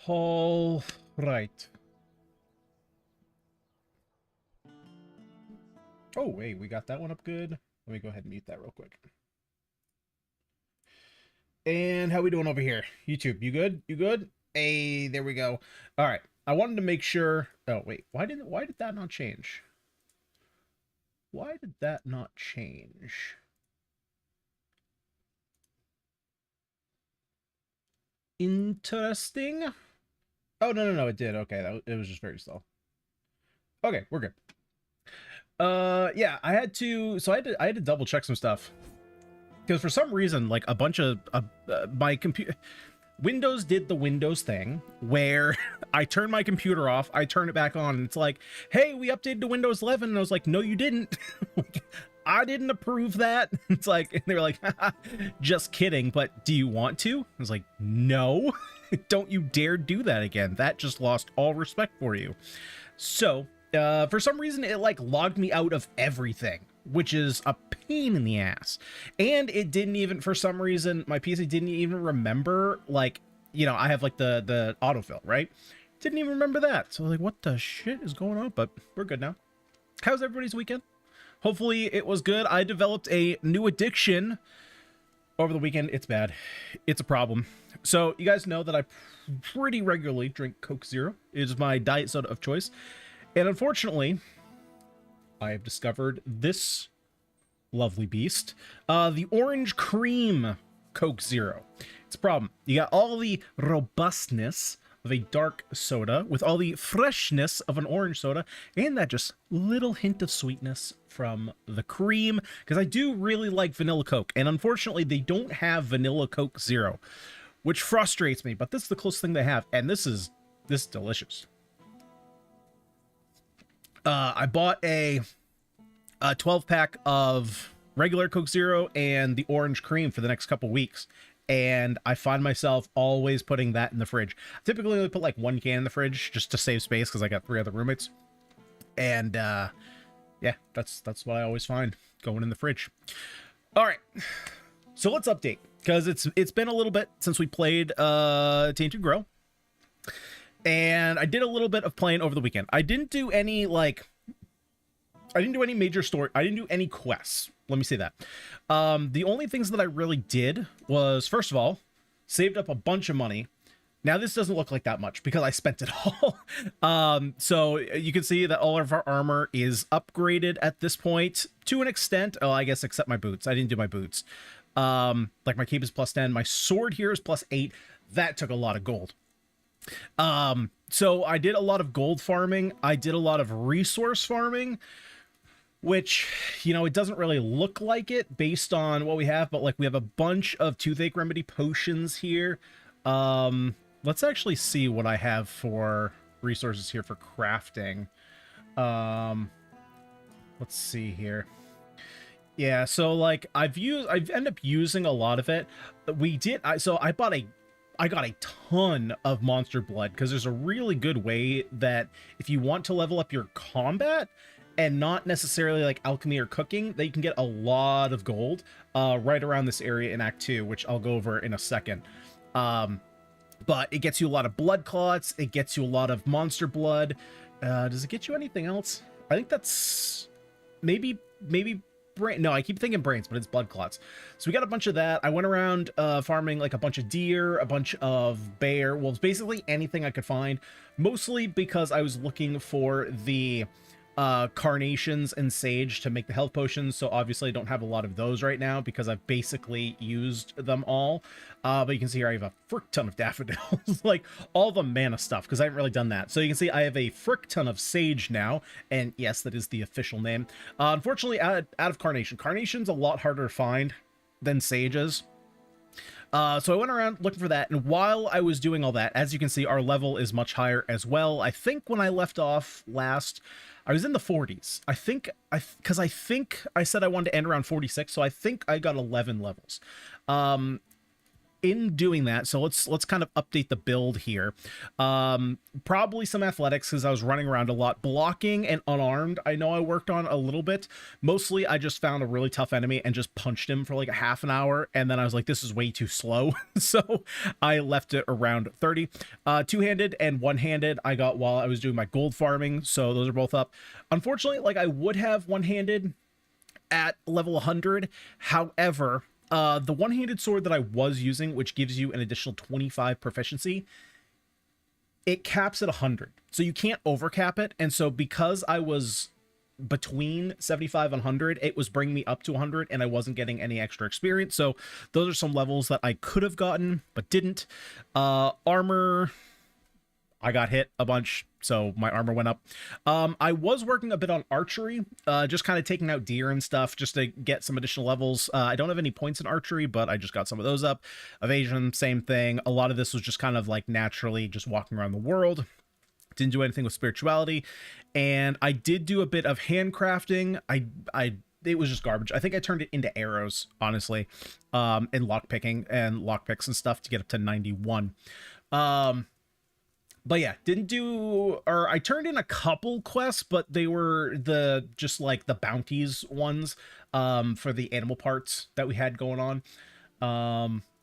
All right. Oh, wait, we got that one up good. Let me go ahead and mute that real quick. And how we doing over here? YouTube, you good? You good? Hey, there we go. All right. I wanted to make sure. Oh, wait. Why did that not change? Why did that not change? Interesting. Oh, no, it did. Okay, it was just very slow. Okay, we're good. Yeah, I had to double check some stuff. Because for some reason, like a bunch of my computer, Windows did the Windows thing where I turn my computer off, I turn it back on, and it's like, hey, we updated to Windows 11. And I was like, no, you didn't. I didn't approve that. It's like, and they were like, just kidding, but do you want to? I was like, no, don't you dare do that again. That just lost all respect for you. So, for some reason, it like logged me out of everything, which is a pain in the ass. And it didn't even, for some reason, my PC didn't even remember, like, you know, I have like the autofill, right? Didn't even remember that. So like, what the shit is going on? But we're good now. How's everybody's weekend? Hopefully it was good. I developed a new addiction over the weekend. It's bad. It's a problem. So you guys know that I pretty regularly drink Coke Zero. It is my diet soda of choice. And unfortunately, I have discovered this lovely beast, the orange cream Coke Zero. It's a problem. You got all the robustness of a dark soda with all the freshness of an orange soda and that just little hint of sweetness from the cream, because I do really like vanilla Coke, and unfortunately they don't have vanilla Coke Zero, which frustrates me, but this is the closest thing they have, and this is delicious. I bought a 12-pack of regular Coke Zero and the orange cream for the next couple weeks, and I find myself always putting that in the fridge. I typically only put like one can in the fridge just to save space because I got 3 other roommates, and yeah, that's what I always find going in the fridge. All right, so let's update, because it's been a little bit since we played Tainted Grail. And I did a little bit of playing over the weekend. I didn't do any major story. I didn't do any quests. Let me say that. The only things that I really did was, first of all, saved up a bunch of money. Now this doesn't look like that much because I spent it all. So you can see that all of our armor is upgraded at this point to an extent. Oh, I guess except my boots. I didn't do my boots. Like my cape is plus 10. My sword here is plus 8. That took a lot of gold. So I did a lot of gold farming. I did a lot of resource farming, which, you know, it doesn't really look like it based on what we have, but like we have a bunch of toothache remedy potions here. Let's actually see what I have for resources here for crafting. Let's see here. Yeah, so like I've ended up using a lot of it. I got a ton of monster blood because there's a really good way that if you want to level up your combat and not necessarily like alchemy or cooking, that you can get a lot of gold right around this area in Act 2, which I'll go over in a second. But it gets you a lot of blood clots. It gets you a lot of monster blood. Does it get you anything else? I think that's maybe brain. No, I keep thinking brains, but it's blood clots. So we got a bunch of that. I went around farming like a bunch of deer, a bunch of bear wolves, basically anything I could find, mostly because I was looking for the carnations and sage to make the health potions. So obviously I don't have a lot of those right now because I've basically used them all. But you can see here I have a frick ton of daffodils, like all the mana stuff, because I haven't really done that. So you can see I have a frick ton of sage now, and yes, that is the official name. Unfortunately, out of carnation. Carnation's a lot harder to find than sages. So I went around looking for that, and while I was doing all that, as you can see, our level is much higher as well. I think when I left off last, I was in the 40s. Because I think I said I wanted to end around 46, so I think I got 11 levels. in doing that, so let's kind of update the build here. Probably some athletics because I was running around a lot. Blocking and unarmed, I know I worked on a little bit. Mostly I just found a really tough enemy and just punched him for like a half an hour, and then I was like, this is way too slow. So I left it around 30. Two-handed and one-handed I got while I was doing my gold farming, so those are both up. Unfortunately, like, I would have one-handed at level 100. However, the one-handed sword that I was using, which gives you an additional 25 proficiency, it caps at 100. So you can't overcap it. And so because I was between 75 and 100, it was bringing me up to 100, and I wasn't getting any extra experience. So those are some levels that I could have gotten, but didn't. Armor, I got hit a bunch, so my armor went up. I was working a bit on archery, just kind of taking out deer and stuff just to get some additional levels. I don't have any points in archery, but I just got some of those up. Evasion, same thing. A lot of this was just kind of like naturally just walking around the world. Didn't do anything with spirituality. And I did do a bit of handcrafting. It was just garbage. I think I turned it into arrows, honestly, and lockpicking and lockpicks and stuff to get up to 91. But yeah, didn't do, or I turned in a couple quests, but they were just like the bounties ones, for the animal parts that we had going on.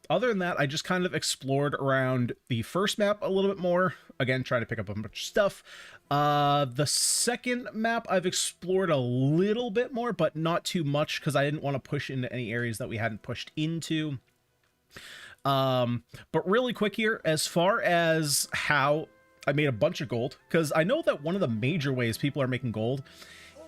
Other than that, I just kind of explored around the first map a little bit more. Again, trying to pick up a bunch of stuff. The second map I've explored a little bit more, but not too much because I didn't want to push into any areas that we hadn't pushed into. But really quick here, as far as how I made a bunch of gold, because I know that one of the major ways people are making gold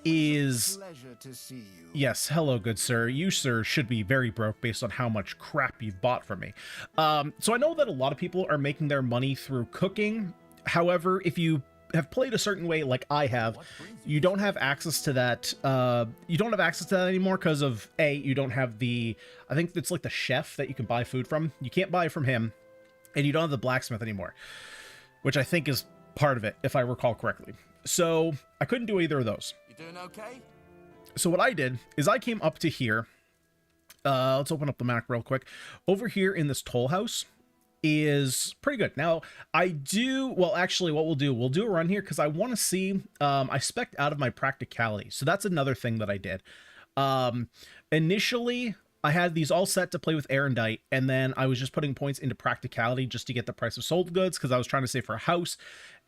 is... Pleasure to see you. Yes, hello, good sir. You, sir, should be very broke based on how much crap you've bought from me. So I know that a lot of people are making their money through cooking. However, if you have played a certain way like I have, you don't have access to that. You don't have access to that anymore because of, A, you don't have the... I think it's like the chef that you can buy food from. You can't buy from him, and you don't have the blacksmith anymore, which I think is part of it, if I recall correctly. So I couldn't do either of those. You doing okay? So what I did is I came up to here. Let's open up the map real quick. Over here in this toll house is pretty good. Now, well, actually, what we'll do a run here because I want to see, I spec'd out of my practicality. So that's another thing that I did. Initially, I had these all set to play with Erendite, and then I was just putting points into practicality just to get the price of sold goods because I was trying to save for a house.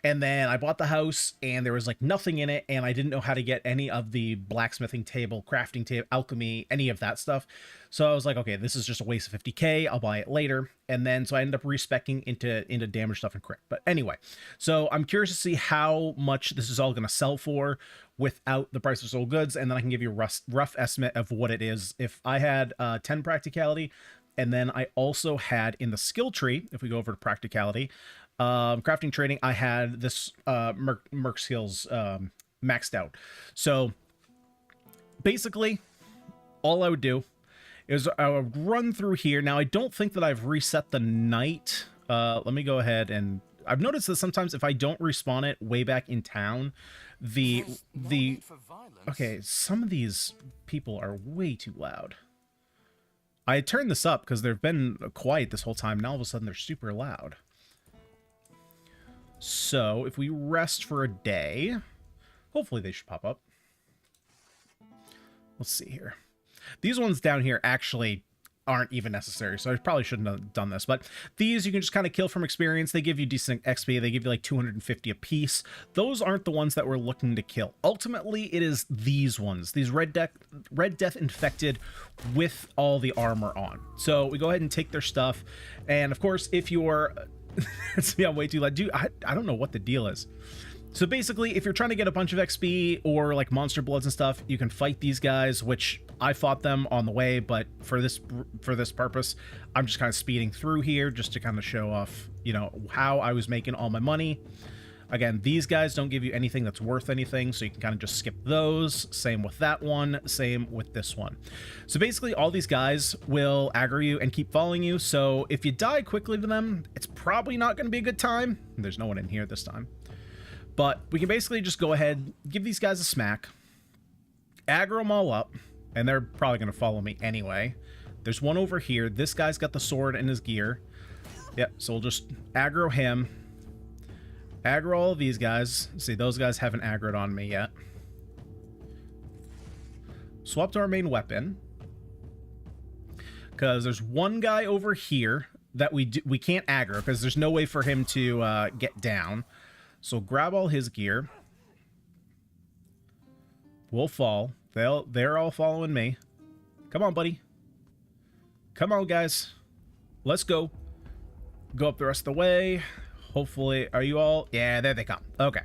And then I bought the house, and there was like nothing in it, and I didn't know how to get any of the blacksmithing table, crafting table, alchemy, any of that stuff. So I was like, okay, this is just a waste of 50k. I'll buy it later. And then so I ended up respecing into damage stuff and crit. But anyway, so I'm curious to see how much this is all going to sell for without the price of sold goods, and then I can give you a rough estimate of what it is. If I had 10 practicality, and then I also had in the skill tree, if we go over to practicality, crafting trading, I had this merc skills maxed out. So basically all I would do is I would run through here. Now I don't think that I've reset the night. Let me go ahead, and I've noticed that sometimes if I don't respawn it way back in town, okay, some of these people are way too loud. I turned this up because they've been quiet this whole time. Now all of a sudden they're super loud. So if we rest for a day, hopefully they should pop up. Let's see here. These ones down here actually aren't even necessary, so I probably shouldn't have done this. But these you can just kind of kill from experience. They give you decent XP. They give you like 250 a piece. Those aren't the ones that we're looking to kill. Ultimately, it is these ones. These Red Death infected with all the armor on. So we go ahead and take their stuff. And of course, if you're... See, I'm way too loud. Dude, I don't know what the deal is. So basically, if you're trying to get a bunch of XP or like monster bloods and stuff, you can fight these guys, which I fought them on the way, but for this purpose, I'm just kind of speeding through here just to kind of show off, you know, how I was making all my money. Again, these guys don't give you anything that's worth anything, so you can kind of just skip those. Same with that one, same with this one. So basically, all these guys will aggro you and keep following you, so if you die quickly to them, it's probably not going to be a good time. There's no one in here this time. But we can basically just go ahead, give these guys a smack, aggro them all up, and they're probably going to follow me anyway. There's one over here. This guy's got the sword in his gear. Yep, so we'll just aggro him. Aggro all of these guys. See, those guys haven't aggroed on me yet. Swap to our main weapon. Because there's one guy over here that we can't aggro because there's no way for him to get down. So grab all his gear. We'll fall. They're all following me. Come on, buddy. Come on, guys. Let's go. Go up the rest of the way. Hopefully, are you all? Yeah, there they come. Okay.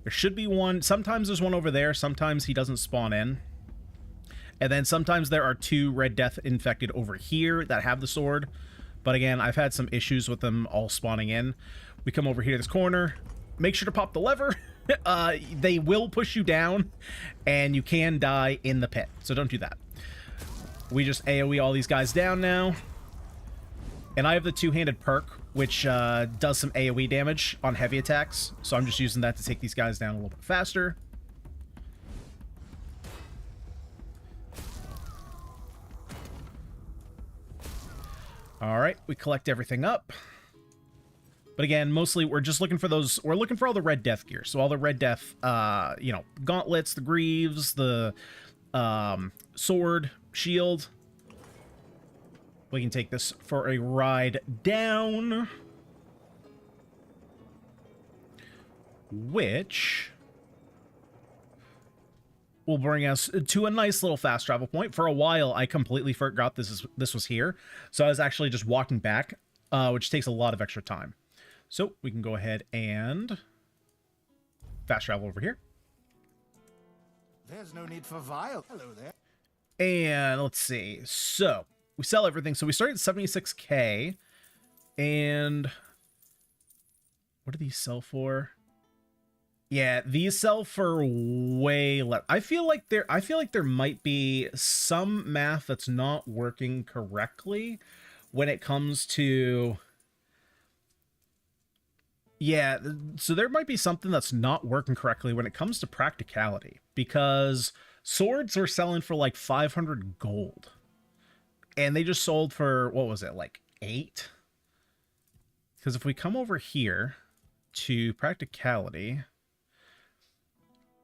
There should be one. Sometimes there's one over there. Sometimes he doesn't spawn in. And then sometimes there are 2 Red Death infected over here that have the sword. But again, I've had some issues with them all spawning in. We come over here to this corner. Make sure to pop the lever. They will push you down, and you can die in the pit. So don't do that. We just AoE all these guys down now. And I have the two-handed perk, which does some AoE damage on heavy attacks. So I'm just using that to take these guys down a little bit faster. All right, we collect everything up. But again, mostly we're just looking for those. We're looking for all the Red Death gear. So all the Red Death, you know, gauntlets, the greaves, the sword, shield. We can take this for a ride down. Which will bring us to a nice little fast travel point. For a while, I completely forgot this was here. So I was actually just walking back, which takes a lot of extra time. So we can go ahead and fast travel over here. There's no need for vial. Hello there. And let's see. So we sell everything. So we start at 76K. And what do these sell for? Yeah, these sell for way less. I feel like there might be some math that's not working correctly when it comes to. Yeah, so there might be something that's not working correctly when it comes to practicality, because swords are selling for like 500 gold. And they just sold for, what was it, like 8? Because if we come over here to practicality,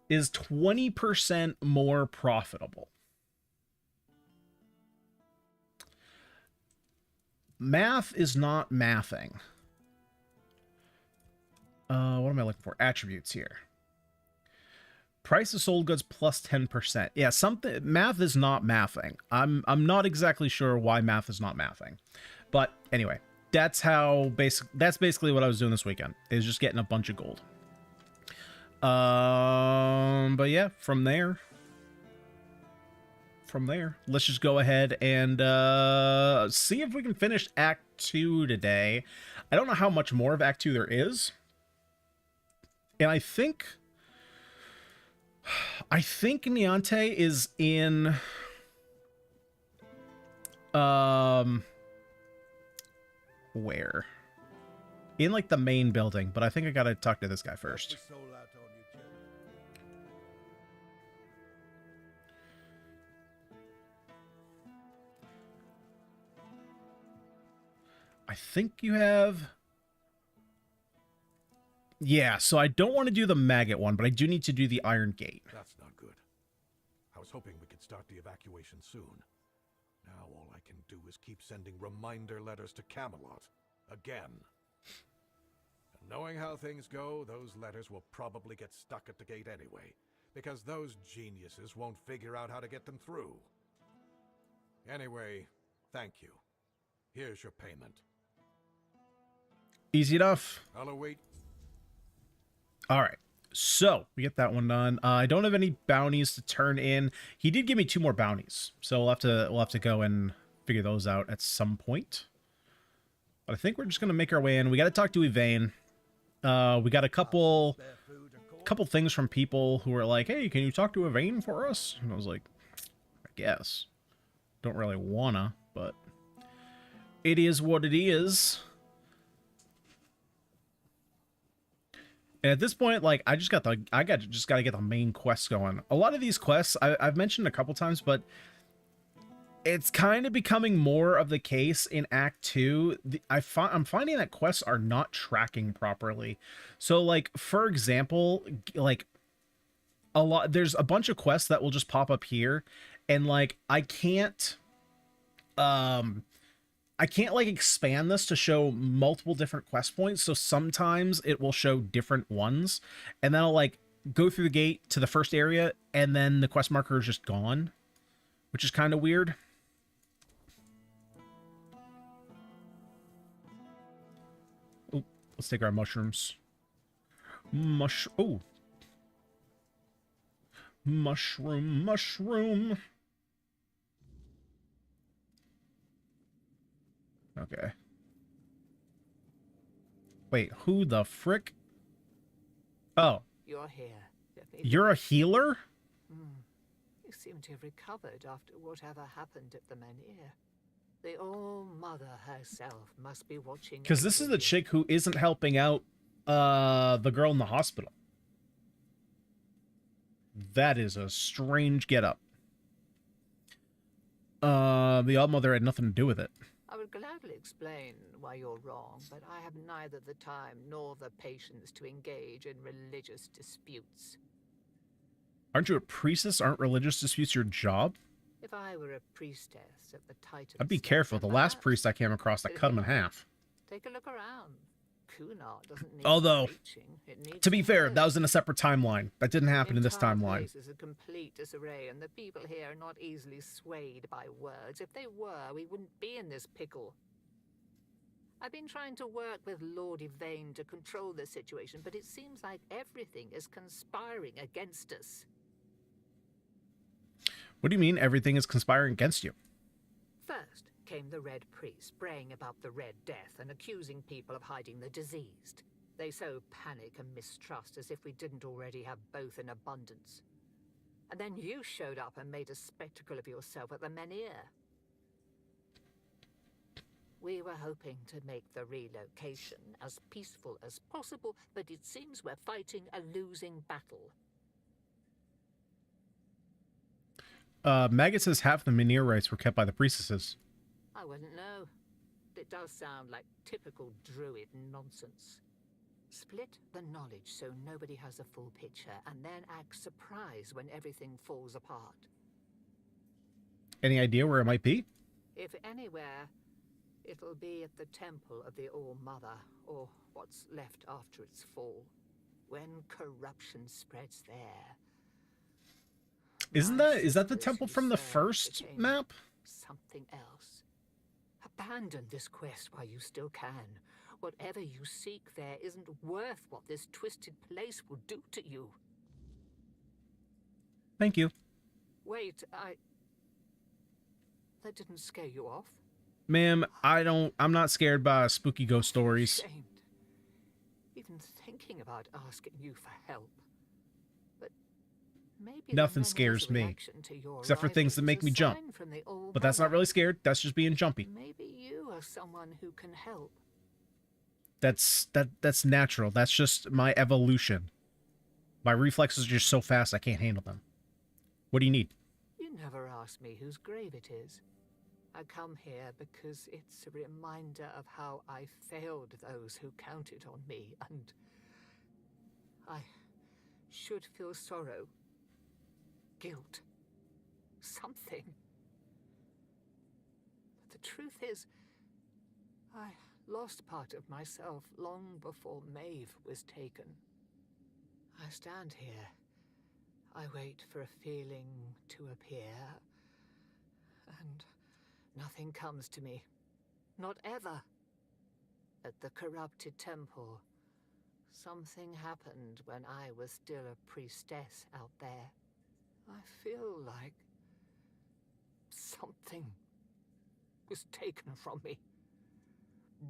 is 20% more profitable. Math is not mathing. What am I looking for? Attributes here. Price of sold goods plus 10%. Yeah, something. Math is not mathing. I'm not exactly sure why math is not mathing, but anyway, that's basically what I was doing this weekend, is just getting a bunch of gold. But yeah, from there, let's just go ahead and see if we can finish Act 2 today. I don't know how much more of Act 2 there is. And I think Niante is in where? In like the main building, but I think I gotta talk to this guy first. I think you have. Yeah, so I don't want to do the maggot one, but I do need to do the Iron Gate. That's not good. I was hoping we could start the evacuation soon. Now all I can do is keep sending reminder letters to Camelot. Again. And knowing how things go, those letters will probably get stuck at the gate anyway, because those geniuses won't figure out how to get them through. Anyway, thank you. Here's your payment. Easy enough. I'll await. All right, so we get that one done. I don't have any bounties to turn in. He did give me 2 more bounties, so we'll have to go and figure those out at some point. But I think we're just gonna make our way in. We got to talk to Yvain. We got a couple things from people who were like, "Hey, can you talk to Yvain for us?" And I was like, "I guess." Don't really wanna, but it is what it is. And at this point, like, I just gotta get the main quests going. A lot of these quests I've mentioned a couple times, but it's kind of becoming more of the case in Act 2. I'm finding that quests are not tracking properly. So, like, for example, like, there's a bunch of quests that will just pop up here, and, like, I can't like expand this to show multiple different quest points. So sometimes it will show different ones, and then I'll like go through the gate to the first area, and then the quest marker is just gone, which is kind of weird. Oh, let's take our mushrooms. Oh. Mushroom. Okay. Wait, who the frick? Oh. You're here. You're a healer? You seem to have recovered after whatever happened at the Menhir. The All-Mother herself must be watching. Because this is the chick who isn't helping out the girl in the hospital. That is a strange getup. The All-Mother had nothing to do with it. I would gladly explain why you're wrong, but I have neither the time nor the patience to engage in religious disputes. Aren't you a priestess? Aren't religious disputes your job? If I were a priestess of the Titan, I'd be careful. The last priest I came across that cut him in half. Take a look around. Kunart doesn't need Although, preaching. to be fair, that was in a separate timeline. That didn't happen in this timeline. This is a complete disarray, and the people here are not easily swayed by words. If they were, we wouldn't be in this pickle. I've been trying to work with Lord Yvain to control the situation, but it seems like everything is conspiring against us. What do you mean everything is conspiring against you? First came the Red Priest, braying about the Red Death and accusing people of hiding the diseased. They sow panic and mistrust as if we didn't already have both in abundance. And then you showed up and made a spectacle of yourself at the Menhir. We were hoping to make the relocation as peaceful as possible, but it seems we're fighting a losing battle. Maggot says half the Menhir rights were kept by the priestesses. I wouldn't know. It does sound like typical druid nonsense. Split the knowledge so nobody has a full picture, and then act surprised when everything falls apart. Any idea where it might be? If anywhere, it'll be at the temple of the All-Mother, or what's left after its fall. When corruption spreads there. Is that the temple from the first map? Something else. Abandon this quest while you still can. Whatever you seek there isn't worth what this twisted place will do to you. Thank you. Wait, that didn't scare you off? Ma'am, I'm not scared by spooky ghost stories. Ashamed. Even thinking about asking you for help. But maybe nothing scares me, except for things that make me jump. But that's not really scared. That's just being jumpy. Maybe you are someone who can help. That's natural. That's just my evolution. My reflexes are just so fast I can't handle them. What do you need? You never asked me whose grave it is. I come here because it's a reminder of how I failed those who counted on me, and I should feel sorrow, guilt, something. But the truth is, I lost part of myself long before Maeve was taken. I stand here. I wait for a feeling to appear, and nothing comes to me. Not ever. At the corrupted temple, something happened when I was still a priestess out there. I feel like something was taken from me.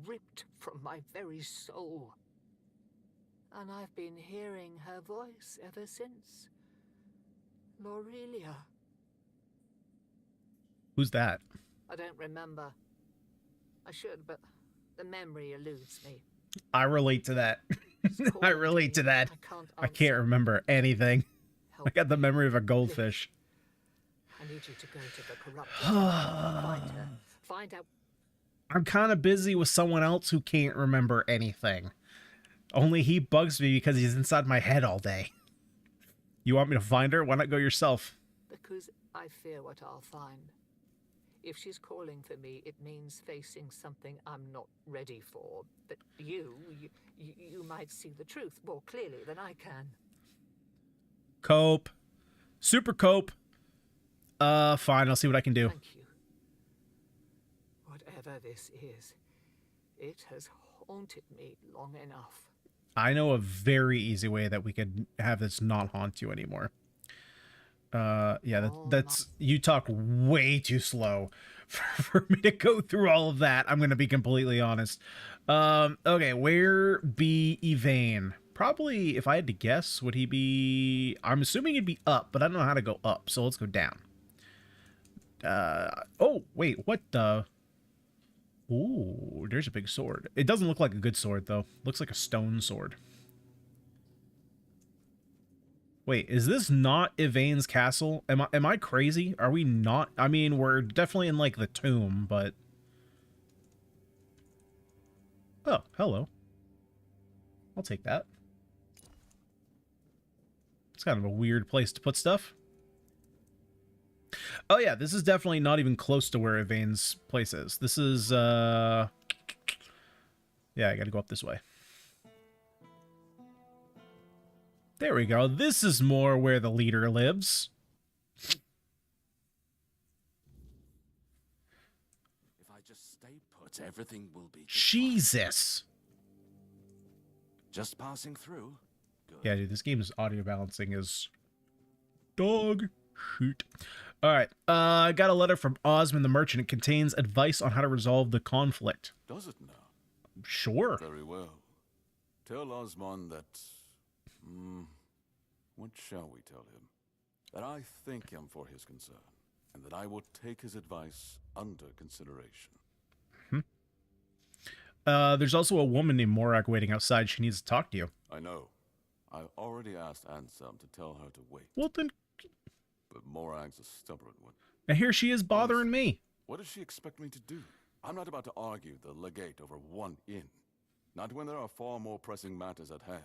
Ripped from my very soul. And I've been hearing her voice ever since. Lorelia. Who's that? I don't remember. I should, but the memory eludes me. I relate to that. I relate to that. I can't remember anything. I got the memory of a goldfish. I need you to go to the corrupted tower, find her, find out. I'm kind of busy with someone else who can't remember anything. Only he bugs me because he's inside my head all day. You want me to find her? Why not go yourself? Because I fear what I'll find. If she's calling for me, it means facing something I'm not ready for. But you might see the truth more clearly than I can. Cope. Super cope. Fine, I'll see what I can do. Thank you. Whatever this is, it has haunted me long enough. I know a very easy way that we could have this not haunt you anymore. Yeah, that's you talk way too slow for me to go through all of that. I'm gonna be completely honest. Okay, where be Yvain? Probably, if I had to guess, would he be? I'm assuming he'd be up, but I don't know how to go up, so let's go down. Oh wait, what the? Ooh, there's a big sword. It doesn't look like a good sword though. Looks like a stone sword. Wait, is this not Yvain's castle? Am I crazy? Are we not? I mean, we're definitely in like the tomb, but oh, hello. I'll take that. It's kind of a weird place to put stuff. Oh yeah, this is definitely not even close to where Yvain's place is. This is yeah, I gotta go up this way. There we go. This is more where the leader lives. If I just stay put, everything will be Jesus. just passing through. Good. Yeah, dude, this game's audio balancing is dog shit. All right, I got a letter from Osmond the merchant. It contains advice on how to resolve the conflict. Does it now? Sure. Very well. Tell Osmond that... what shall we tell him? That I thank him for his concern, and that I will take his advice under consideration. There's also a woman named Morak waiting outside. She needs to talk to you. I know. I already asked Anselm to tell her to wait. Well, then... But Morak's a stubborn one. And here she is bothering me. What does she expect me to do? I'm not about to argue the legate over one inn. Not when there are far more pressing matters at hand.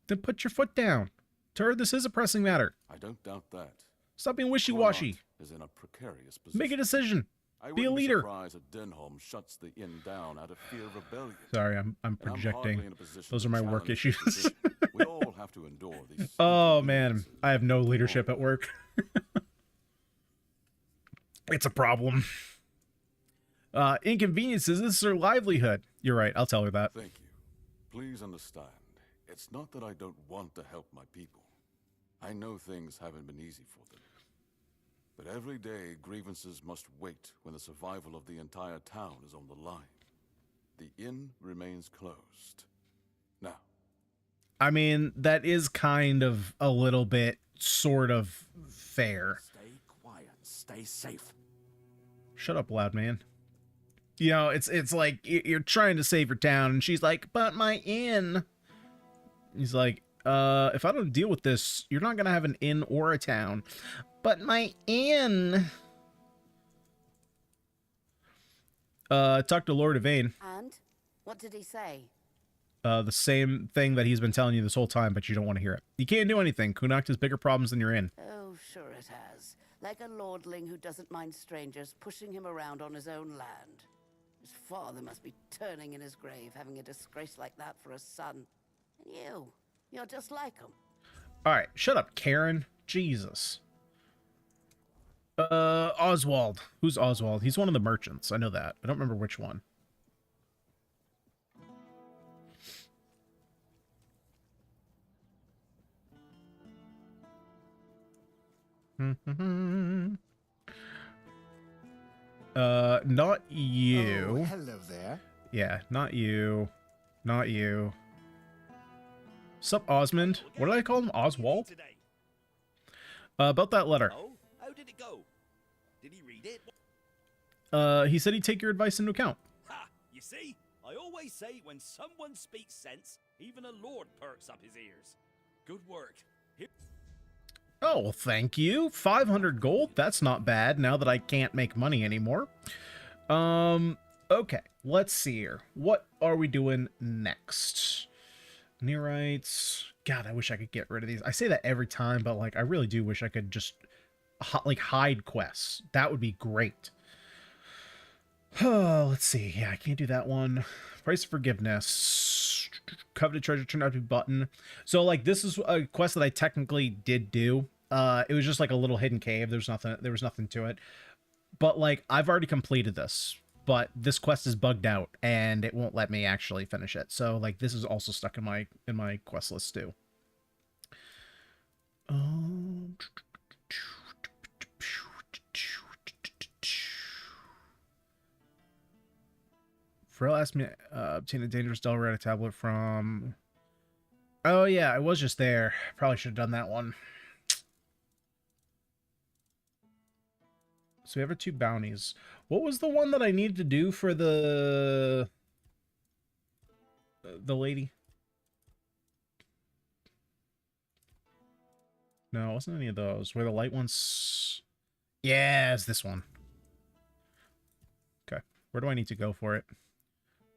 Then put your foot down. To her, this is a pressing matter. I don't doubt that. Stop being wishy-washy. Connaught is in a precarious position. Make a decision. I Be a wouldn't leader. surprised if Denholm shuts the inn down out of fear of rebellion. Sorry, I'm And I'm hardly projecting. in a position Those to are my work challenge issues. this decision. We all have to endure these. Oh man, I have no leadership at work. It's a problem. Inconveniences, this is her livelihood. You're right, I'll tell her that. Thank you. Please understand, it's not that I don't want to help my people. I know things haven't been easy for them. But every day, grievances must wait when the survival of the entire town is on the line. The inn remains closed. Now. I mean, that is kind of a little bit sort of fair. Stay quiet. Stay safe. Shut up, loud man. You know, it's like you're trying to save your town, and she's like, but my inn. He's like, if I don't deal with this, you're not gonna have an inn or a town. But my inn. Talk to Lord Yvain. And? What did he say? The same thing that he's been telling you this whole time, but you don't want to hear it. You can't do anything. Connaught has bigger problems than you're in. Oh, sure it has. Like a lordling who doesn't mind strangers pushing him around on his own land. His father must be turning in his grave, having a disgrace like that for a son. And you're just like him. All right, shut up, Karen. Jesus. Oswald. Who's Oswald? He's one of the merchants. I know that. I don't remember which one. Not you. Oh, hello there. Yeah, not you. Not you. Sup, Osmond? What did I call him? Oswald? About that letter. Oh, how did it go? Did he read it? He said he'd take your advice into account. Ha! You see, I always say when someone speaks sense, even a lord perks up his ears. Good work. Oh, well, thank you. 500 gold. That's not bad now that I can't make money anymore. Okay. Let's see here. What are we doing next? Neorites. God, I wish I could get rid of these. I say that every time, but like I really do wish I could just like hide quests. That would be great. Oh, let's see. Yeah, I can't do that one. Price of Forgiveness. Coveted treasure turned out to be button. So like this is a quest that I technically did do. It was just like a little hidden cave. There was nothing to it. But like I've already completed this. But this quest is bugged out and it won't let me actually finish it. So like this is also stuck in my quest list too. Frill asked me obtain a dangerous Delrata tablet from. Oh yeah, I was just there. Probably should have done that one. So we have our 2 bounties. What was the one that I needed to do for the lady? No, it wasn't any of those. Were the light ones? Yeah, it's this one. Okay. Where do I need to go for it?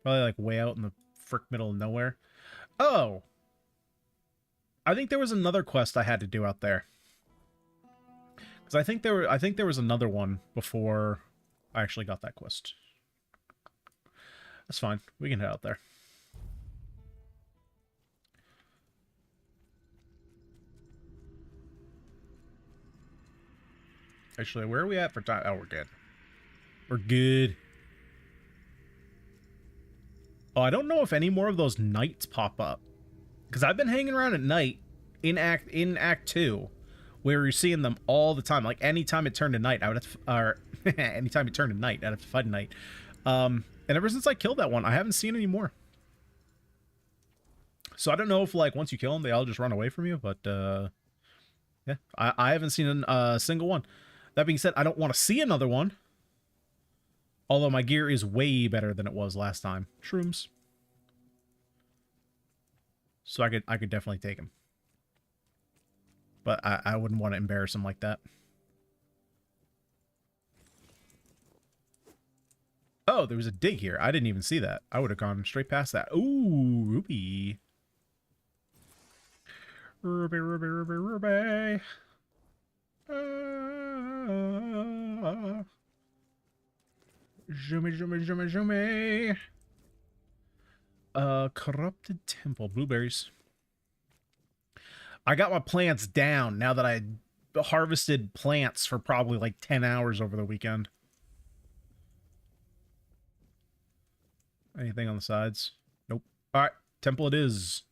Probably like way out in the frick middle of nowhere. Oh! I think there was another quest I had to do out there. Because I think there was another one before I actually got that quest. That's fine. We can head out there. Actually, where are we at for time? Oh, we're good. We're good. Oh, I don't know if any more of those knights pop up. Because I've been hanging around at night in Act 2. Where you're seeing them all the time. Like, anytime it turned to night, I would have to, or anytime it turned to night, I'd have to fight a night. And ever since I killed that one, I haven't seen any more. So I don't know if, like, once you kill them, they all just run away from you, but, yeah. I haven't seen a single one. That being said, I don't want to see another one. Although my gear is way better than it was last time. Shrooms. So I could definitely take him. But I wouldn't want to embarrass him like that. Oh, there was a dig here. I didn't even see that. I would have gone straight past that. Ooh, ruby. Ruby, ruby, ruby, ruby. Zoomy, zoomy, zoomy, zoomy. Corrupted temple. Blueberries. I got my plants down now that I harvested plants for probably like 10 hours over the weekend. Anything on the sides? Nope. All right, temple it is.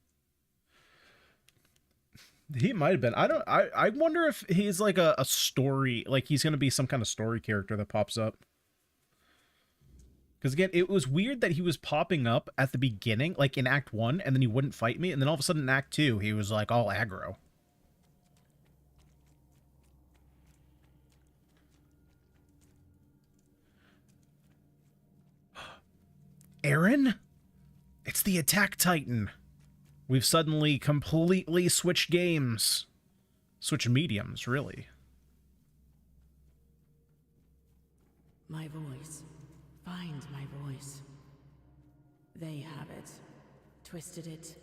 He might have been. I wonder if he's like a story, like he's going to be some kind of story character that pops up. Because again, it was weird that he was popping up at the beginning, like in Act 1, and then he wouldn't fight me, and then all of a sudden in Act 2, he was like all aggro. Aaron? It's the Attack Titan. We've suddenly completely switched games. Switched mediums, really. My voice. Find my voice. They have it, twisted it,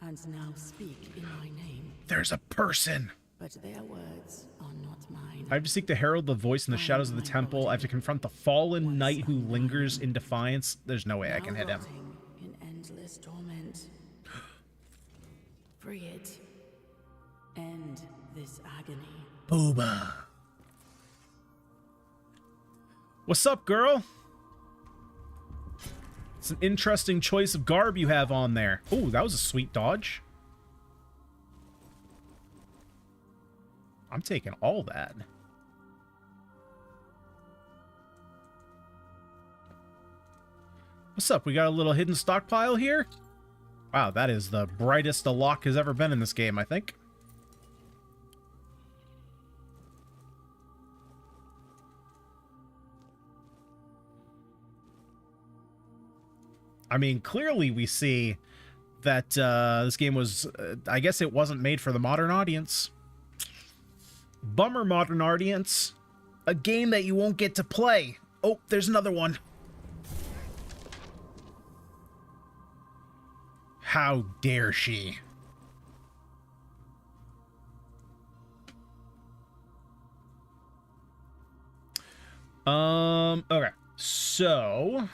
and now speak in my name. There's a person! But their words are not mine. I have to seek to herald the voice in the shadows of the temple. I have to confront the fallen knight who lingers in defiance. There's no way I can hit him. In endless torment. Free it. End this agony. Booba. What's up, girl? It's an interesting choice of garb you have on there. Oh, that was a sweet dodge. I'm taking all that. What's up? We got a little hidden stockpile here? Wow, that is the brightest the lock has ever been in this game, I think. I mean, clearly we see that this game was, I guess it wasn't made for the modern audience. Bummer, modern audience. A game that you won't get to play. Oh, there's another one. How dare she? Okay. So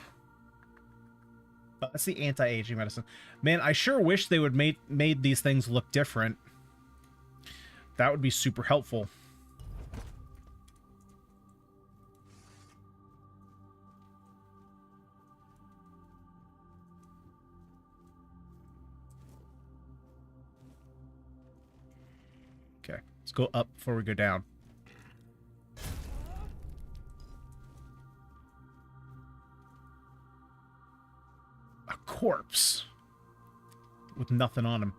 that's the anti-aging medicine. Man, I sure wish they would made these things look different. That would be super helpful. Okay, let's go up before we go down. A corpse with nothing on him.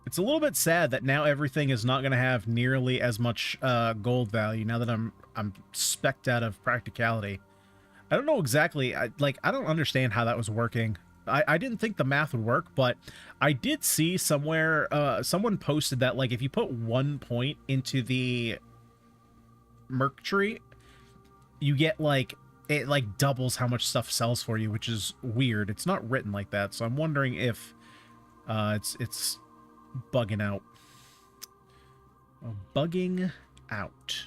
It's a little bit sad that now everything is not going to have nearly as much gold value now that I'm specced out of practicality. I don't know exactly. I don't understand how that was working. I didn't think the math would work, but I did see somewhere someone posted that like if you put 1 point into the merc tree, you get like it like doubles how much stuff sells for you, which is weird. It's not written like that, so I'm wondering if it's bugging out. Oh, bugging out.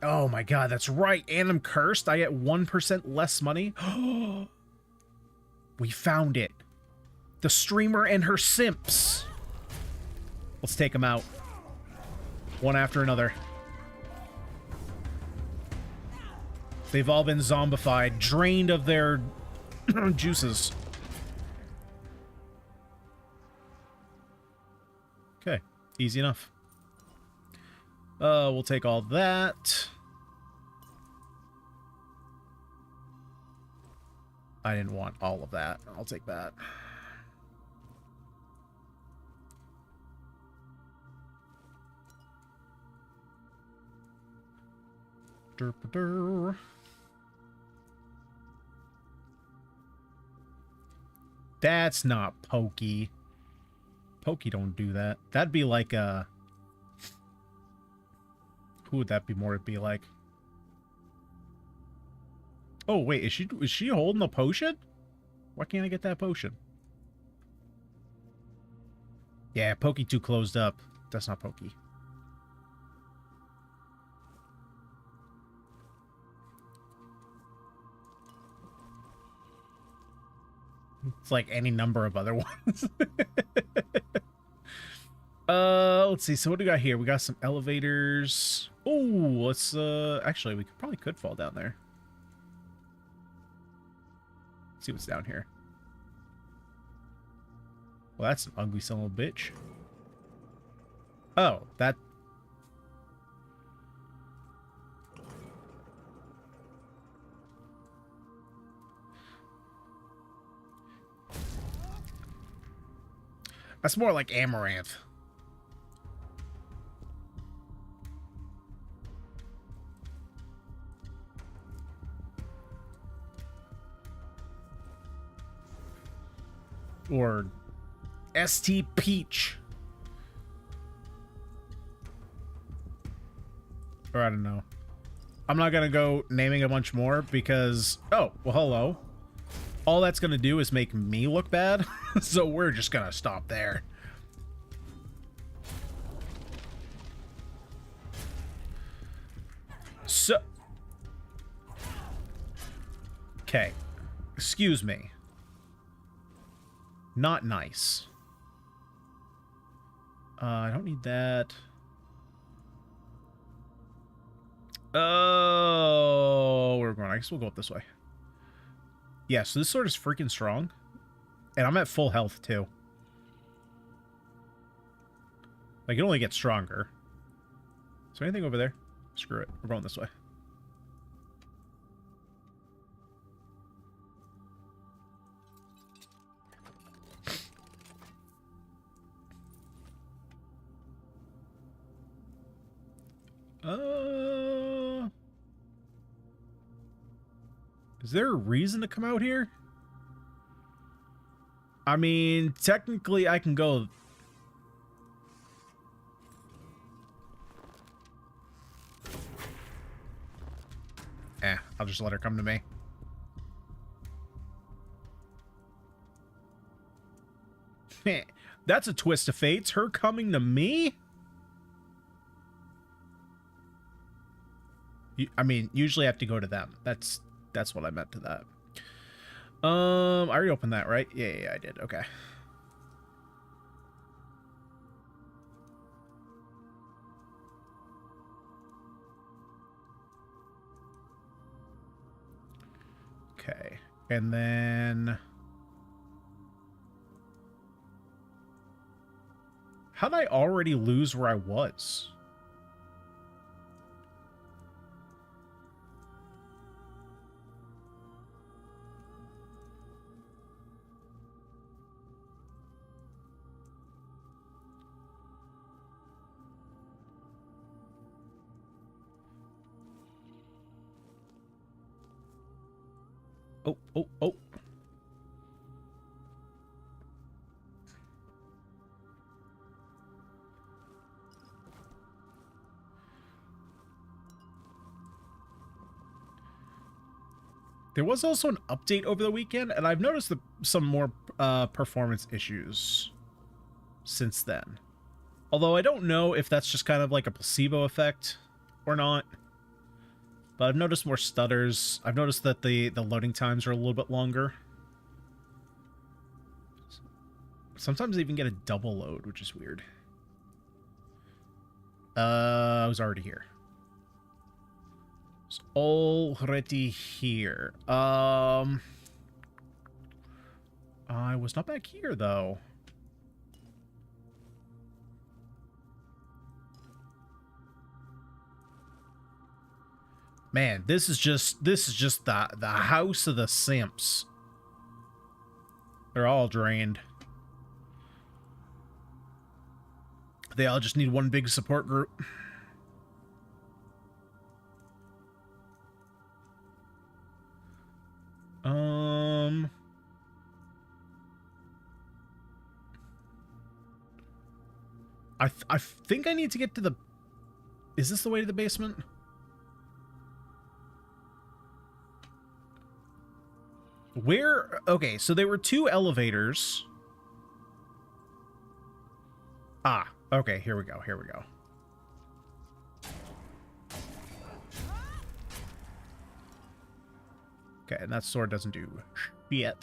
Oh my god, that's right. And I'm cursed. I get 1% less money. We found it. The streamer and her simps. Let's take them out. One after another. They've all been zombified, drained of their juices. Okay, easy enough. We'll take all that. I didn't want all of that. I'll take that. Derp-a-der. That's not Pokey. Pokey don't do that. That'd be like a... Who would that be more? It'd be like... Oh, wait, is she holding the potion? Why can't I get that potion? Yeah, Pokey 2 closed up. That's not Pokey. It's like any number of other ones. Let's see. So what do we got here? We got some elevators. Oh, let's actually we probably could fall down there. Let's see what's down here. Well, that's an ugly son of a bitch. Oh, that... That's more like Amaranth. Or ST Peach. Or I don't know. I'm not gonna go naming a bunch more because... Oh, well, hello. All that's gonna do is make me look bad. So we're just gonna stop there. So... Okay. Excuse me. Not nice. I don't need that. Oh, we're going. I guess we'll go up this way. Yeah, so this sword is freaking strong. And I'm at full health, too. Like, it only gets stronger. Is there anything over there? Screw it. We're going this way. there a reason to come out here? I mean, technically I can go... I'll just let her come to me. That's a twist of fates. Her coming to me? I mean, usually I have to go to them. That's what I meant to that. I already opened that, right? Yeah, I did. Okay. Okay. And then... how'd I already lose where I was? Oh. There was also an update over the weekend, and I've noticed some more performance issues since then. Although I don't know if that's just kind of like a placebo effect or not. But I've noticed more stutters. I've noticed that the loading times are a little bit longer. Sometimes I even get a double load, which is weird. I was already here. It's already here. I was not back here, though. Man, this is just the house of the simps. They're all drained. They all just need one big support group. I think I need to get to the... is this the way to the basement? Where... okay, so there were 2 elevators. Ah, okay, here we go. Okay, and that sword doesn't do shit.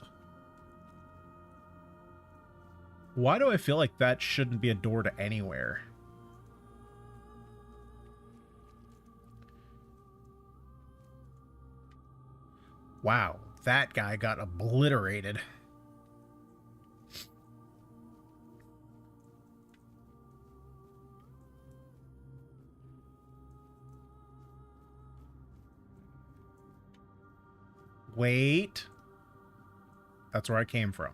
Why do I feel like that shouldn't be a door to anywhere? Wow, that guy got obliterated. Wait. That's where I came from.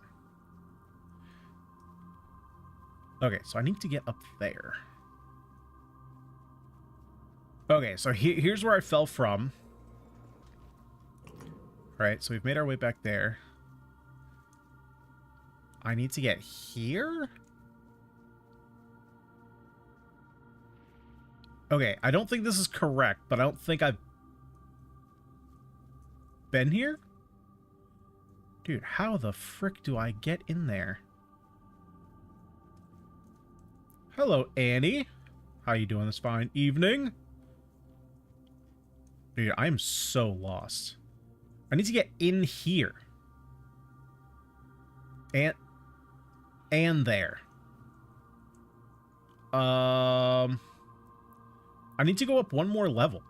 Okay, so I need to get up there. Okay, so here's where I fell from. Alright, so we've made our way back there. I need to get here? Okay, I don't think this is correct, but I don't think I've been here? Dude, how the frick do I get in there? Hello, Annie. How you doing this fine evening? Dude, I'm so lost. I need to get in here. And there. I need to go up one more level.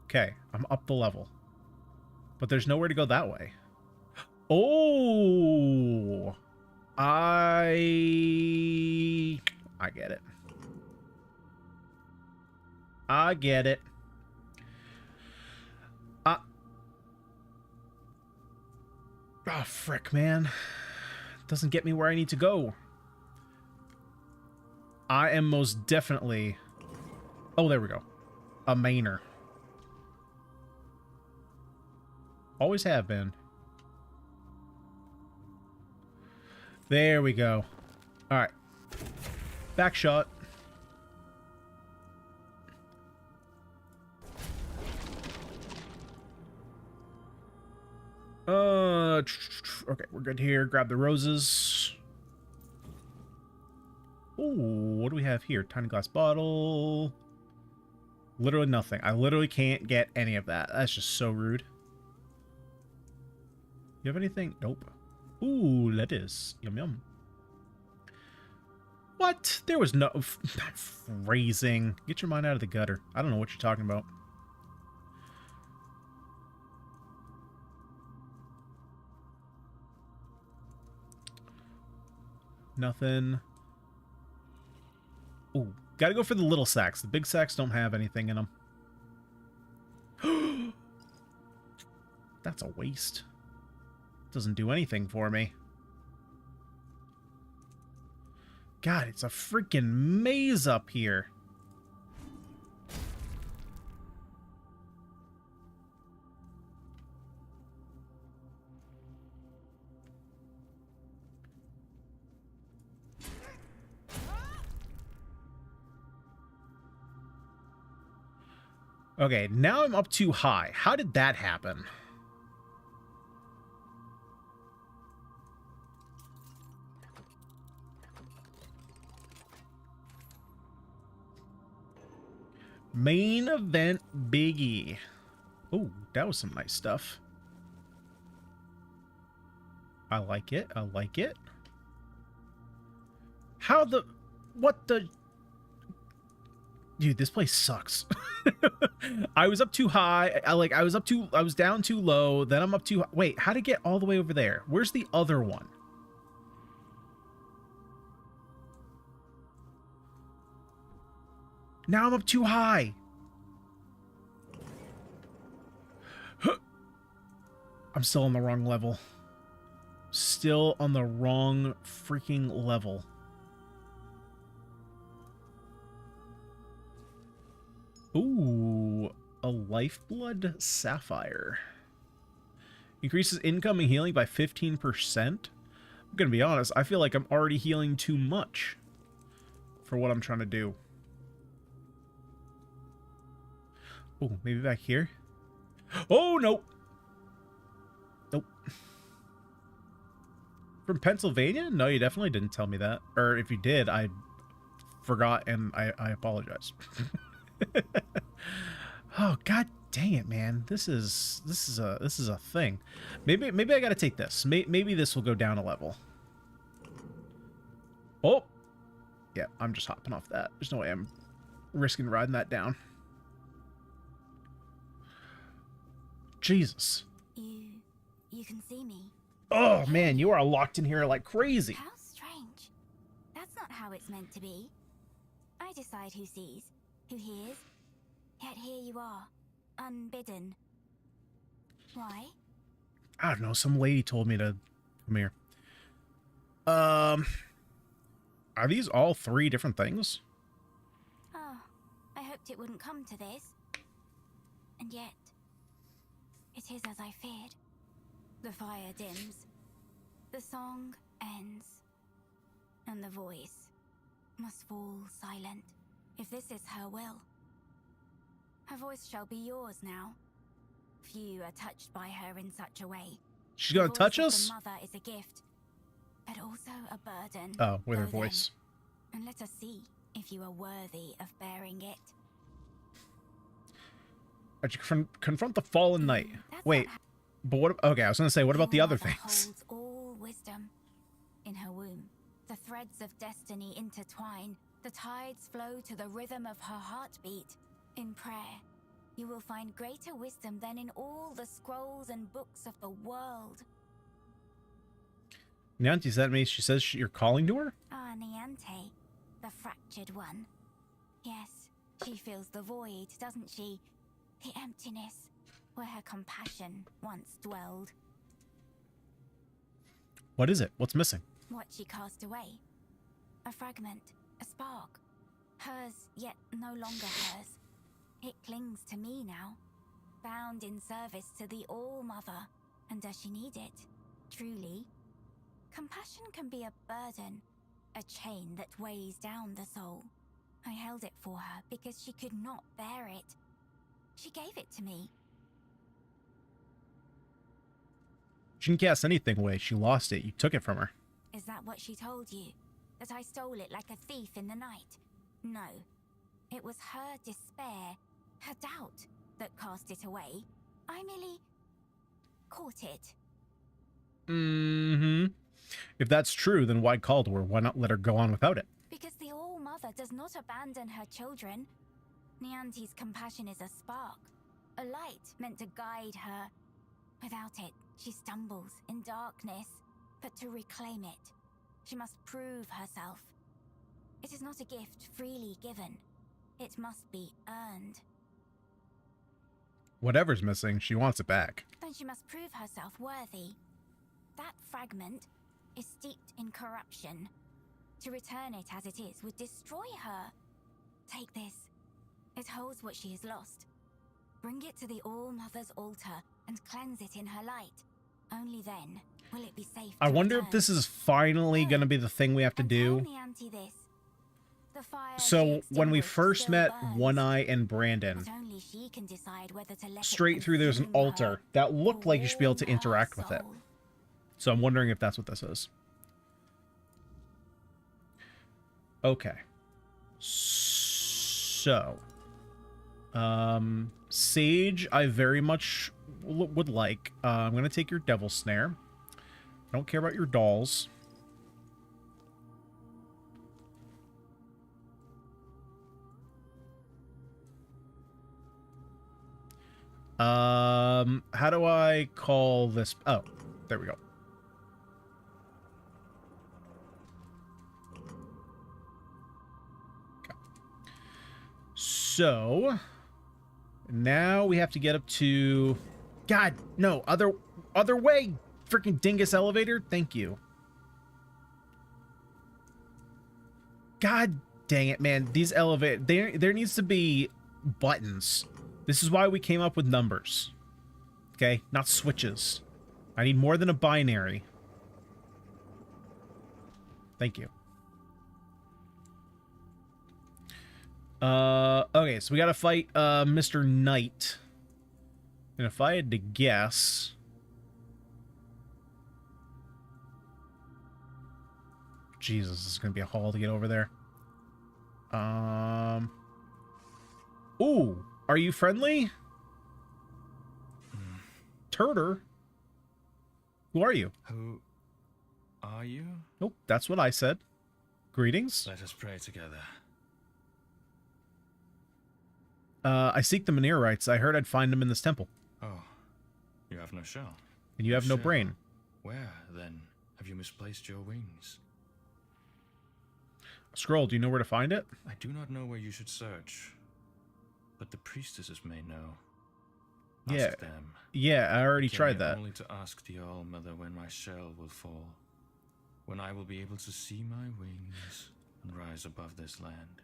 Okay, I'm up the level. But there's nowhere to go that way. Oh! I get it. I get it. Oh, frick, man. Doesn't get me where I need to go. I am most definitely... oh, there we go. A mainer. Always have been. There we go. Alright. Back shot. Okay, we're good here. Grab the roses. Ooh, what do we have here? Tiny glass bottle. Literally nothing. I literally can't get any of that. That's just so rude. You have anything? Nope. Ooh, lettuce. Yum yum. What? There was no... Phrasing. Get your mind out of the gutter. I don't know what you're talking about. Nothing. Ooh, gotta go for the little sacks. The big sacks don't have anything in them. That's a waste. Doesn't do anything for me. God, it's a freaking maze up here. Okay, now I'm up too high. How did that happen? Main event biggie. Oh, that was some nice stuff. I like it. I like it. How the... What the... Dude, this place sucks. I was up too high. I was down too low. Then I'm up too high. Wait, how to get all the way over there? Where's the other one? Now I'm up too high. I'm still on the wrong level. Still on the wrong freaking level. Ooh, a lifeblood sapphire. Increases income and healing by 15%. I'm gonna be honest, I feel like I'm already healing too much for what I'm trying to do. Oh, maybe back here? Oh, no! Nope. From Pennsylvania? No, you definitely didn't tell me that. Or if you did, I forgot and I apologize. Oh, god dang it, man. This is a thing. Maybe I gotta take this. Maybe this will go down a level. Oh! Yeah, I'm just hopping off that. There's no way I'm risking riding that down. Jesus. You can see me. Oh, man, you are locked in here like crazy. How strange. That's not how it's meant to be. I decide who sees, who hears. Yet here you are, unbidden. Why? I don't know, some lady told me to come here. Are these all three different things? Oh, I hoped it wouldn't come to this. And yet, it is as I feared. The fire dims, the song ends, and the voice must fall silent, if this is her will. Her voice shall be yours now. Few are touched by her in such a way. She's gonna touch us? The mother is a gift, but also a burden. Oh, with her Go then, voice. and let us see if you are worthy of bearing it. But you confront the fallen knight. That's Wait, but what? Okay, I was gonna say, what about the Your other mother things? holds all wisdom in her womb. The threads of destiny intertwine. The tides flow to the rhythm of her heartbeat. In prayer, you will find greater wisdom than in all the scrolls and books of the world. Nianti sent me. She says you're calling to her. Ah, Niante, the fractured one. Yes, she feels the void, doesn't she? The emptiness, where her compassion once dwelled. What is it? What's missing? What she cast away. A fragment, a spark. Hers, yet no longer hers. It clings to me now. bound in service to the All-Mother. And does she need it? Truly? Compassion can be a burden, a chain that weighs down the soul. I held it for her because she could not bear it. She gave it to me. She didn't cast anything away. She lost it. You took it from her. Is that what she told you? That I stole it like a thief in the night? No. It was her despair, her doubt, that cast it away. I merely caught it. Mm-hmm. If that's true, then why call to her? Why not let her go on without it? Because the All-Mother does not abandon her children. Nianti's compassion is a spark, a light meant to guide her. Without it, she stumbles in darkness. But to reclaim it, she must prove herself. It is not a gift freely given. It must be earned. Whatever's missing, she wants it back. Then she must prove herself worthy. That fragment is steeped in corruption. To return it as it is would destroy her. Take this. It holds what she has lost. Bring it to the All-Mother's altar and cleanse it in her light. Only then will it be safe. I wonder if this is finally going to be the thing we have to do. So when we first met One Eye and Brandon, straight through there's an altar that looked like you should be able to interact with it. So I'm wondering if that's what this is. Okay. So, Sage, I very much would like. I'm going to take your Devil Snare. I don't care about your dolls. How do I call this? Oh, there we go. Okay. So now we have to get up to, God, no, other way. Freaking dingus elevator. Thank you. God dang it, man. These elevator, there needs to be buttons. This is why we came up with numbers. Okay, not switches. I need more than a binary. Thank you. Okay, so we gotta fight Mr. Knight. And if I had to guess, Jesus, this is gonna be a haul to get over there. Ooh, are you friendly? Turter? Who are you? Who are you? Nope, that's what I said. Greetings. Let us pray together. I seek the Minerites. I heard I'd find them in this temple. Oh, you have no shell. And you have no shell. brain. Where, then, have you misplaced your wings? Scroll, do you know where to find it? I do not know where you should search, but the priestesses may know. Ask them. Yeah, I already tried that. Only to ask the All-Mother when my shell will fall, when I will be able to see my wings and rise above this land.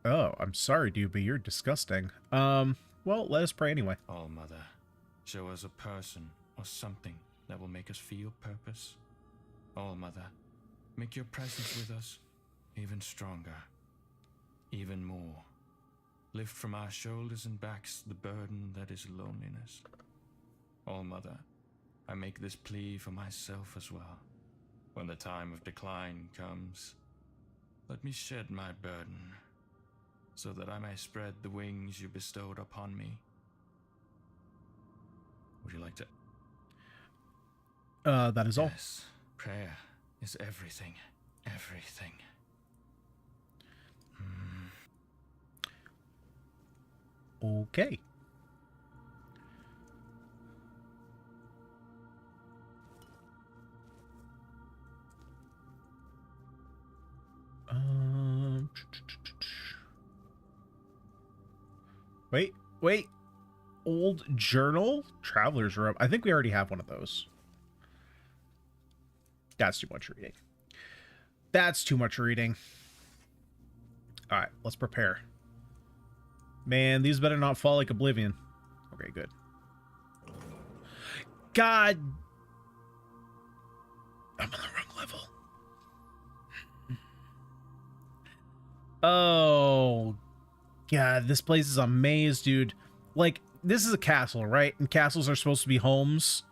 Oh, I'm sorry, dude, but you're disgusting. Well, let us pray anyway. All-Mother, show us a person or something that will make us feel purpose. All-Mother, make your presence with us even stronger, even more. Lift from our shoulders and backs the burden that is loneliness. All-Mother, I make this plea for myself as well. When the time of decline comes, let me shed my burden, so that I may spread the wings you bestowed upon me. Would you like to? That is all. Yes, prayer is everything. Everything. Okay. Wait. Old journal? Traveler's robe. I think we already have one of those. That's too much reading. That's too much reading. Alright, let's prepare. Man, these better not fall like oblivion. Okay, good. God. I'm on the wrong level. Oh, God, this place is a maze, dude. Like, this is a castle, right? And castles are supposed to be homes.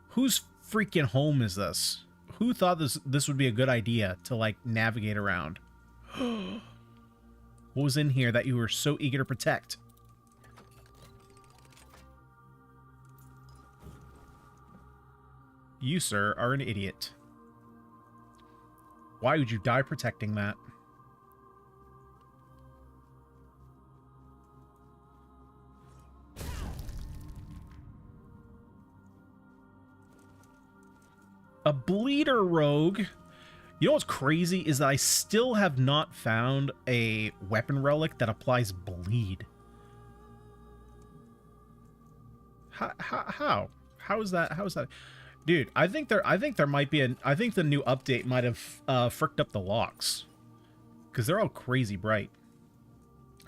Whose freaking home is this? Who thought this would be a good idea to, like, navigate around? What was in here that you were so eager to protect? You, sir, are an idiot. Why would you die protecting that? A bleeder rogue. You know what's crazy is that I still have not found a weapon relic that applies bleed. How is that? Dude, I think there might be I think the new update might have fricked up the locks, because they're all crazy bright.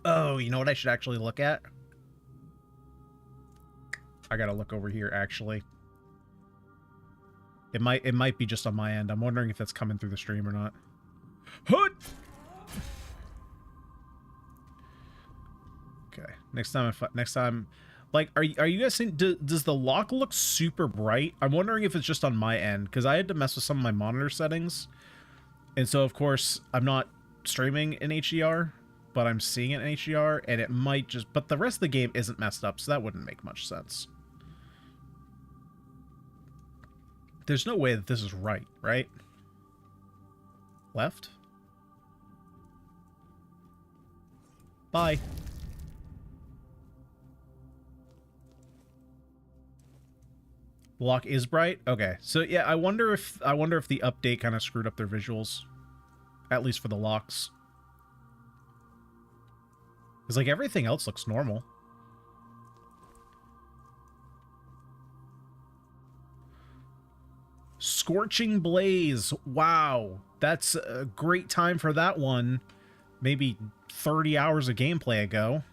Oh, you know what I should actually look at? I gotta look over here, actually. It might be just on my end. I'm wondering if that's coming through the stream or not. Hood! Okay, next time, like, are you guys seeing, does the lock look super bright? I'm wondering if it's just on my end, because I had to mess with some of my monitor settings, and so of course I'm not streaming in HDR, but I'm seeing it in HDR, and it might just, but the rest of the game isn't messed up, so that wouldn't make much sense. There's no way that this is right? Left? Bye. The lock is bright? Okay. So yeah, I wonder if the update kind of screwed up their visuals. At least for the locks. Because like everything else looks normal. Scorching Blaze. Wow. That's a great time for that one. Maybe 30 hours of gameplay ago.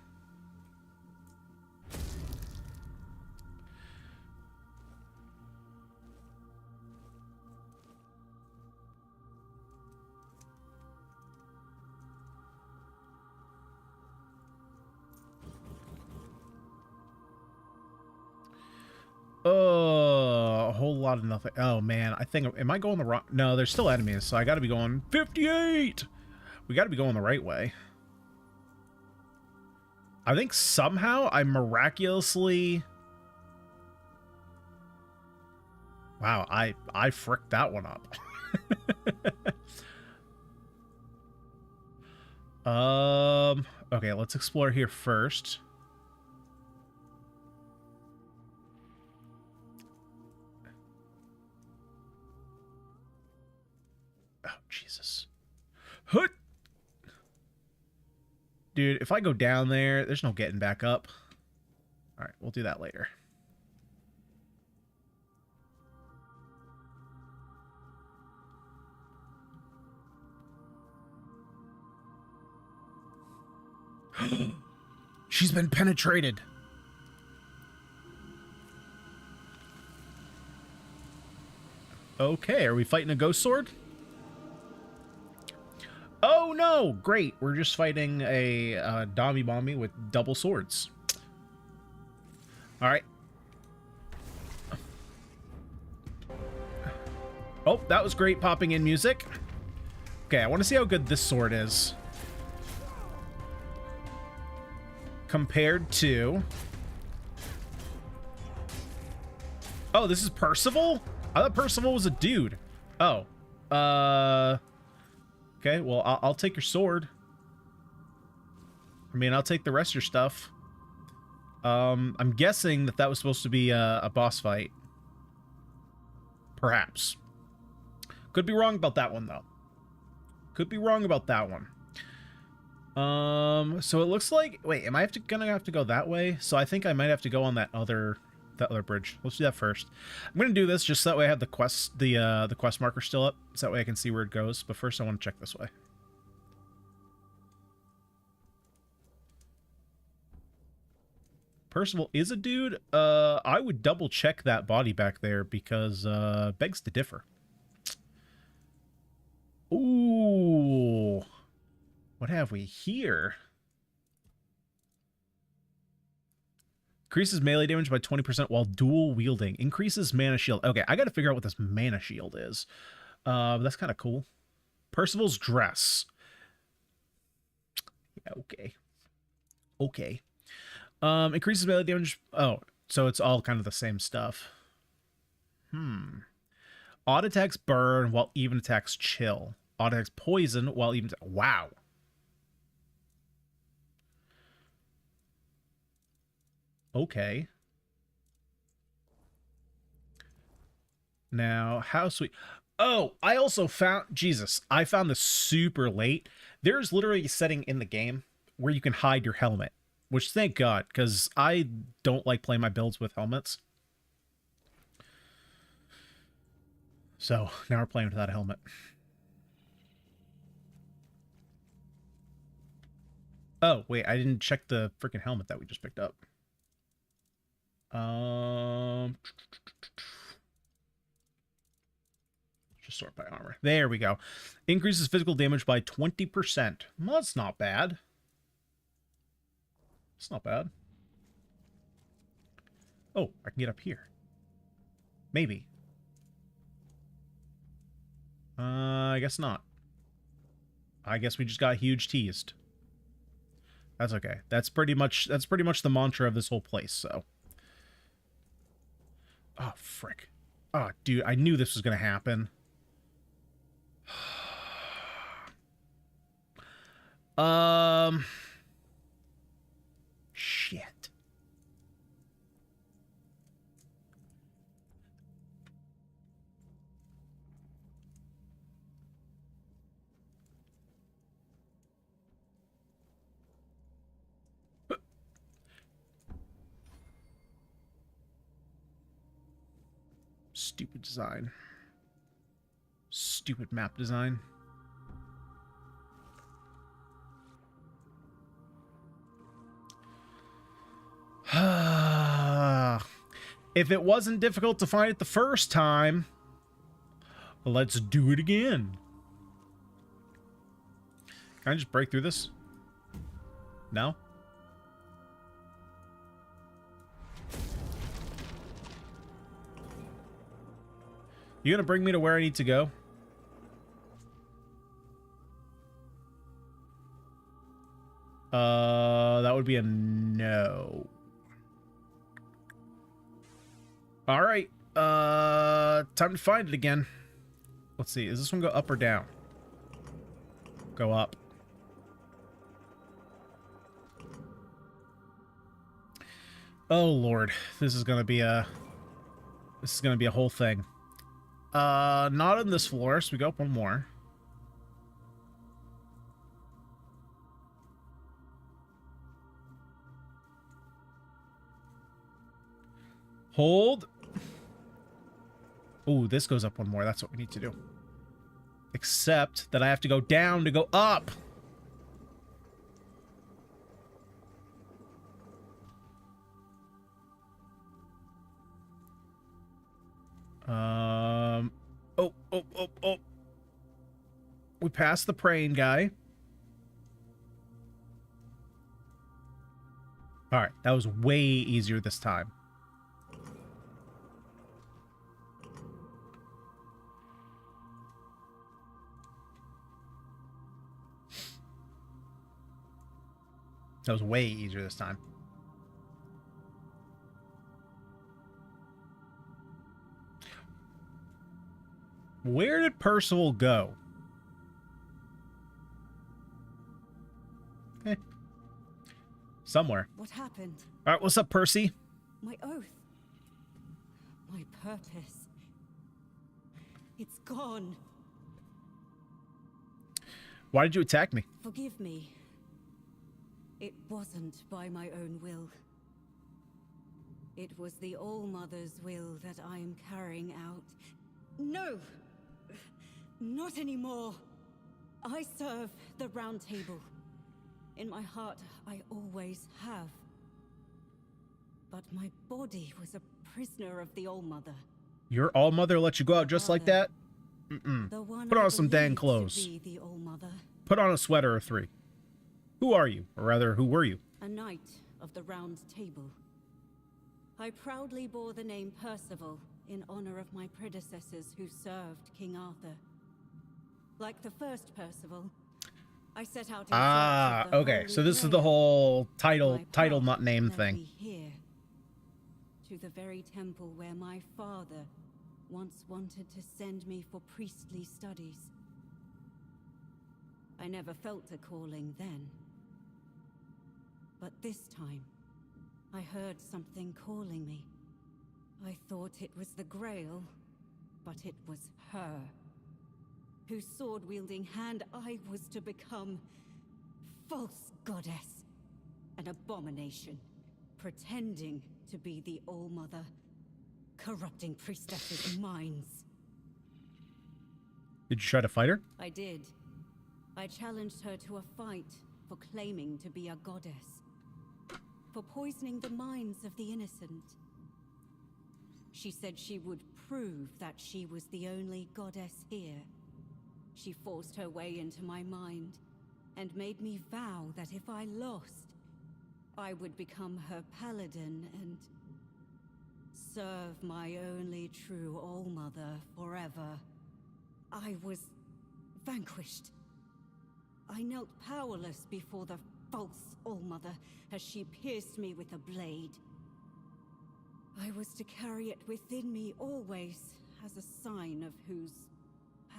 Oh, a whole lot of nothing. Oh, man. I think... Am I going the wrong... No, there's still enemies, so I gotta be going... 58! We gotta be going the right way. I think somehow I miraculously... Wow, I fricked that one up. Okay, let's explore here first. Oh, Jesus. Hoot! Dude, if I go down there, there's no getting back up. Alright, we'll do that later. She's been penetrated. Okay, are we fighting a ghost sword? Oh no! Great, we're just fighting a Dommy Bomby with double swords. Alright. Oh, that was great popping in music. Okay, I want to see how good this sword is. Compared to... Oh, this is Percival? I thought Percival was a dude. Oh. Okay, well, I'll take your sword. I mean, I'll take the rest of your stuff. I'm guessing that was supposed to be a boss fight. Perhaps. Could be wrong about that one, though. Could be wrong about that one. So it looks like... Wait, am I gonna have to go that way? So I think I might have to go on that other bridge. Let's do that first. I'm gonna do this just so that way I have the quest marker still up, so that way I can see where it goes. But first I want to check this way. Percival is a dude. I would double check that body back there because begs to differ. Ooh. What have we here? Increases melee damage by 20% while dual wielding. Increases mana shield. Okay, I got to figure out what this mana shield is. That's kind of cool. Percival's dress. Yeah, okay. Okay. Increases melee damage. Oh, so it's all kind of the same stuff. Odd attacks burn while even attacks chill. Odd attacks poison while even... Wow. Okay. Now, how sweet... Oh, I also found... Jesus, I found this super late. There's literally a setting in the game where you can hide your helmet. Which, thank God, because I don't like playing my builds with helmets. So, now we're playing without a helmet. Oh, wait, I didn't check the freaking helmet that we just picked up. Just sort by armor. There we go. Increases physical damage by 20%. Well, that's not bad. It's not bad. Oh, I can get up here. Maybe. I guess not. I guess we just got huge teased. That's okay. That's pretty much the mantra of this whole place, so. Oh, frick. Oh, dude, I knew this was gonna happen. Shit. Stupid design. Stupid map design. If it wasn't difficult to find it the first time, let's do it again. Can I just break through this? No? You gonna bring me to where I need to go? That would be a no. All right. Time to find it again. Let's see. Does this one go up or down? Go up. Oh Lord, this is gonna be a whole thing. Not on this floor, so we go up one more. Hold. Ooh, this goes up one more. That's what we need to do. Except that I have to go down to go up. Oh. We passed the praying guy. All right, that was way easier this time. That was way easier this time. Where did Percival go? Eh. Somewhere. What happened? All right, what's up, Percy? My oath. My purpose. It's gone. Why did you attack me? Forgive me. It wasn't by my own will. It was the All-Mother's will that I am carrying out. No! Not anymore. I serve the Round Table. In my heart, I always have. But my body was a prisoner of the All-Mother. Your All-Mother let you go out just like that? Mm-mm. The one Put I on some dang believed to clothes. be the All-Mother. Put on a sweater or 3. Who are you? Or rather, who were you? A knight of the Round Table. I proudly bore the name Percival in honor of my predecessors who served King Arthur. Like the first Percival, I set out in search of the okay. Holy So this is the Grail. whole My title path not name led thing. me here, to the very temple where my father once wanted to send me for priestly studies. I never felt a calling then. But this time, I heard something calling me. I thought it was the Grail, but it was her, whose sword-wielding hand I was to become. False goddess. An abomination, pretending to be the All-Mother, corrupting priestesses' minds. Did you try to fight her? I did. I challenged her to a fight for claiming to be a goddess, for poisoning the minds of the innocent. She said she would prove that she was the only goddess here. She forced her way into my mind and made me vow that if I lost, I would become her paladin and serve my only true All-Mother forever. I was vanquished. I knelt powerless before the false All-Mother as she pierced me with a blade. I was to carry it within me always as a sign of whose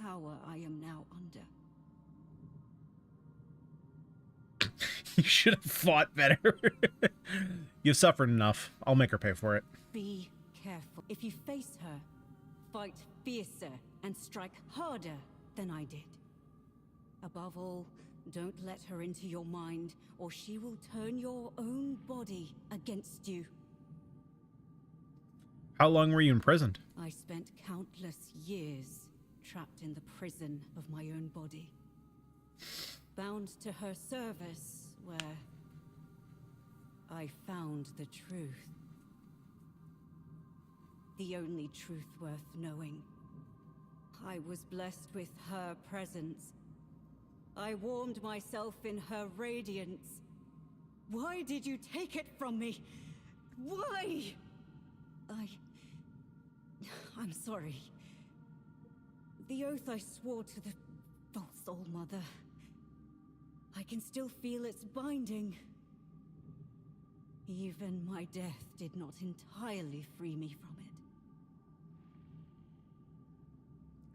power I am now under. You should have fought better. You've suffered enough. I'll make her pay for it. Be careful. If you face her, fight fiercer and strike harder than I did. Above all, don't let her into your mind, or she will turn your own body against you. How long were you imprisoned? I spent countless years trapped in the prison of my own body. Bound to her service, where I found the truth. The only truth worth knowing. I was blessed with her presence. I warmed myself in her radiance. Why did you take it from me? Why? I'm sorry. The oath I swore to the false All-Mother. I can still feel its binding. Even my death did not entirely free me from it.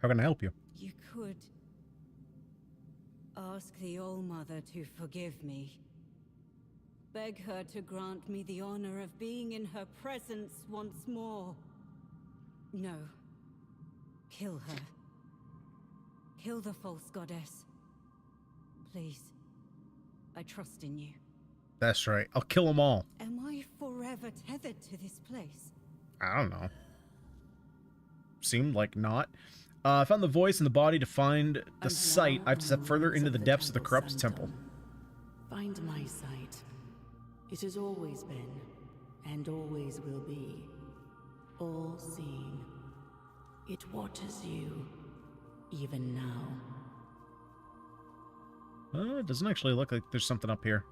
How can I help you? You could ask the All-Mother to forgive me. Beg her to grant me the honor of being in her presence once more. No. Kill her. Kill the false goddess. Please. I trust in you. That's right. I'll kill them all. Am I forever tethered to this place? I don't know. Seemed like not. I found the voice in the body to find the sight. I have to step further into the depths of the corrupt temple. Find my sight. It has always been, and always will be, all-seeing. It watches you, even now. It doesn't actually look like there's something up here.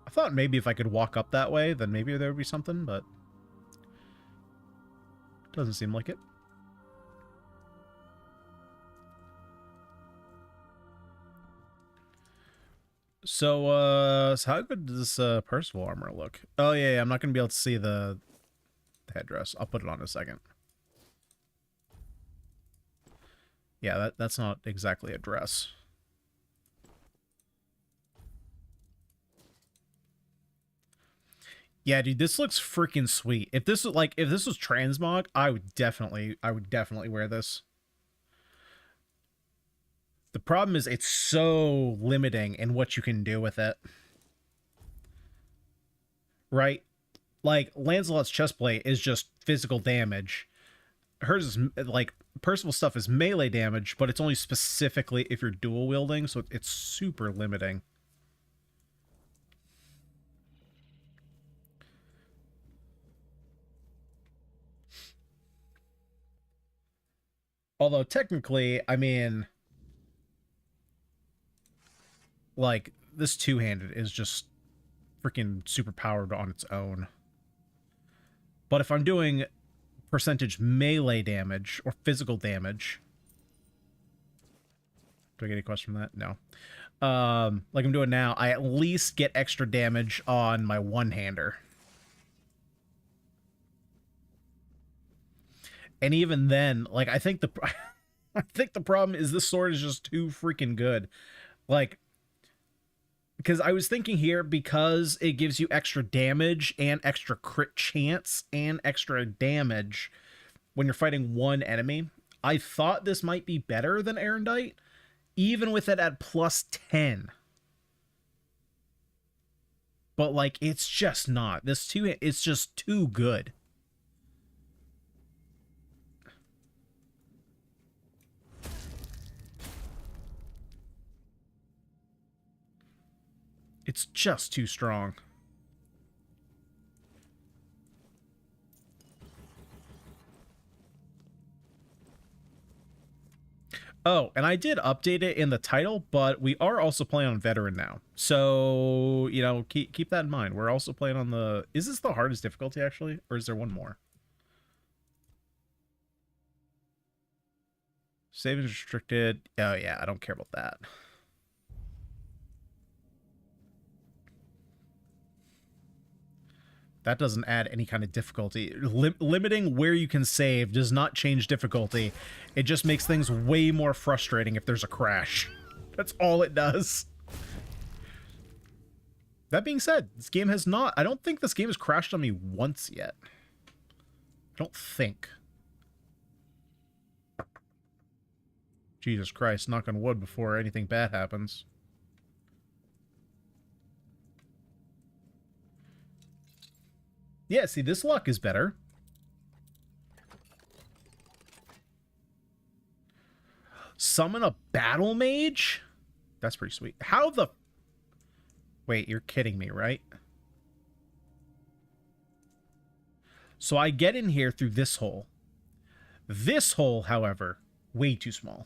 I thought maybe if I could walk up that way, then maybe there would be something, but doesn't seem like it. So how good does this Percival armor look? Oh yeah, I'm not gonna be able to see the headdress. I'll put it on in a second. Yeah, that's not exactly a dress. Yeah, dude, this looks freaking sweet. If this was transmog, I would definitely wear this. The problem is it's so limiting in what you can do with it. Right? Like, Lancelot's chestplate is just physical damage. Hers is, like, Percival stuff is melee damage, but it's only specifically if you're dual wielding, so it's super limiting. Although technically, I mean, like, this two-handed is just freaking super powered on its own. But if I'm doing percentage melee damage or physical damage, do I get any question from that? No. Like I'm doing now, I at least get extra damage on my one-hander. And even then, like, I think the problem is this sword is just too freaking good. Like, because I was thinking here, because it gives you extra damage and extra crit chance and extra damage when you're fighting one enemy, I thought this might be better than Erendite, even with it at plus 10. But, like, it's just not. It's just too good. It's just too strong. Oh, and I did update it in the title, but we are also playing on Veteran now. So, you know, keep that in mind. We're also playing on the... Is this the hardest difficulty, actually? Or is there one more? Savings restricted. Oh, yeah, I don't care about that. That doesn't add any kind of difficulty. Limiting where you can save does not change difficulty. It just makes things way more frustrating if there's a crash. That's all it does. That being said, this game has not... I don't think this game has crashed on me once yet. I don't think. Jesus Christ, knock on wood before anything bad happens. Yeah, see, this luck is better. Summon a battle mage? That's pretty sweet. How the... Wait, you're kidding me, right? So I get in here through this hole. This hole, however, way too small.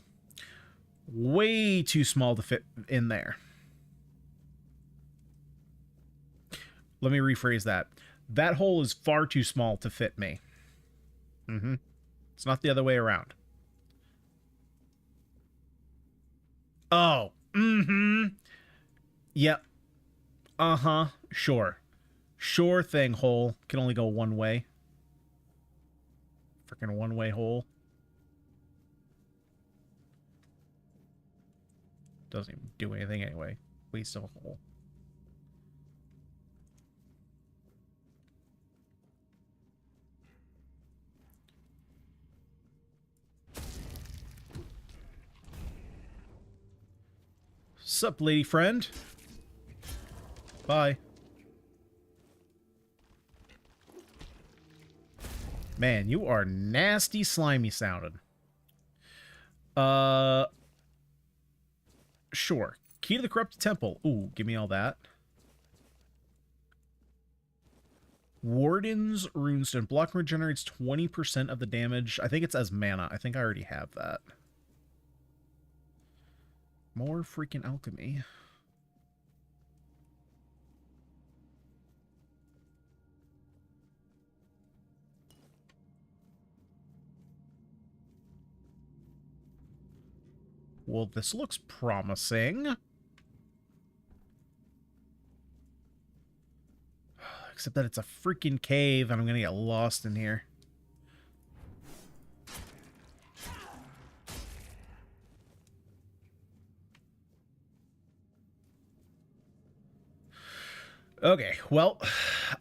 Way too small to fit in there. Let me rephrase that. That hole is far too small to fit me. It's not the other way around. Oh. Yep. Sure. Sure thing, hole. Can only go one way. Freaking one-way hole. Doesn't even do anything anyway. Waste of a hole. Sup, lady friend? Bye. Man, you are nasty slimy sounding. Sure. Key to the Corrupted Temple. Ooh, give me all that. Warden's Runestone. Block regenerates 20% of the damage. I think it's as mana. I think I already have that. More freaking alchemy. Well, this looks promising. Except that it's a freaking cave and I'm gonna get lost in here. Okay, well,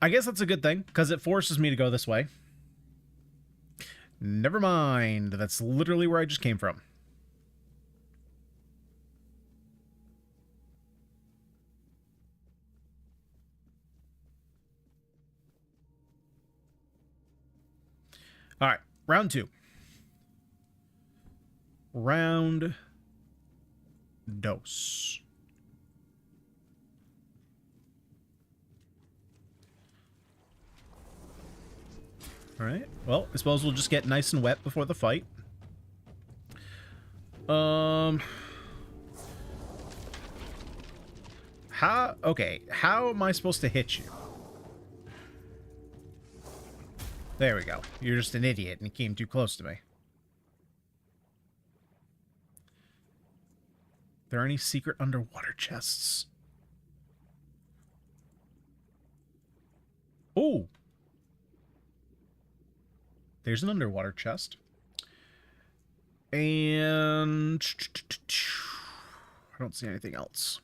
I guess that's a good thing, because it forces me to go this way. Never mind, that's literally where I just came from. Alright, round 2. Round... Dos. Alright, well, I suppose we'll just get nice and wet before the fight. How am I supposed to hit you? There we go. You're just an idiot and you came too close to me. There are any secret underwater chests? Oh! There's an underwater chest. And I don't see anything else.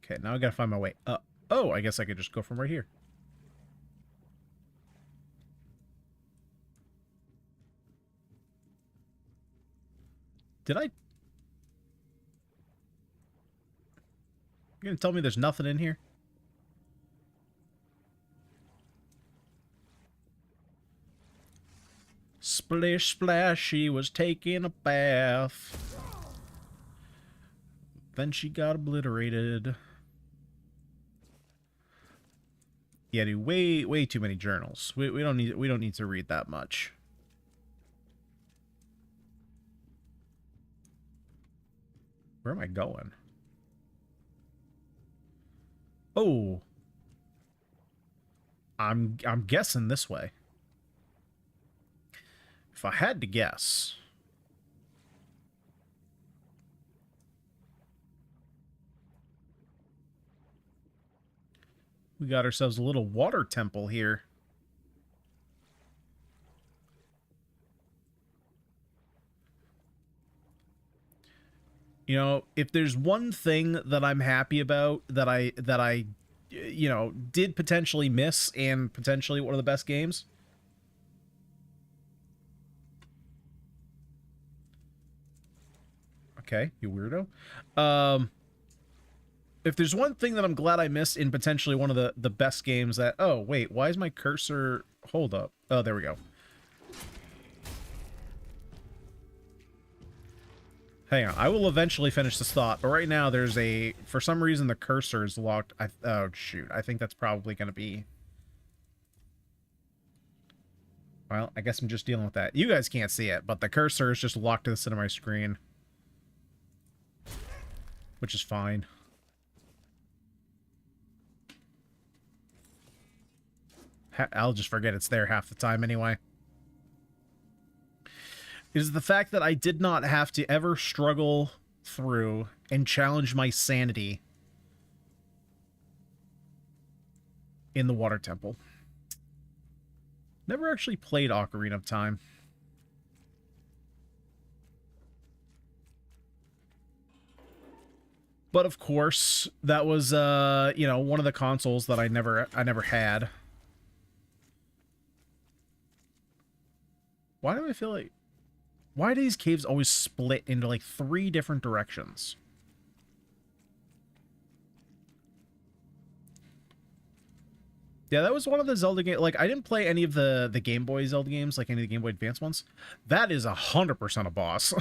Okay, now I gotta find my way up. Oh, I guess I could just go from right here. Did I? You're gonna tell me there's nothing in here? Splish splash, she was taking a bath. Then she got obliterated. Yeah, dude, way too many journals. We don't need to read that much. Where am I going? Oh. I'm guessing this way. If I had to guess. We got ourselves a little water temple here. You know, if there's one thing that I'm happy about that I you know, did potentially miss and potentially one of the best games. Okay, you weirdo. If there's one thing that I'm glad I missed in potentially one of the best games that... Oh, wait, why is my cursor... Hold up. Oh, there we go. Hang on, I will eventually finish this thought, but right now there's a... For some reason, the cursor is locked. Oh, shoot. I think that's probably going to be... Well, I guess I'm just dealing with that. You guys can't see it, but the cursor is just locked to the center of my screen. Which is fine. I'll just forget it's there half the time anyway. It is the fact that I did not have to ever struggle through and challenge my sanity in the water temple. Never actually played Ocarina of Time. But of course, that was you know, one of the consoles that I never had. Why do I feel like... Why do these caves always split into, like, 3 different directions? Yeah, that was one of the Zelda games. Like, I didn't play any of the Game Boy Zelda games, like any of the Game Boy Advance ones. That is 100% a boss.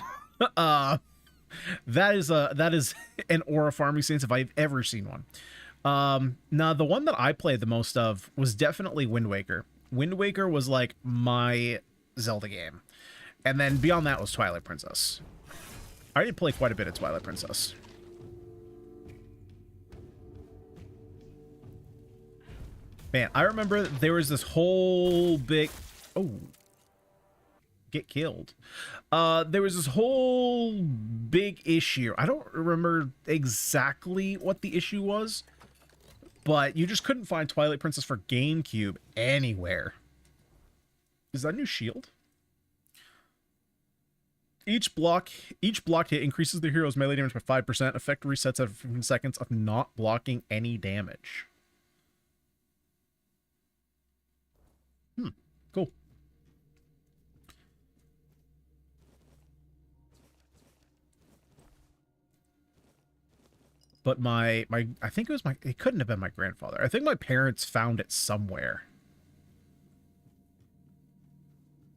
That is an aura farming stance if I've ever seen one. Now, the one that I played the most of was definitely Wind Waker. Wind Waker was, like, my... Zelda game. And then beyond that was Twilight Princess. I did play quite a bit of Twilight Princess. Man, I remember there was this whole big... Oh. Get killed. There was this whole big issue. I don't remember exactly what the issue was, but you just couldn't find Twilight Princess for GameCube anywhere. Is that a new shield? Each block hit increases the hero's melee damage by 5%. Effect resets after 15 seconds of not blocking any damage. Cool. But I think it couldn't have been my grandfather. I think my parents found it somewhere.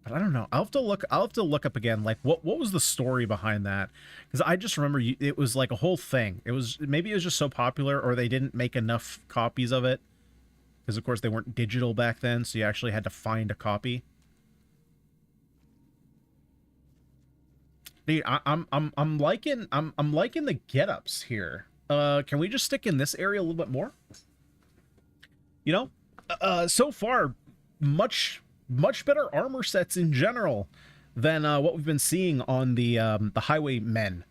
But I don't know. I'll have to look up again. Like, what was the story behind that? Because I just remember it was like a whole thing. Maybe it was just so popular, or they didn't make enough copies of it. Because of course they weren't digital back then, so you actually had to find a copy. Dude, I'm liking the get-ups here. Can we just stick in this area a little bit more? You know, so far, much better armor sets in general than what we've been seeing on the highwaymen.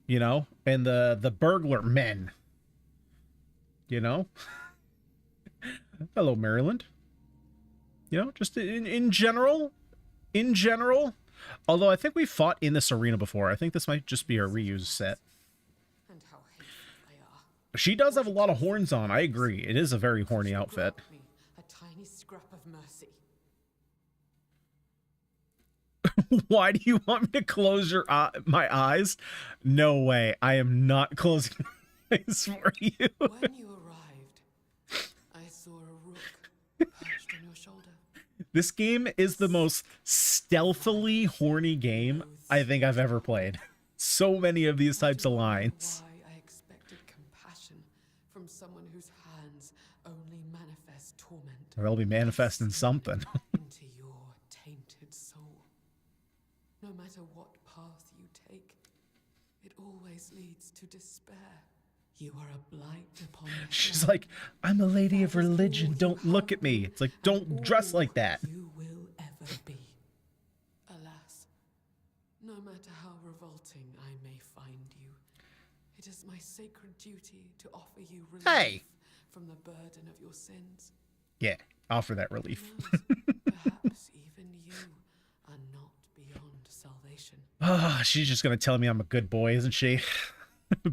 You know, and the burglar men. You know. Hello, Maryland. You know, just in general. Although I think we fought in this arena before. I think this might just be a reused set. And how hateful they are. She does have a lot of horns on. I agree. It is a very horny outfit. A tiny scrap of mercy. Why do you want me to close my eyes? No way. I am not closing my eyes for you. When you arrived, I saw a rook perched on your shoulder. This game is the most stealthily horny game I think I've ever played. So many of these types of lines. Why I expected compassion from someone whose hands only manifest torment. They'll be manifesting something. Into your tainted soul. No matter what path you take, it always leads to despair. You are a blight upon the She's like, I'm a lady of religion. Don't look at me. It's like, don't dress like that. You will ever be. Alas, no matter how revolting I may find you, it is my sacred duty to offer you relief from the burden of your sins. Yeah, offer that relief. Perhaps even you are not beyond salvation. Oh, she's just gonna tell me I'm a good boy, isn't she?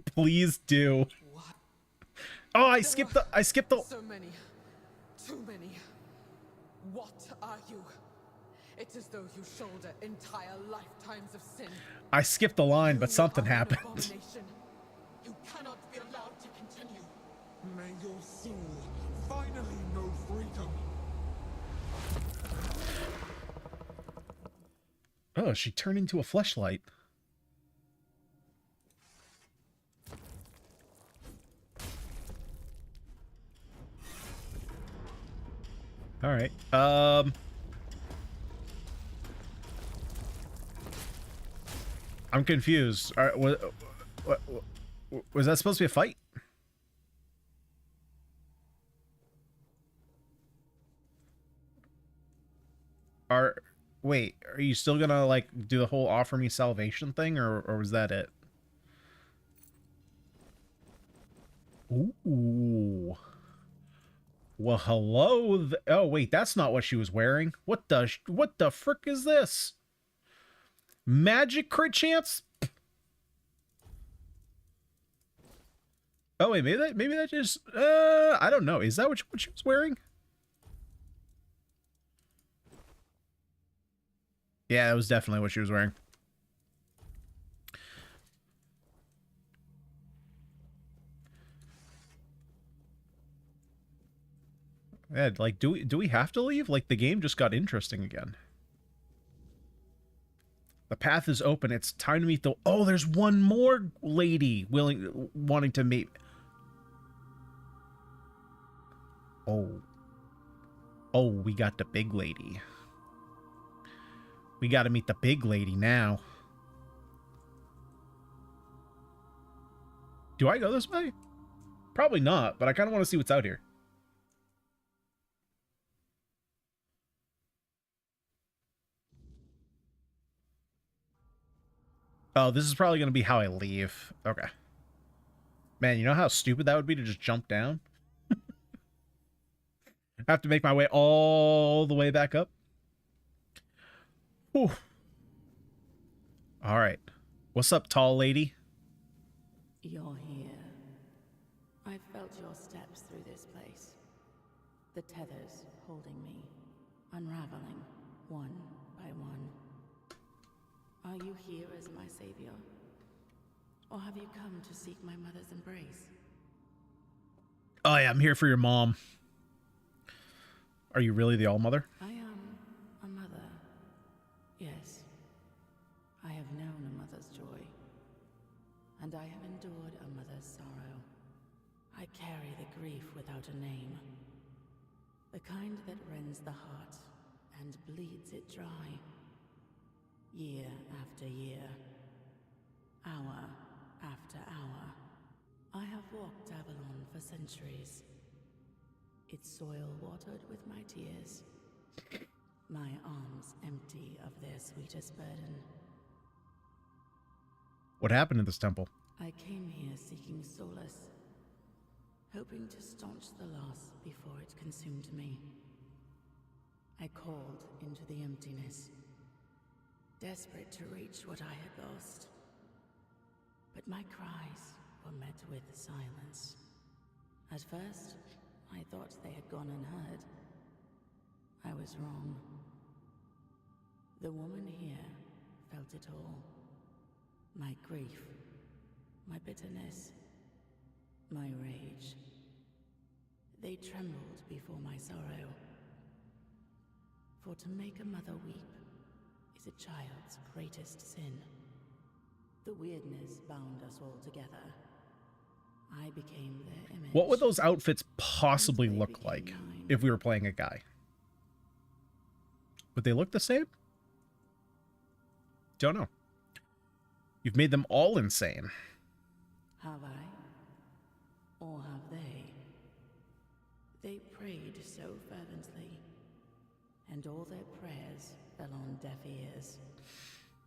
Please do. What? Oh, I skipped the So many. Too many. What are you? It's as though you shoulder entire lifetimes of sin. I skipped the line, but something happened. You cannot be allowed to continue. May your soul finally know freedom. Oh, she turned into a fleshlight. All right. I'm confused. All right, what, was that supposed to be a fight? Wait, are you still gonna like do the whole offer me salvation thing, or was that it? Ooh. Well, hello. Oh, wait, that's not what she was wearing. What the frick is this? Magic crit chance? Oh, wait, maybe that just, I don't know. Is that what she was wearing? Yeah, that was definitely what she was wearing. Yeah, like, do we have to leave? Like, the game just got interesting again. The path is open. It's time to meet the... Oh, there's one more lady wanting to meet... Oh. Oh, we got the big lady. We got to meet the big lady now. Do I go this way? Probably not, but I kind of want to see what's out here. Oh, this is probably going to be how I leave. Okay. Man, you know how stupid that would be to just jump down? I have to make my way all the way back up. Whew. All right. What's up, tall lady? You're here. I've felt your steps through this place. The tethers holding me, unraveling one by one. Are you here as my savior? Or have you come to seek my mother's embrace? Oh yeah, I'm here for your mom. Are you really the All-Mother? I am a mother. have endured a mother's sorrow. I carry the grief without a name. The kind that rends the heart and bleeds it dry. Year after year. Hour after hour. I have walked Avalon for centuries. Its soil watered with my tears. My arms empty of their sweetest burden. What happened in this temple? I came here seeking solace, hoping to staunch the loss before it consumed me. I called into the emptiness, desperate to reach what I had lost. But my cries were met with silence. At first, I thought they had gone unheard. I was wrong. The woman here felt it all. My grief, my bitterness, my rage. They trembled before my sorrow. For to make a mother weep is a child's greatest sin. The weirdness bound us all together. I became their image. What would those outfits possibly look like if we were playing a guy? Would they look the same? Don't know. You've made them all insane. Have I? Or have they? They prayed so fervently, and all their prayers fell on deaf ears.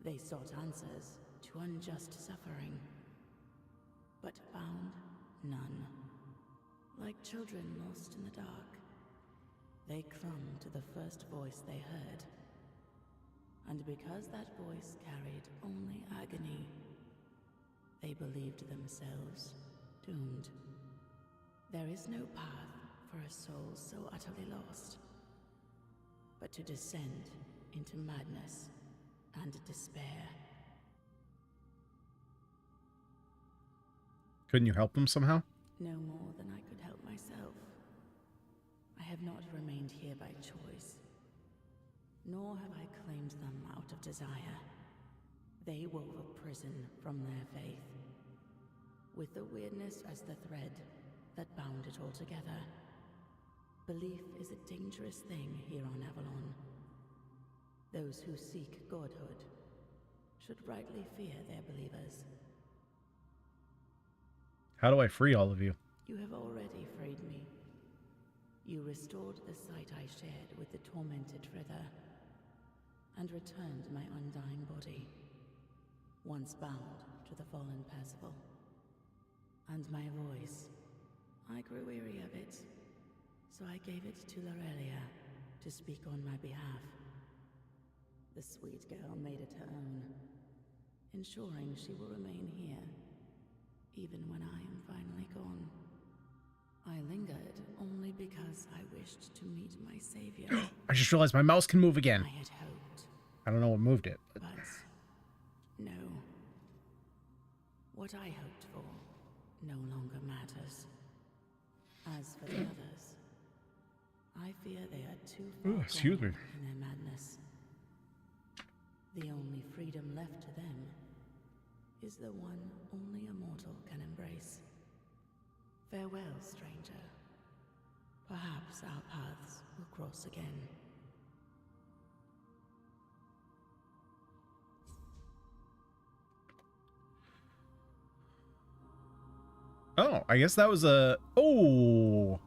They sought answers to unjust suffering, but found none. Like children lost in the dark, they clung to the first voice they heard. And because that voice carried only agony, they believed themselves doomed. There is no path for a soul so utterly lost, but to descend into madness and despair. Couldn't you help them somehow? No more than I could help myself. I have not remained here by choice, nor have I claimed them out of desire. They wove a prison from their faith, with the weirdness as the thread that bound it all together. Belief is a dangerous thing here on Avalon. Those who seek godhood should rightly fear their believers. How do I free all of you? You have already freed me. You restored the sight I shared with the tormented Frither, and returned my undying body, once bound to the fallen Percival. And my voice, I grew weary of it, so I gave it to Lorelia to speak on my behalf. The sweet girl made it her own, ensuring she will remain here, even when I am finally gone. I lingered only because I wished to meet my savior. I just realized my mouse can move again. I had hoped. I don't know what moved it. But no. What I hoped for no longer matters. As for the others, I fear they are too far excuse me. in their madness. The only freedom left to them is the one only a mortal can embrace. Farewell, stranger. Perhaps our paths will cross again. Oh, I guess that was a... Oh!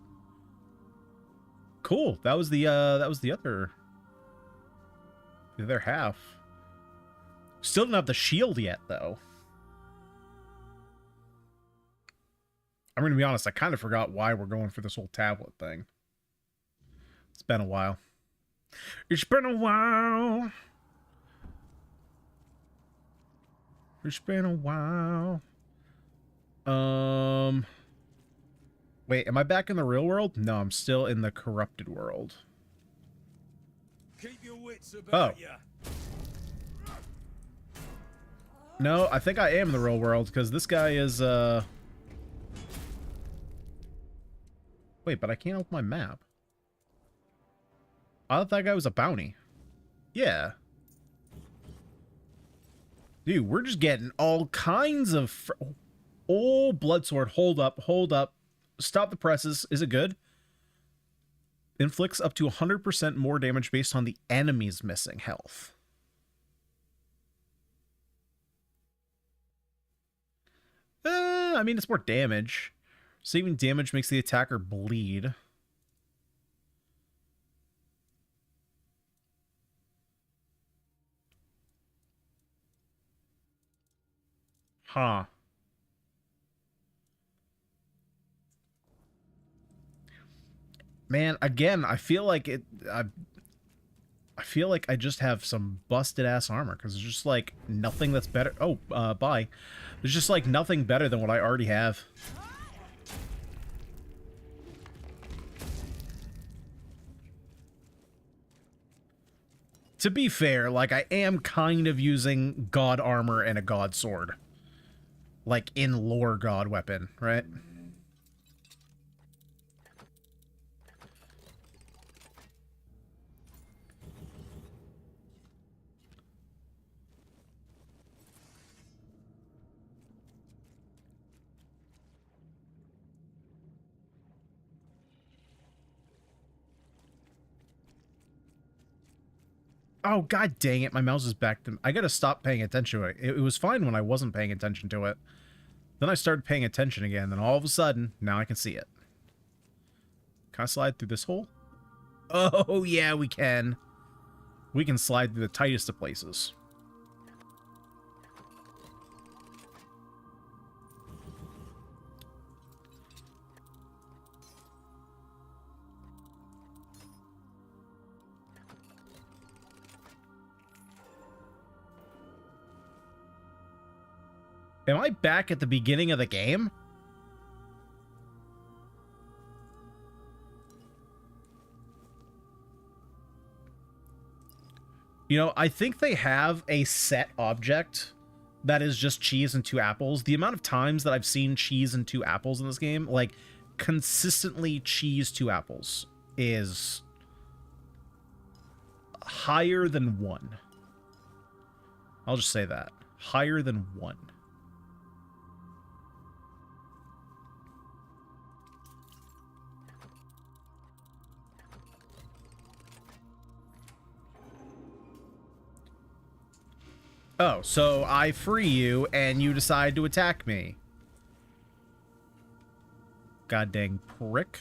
Cool. That was the other half. Still don't have the shield yet, though. I'm gonna be honest, I kind of forgot why we're going for this whole tablet thing. It's been a while. It's been a while. It's been a while. Wait, am I back in the real world? No, I'm still in the corrupted world. Keep your wits about ya. No, I think I am in the real world, because this guy is, Wait, but I can't open my map. I thought that guy was a bounty. Yeah. Dude, we're just getting all kinds of... Oh, Bloodsword. Hold up. Hold up. Stop the presses. Is it good? Inflicts up to 100% more damage based on the enemy's missing health. I mean, it's more damage. Saving damage makes the attacker bleed. Huh. Man, again, I feel like it... I feel like I just have some busted-ass armor, because there's just, like, nothing that's better... Oh, bye. There's just, like, nothing better than what I already have. To be fair, like, I am kind of using god armor and a god sword. Like, in lore god weapon, right? Oh, god dang it, my mouse is back to... I gotta stop paying attention to it. It was fine when I wasn't paying attention to it. Then I started paying attention again, then all of a sudden, now I can see it. Can I slide through this hole? Oh, yeah, we can. We can slide through the tightest of places. Am I back at the beginning of the game? You know, I think they have a set object that is just cheese and 2 apples. The amount of times that I've seen cheese and 2 apples in this game, like, consistently cheese 2 apples, is higher than 1. I'll just say that. Higher than 1. Oh, so I free you, and you decide to attack me. God dang prick.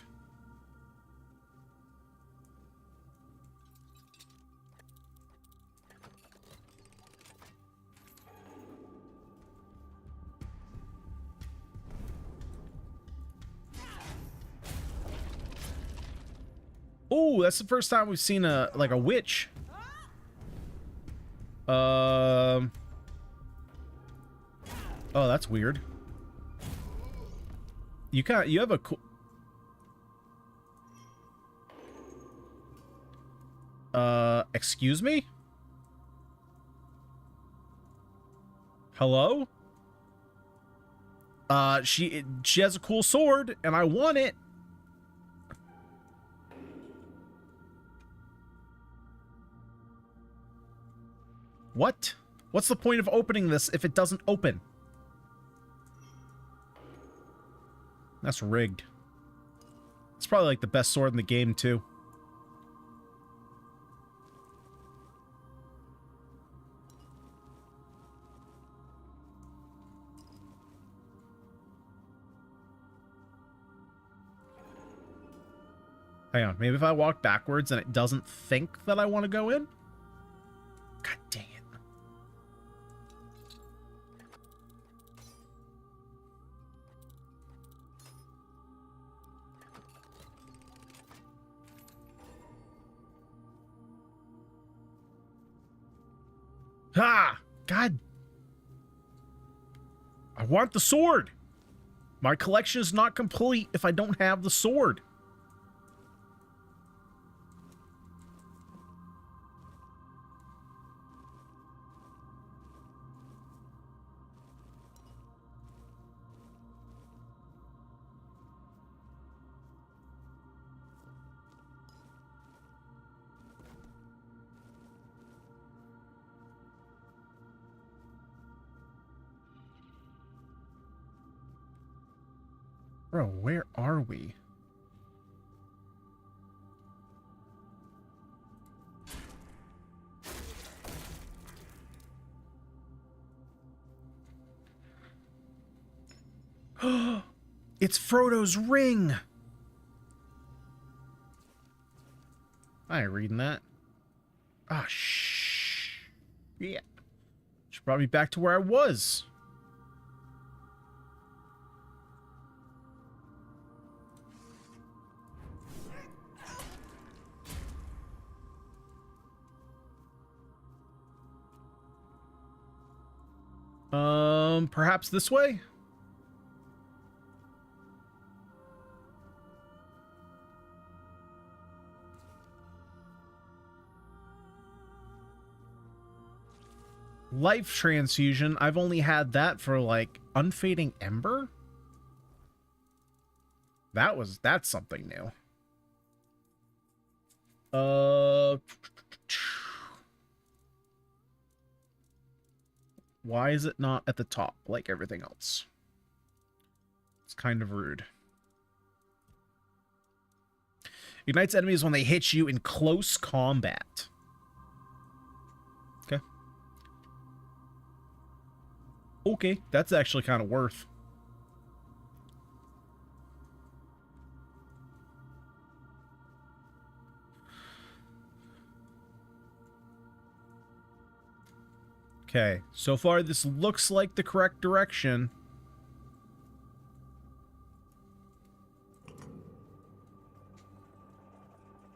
Oh, that's the first time we've seen a witch. Oh, that's weird. You have a cool... excuse me? Hello? She has a cool sword, and I want it. What? What's the point of opening this if it doesn't open? That's rigged. It's probably like the best sword in the game, too. Hang on, maybe if I walk backwards and it doesn't think that I want to go in? God dang it. Ah! God! I want the sword! My collection is not complete if I don't have the sword. Bro, where are we? It's Frodo's ring! I ain't reading that. Ah, shh. Yeah. Should brought me back to where I was. Perhaps this way? Life transfusion. I've only had that for like unfading ember. That's something new. Why is it not at the top like everything else? It's kind of rude. Ignites enemies when they hit you in close combat. Okay. Okay, that's actually kind of worth. Okay, so far this looks like the correct direction.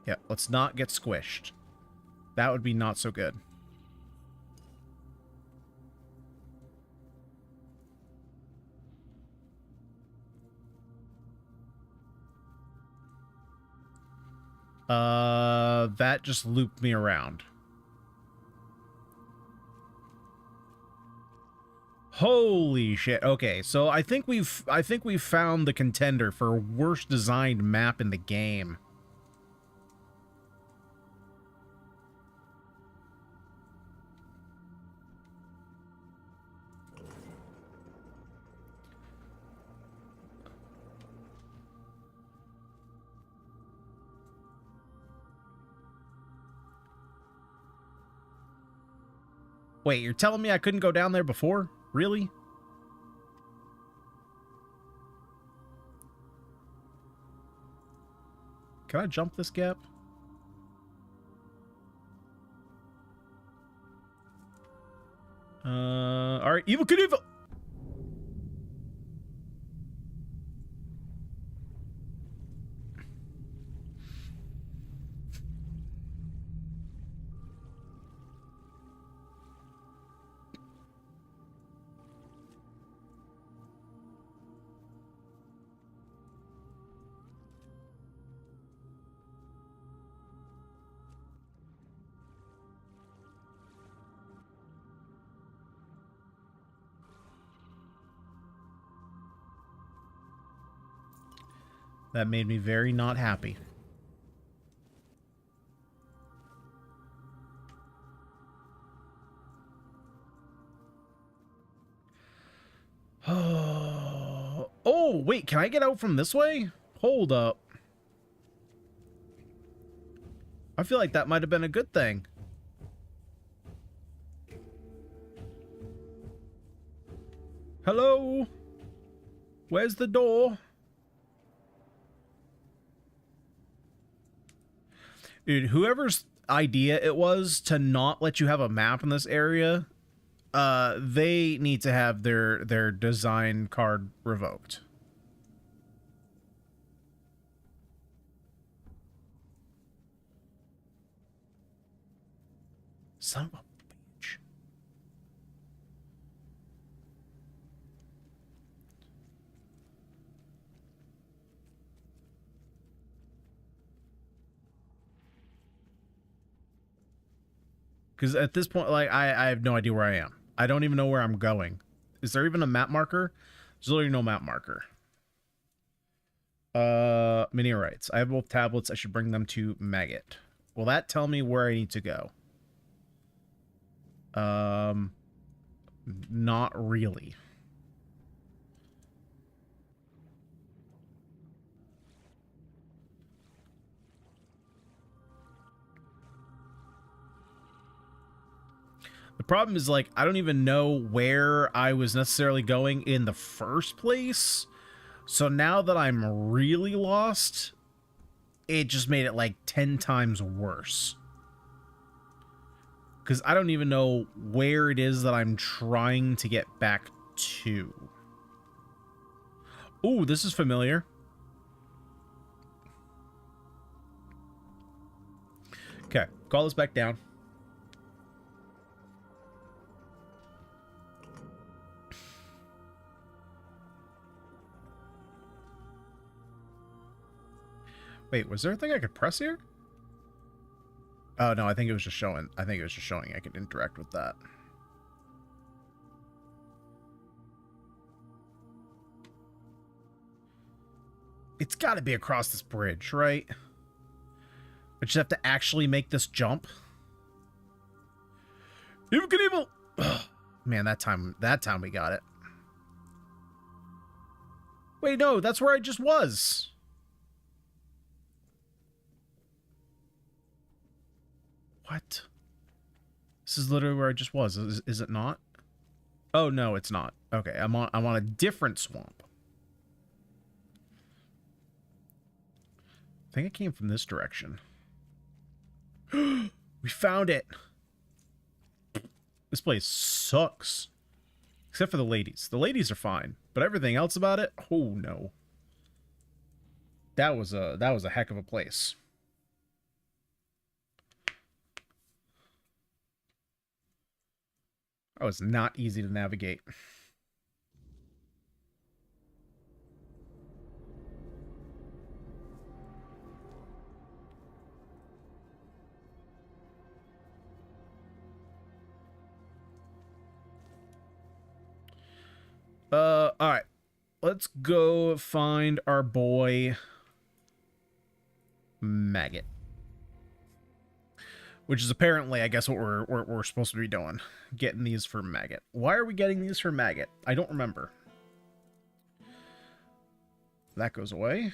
Yeah, let's not get squished. That would be not so good. That just looped me around. Holy shit. Okay, so I think we've found the contender for worst designed map in the game. Wait, you're telling me I couldn't go down there before? Really? Can I jump this gap? Alright, Evil Knievel! That made me very not happy. Oh, wait, can I get out from this way? Hold up. I feel like that might have been a good thing. Hello? Where's the door? Dude, whoever's idea it was to not let you have a map in this area, they need to have their design card revoked. Son of a bitch. Because at this point, like, I have no idea where I am. I don't even know where I'm going. Is there even a map marker? There's literally no map marker. Minerites. I have both tablets. I should bring them to Maggot. Will that tell me where I need to go? Not really. The problem is, like, I don't even know where I was necessarily going in the first place. So now that I'm really lost, it just made it like 10 times worse. Because I don't even know where it is that I'm trying to get back to. Ooh, this is familiar. Okay, call this back down. Wait, was there a thing I could press here? Oh, no, I think it was just showing. I think it was just showing I could interact with that. It's got to be across this bridge, right? But you have to actually make this jump. You can even... Ugh. Man, that time we got it. Wait, no, that's where I just was. What? This is literally where I just was. Is it not? Oh, no, it's not. Okay, I'm on a different swamp. I think it came from this direction. We found it. This place sucks. Except for the ladies. The ladies are fine, but everything else about it, oh no. That was a heck of a place. That was not easy to navigate. Alright. Let's go find our boy Maggot. Which is apparently, I guess, what we're supposed to be doing. Getting these for Maggot. Why are we getting these for Maggot? I don't remember. That goes away.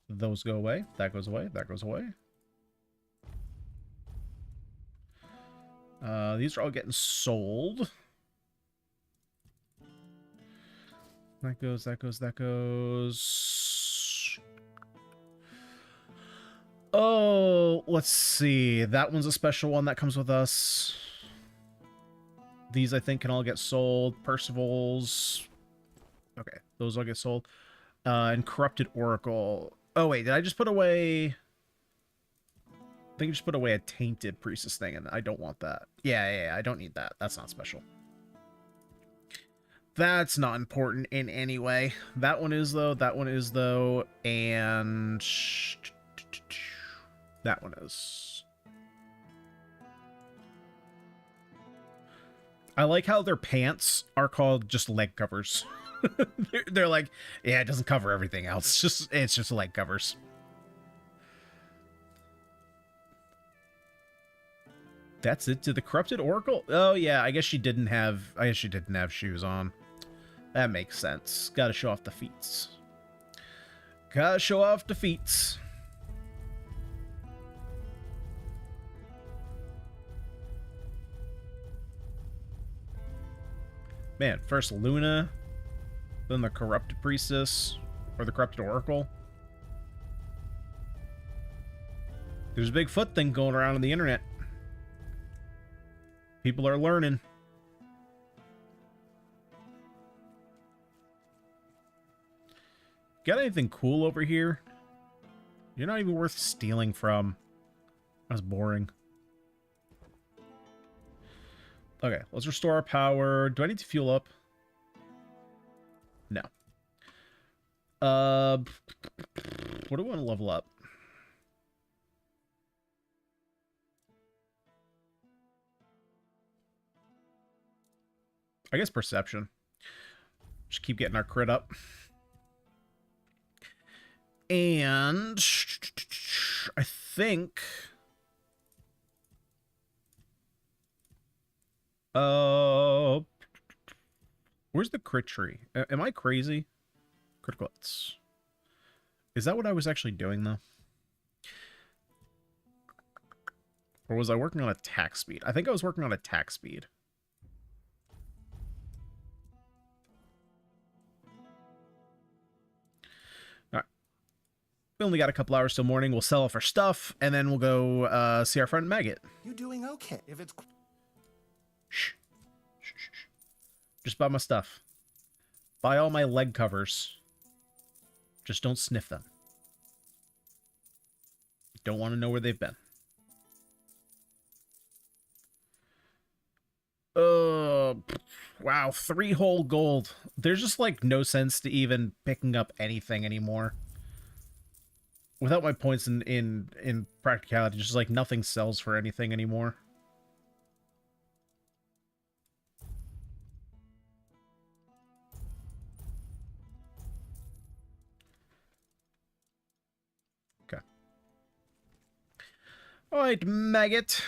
Those go away. That goes away. That goes away. These are all getting sold. That goes, that goes, that goes. Oh, let's see. That one's a special one that comes with us. These, I think, can all get sold. Percival's. Okay, those all get sold. And Corrupted Oracle. Oh, wait, did I just put away... I think I just put away a Tainted Priestess thing, and I don't want that. Yeah, I don't need that. That's not special. That's not important in any way. That one is, though. That one is, though. And... that one is. I like how their pants are called just leg covers. they're like, yeah, it doesn't cover everything else. It's just leg covers. That's it to the Corrupted Oracle? Oh yeah, I guess she didn't have shoes on. That makes sense. Gotta show off the feats. Gotta show off the feats. Man, first Luna, then the Corrupted Priestess, or the Corrupted Oracle. There's a big foot thing going around on the internet. People are learning. Got anything cool over here? You're not even worth stealing from. That's boring. Okay, let's restore our power. Do I need to fuel up? No. What do we want to level up? I guess perception. Just keep getting our crit up. And I think where's the crit tree? Am I crazy? Critical hits. Is that what I was actually doing though? Or was I working on attack speed? I think I was working on attack speed. Alright. We only got a couple hours till morning. We'll sell off our stuff, and then we'll go see our friend Maggot. You doing okay? If it's Shh. Shh, shh, shh. Just buy my stuff. Buy all my leg covers. Just don't sniff them. Don't want to know where they've been. Wow, 3 whole gold. There's just like no sense to even picking up anything anymore. Without my points in practicality, just like nothing sells for anything anymore. Okay. Alright, Maggot.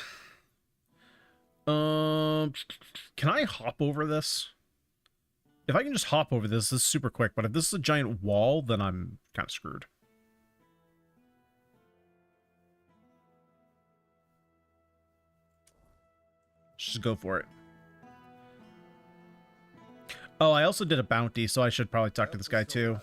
Can I hop over this? If I can just hop over this, this is super quick, but if this is a giant wall, then I'm kind of screwed. Just go for it. Oh, I also did a bounty, so I should probably talk to this guy too.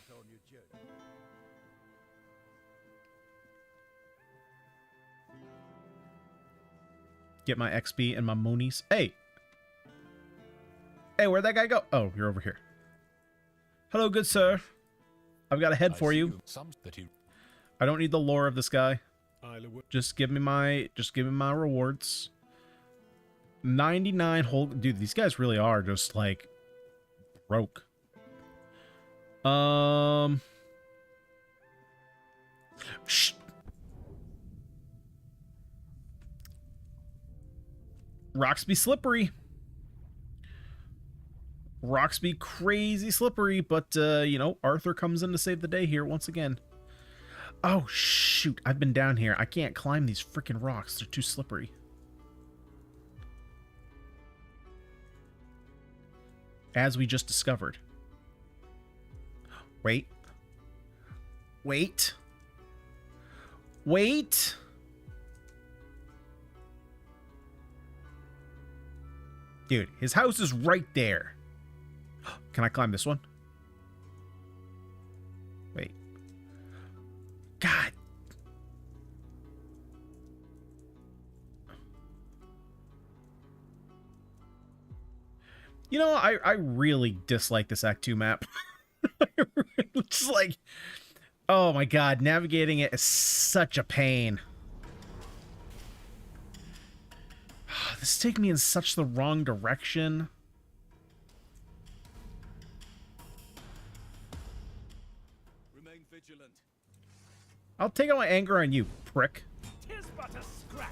Get my XP and my monies. Hey! Hey, where'd that guy go? Oh, you're over here. Hello, good sir. I've got a head for you. I don't need the lore of this guy. Just give me my rewards. 99 whole... Dude, these guys really are just, like, broke. Shh. Rocks be slippery. Rocks be crazy slippery, but, you know, Arthur comes in to save the day here once again. Oh, shoot. I've been down here. I can't climb these freaking rocks. They're too slippery. As we just discovered. Wait. Wait. Wait. Dude, his house is right there. Can I climb this one? Wait. God. You know, I really dislike this Act 2 map. It's like, oh my god, navigating it is such a pain. This is taking me in such the wrong direction. Remain vigilant. I'll take out my anger on you, prick. 'Tis but a scratch.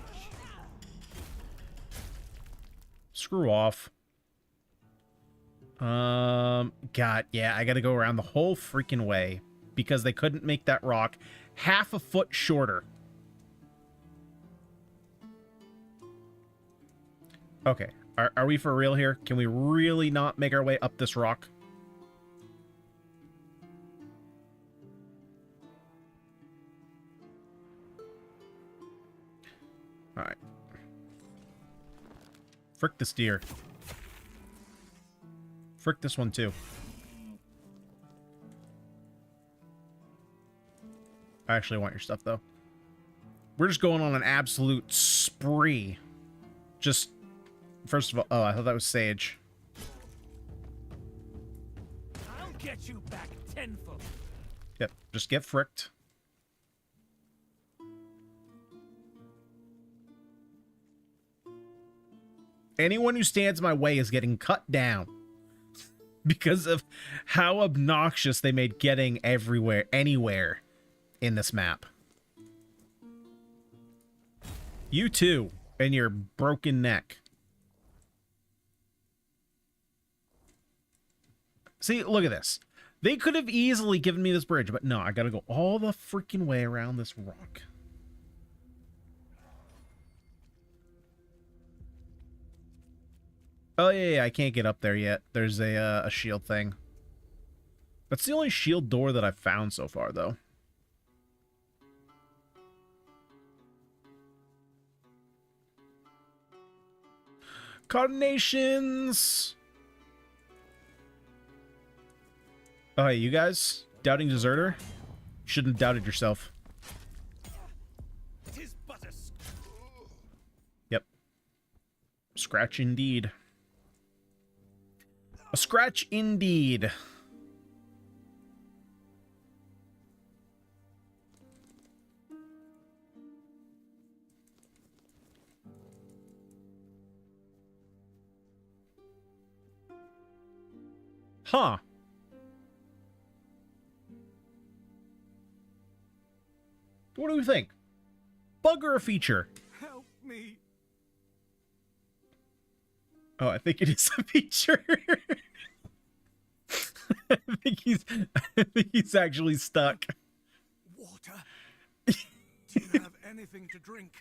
Screw off. God, yeah, I gotta go around the whole freaking way because they couldn't make that rock half a foot shorter. Okay, are we for real here? Can we really not make our way up this rock? Alright. Frick this deer. Frick this one too. I actually want your stuff though. We're just going on an absolute spree. Just, first of all, oh, I thought that was Sage. I'll get you back tenfold. Yep, just get fricked. Anyone who stands in my way is getting cut down. Because of how obnoxious they made getting everywhere, anywhere in this map. You too, and your broken neck. See, look at this. They could have easily given me this bridge, but no, I gotta go all the freaking way around this rock. Oh, yeah, I can't get up there yet. There's a shield thing. That's the only shield door that I've found so far, though. Carnations! Oh, hey, you guys? Doubting Deserter? You shouldn't have doubted yourself. It is but a Yep. Scratch indeed. A scratch indeed. Huh. What do we think? Bug or a feature? help me. Oh, I think it is a feature. I think he's actually stuck. Water. Do you have anything to drink?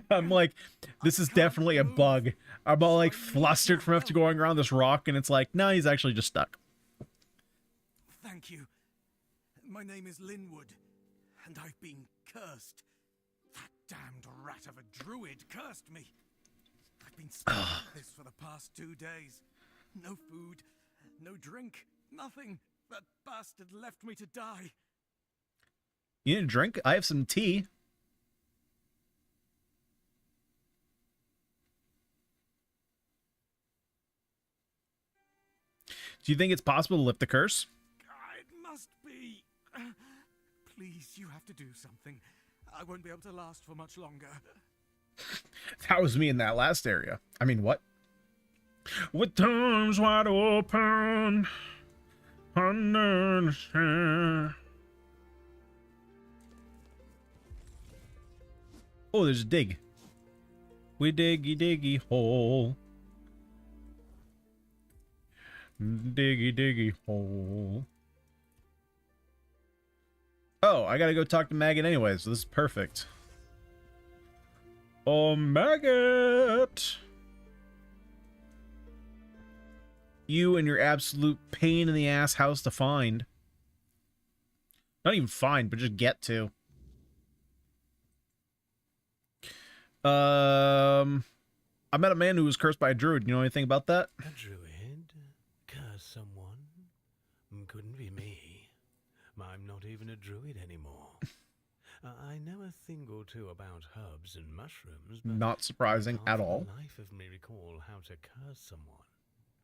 I'm like, this is definitely a bug. I'm all like flustered from after going around this rock, and it's like, no, he's actually just stuck. Thank you. My name is Linwood, and I've been cursed. That damned rat of a druid cursed me. I've been stuck like this for the past 2 days. No food, no drink, nothing. That bastard left me to die. You need a drink? I have some tea. Do you think it's possible to lift the curse? It must be. Please, you have to do something. I won't be able to last for much longer. That was me in that last area. I mean, what? With arms wide open under the sun. Oh, there's a dig. We diggy diggy hole. Diggy diggy hole. Oh, I gotta go talk to Maggot anyway, so this is perfect. Oh, Maggot! You and your absolute pain in the ass house to find. Not even find, but just get to. I met a man who was cursed by a druid. You know anything about that? A druid? Curse someone? Couldn't be me. I'm not even a druid anymore. I know a thing or two about herbs and mushrooms, but not surprising I at can't all. for the life of me recall how to curse someone.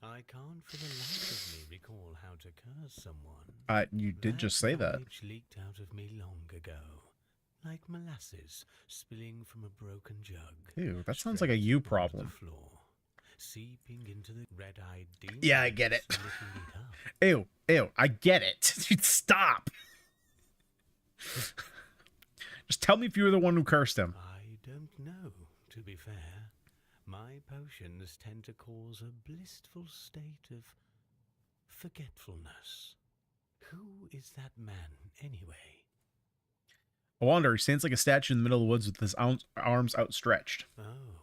I can't for the life of me recall how to curse someone. You did just say that. Knowledge leaked out of me long ago, like molasses spilling from a broken jug. Ew, that sounds like a you problem. Floor, seeping into the red-eyed demons. Yeah, I get it. licking it up. Ew, ew, I get it. Dude, stop. Just tell me if you were the one who cursed him. I don't know, to be fair. My potions tend to cause a blissful state of forgetfulness. Who is that man, anyway? I wonder, he stands like a statue in the middle of the woods with his arms outstretched. Oh,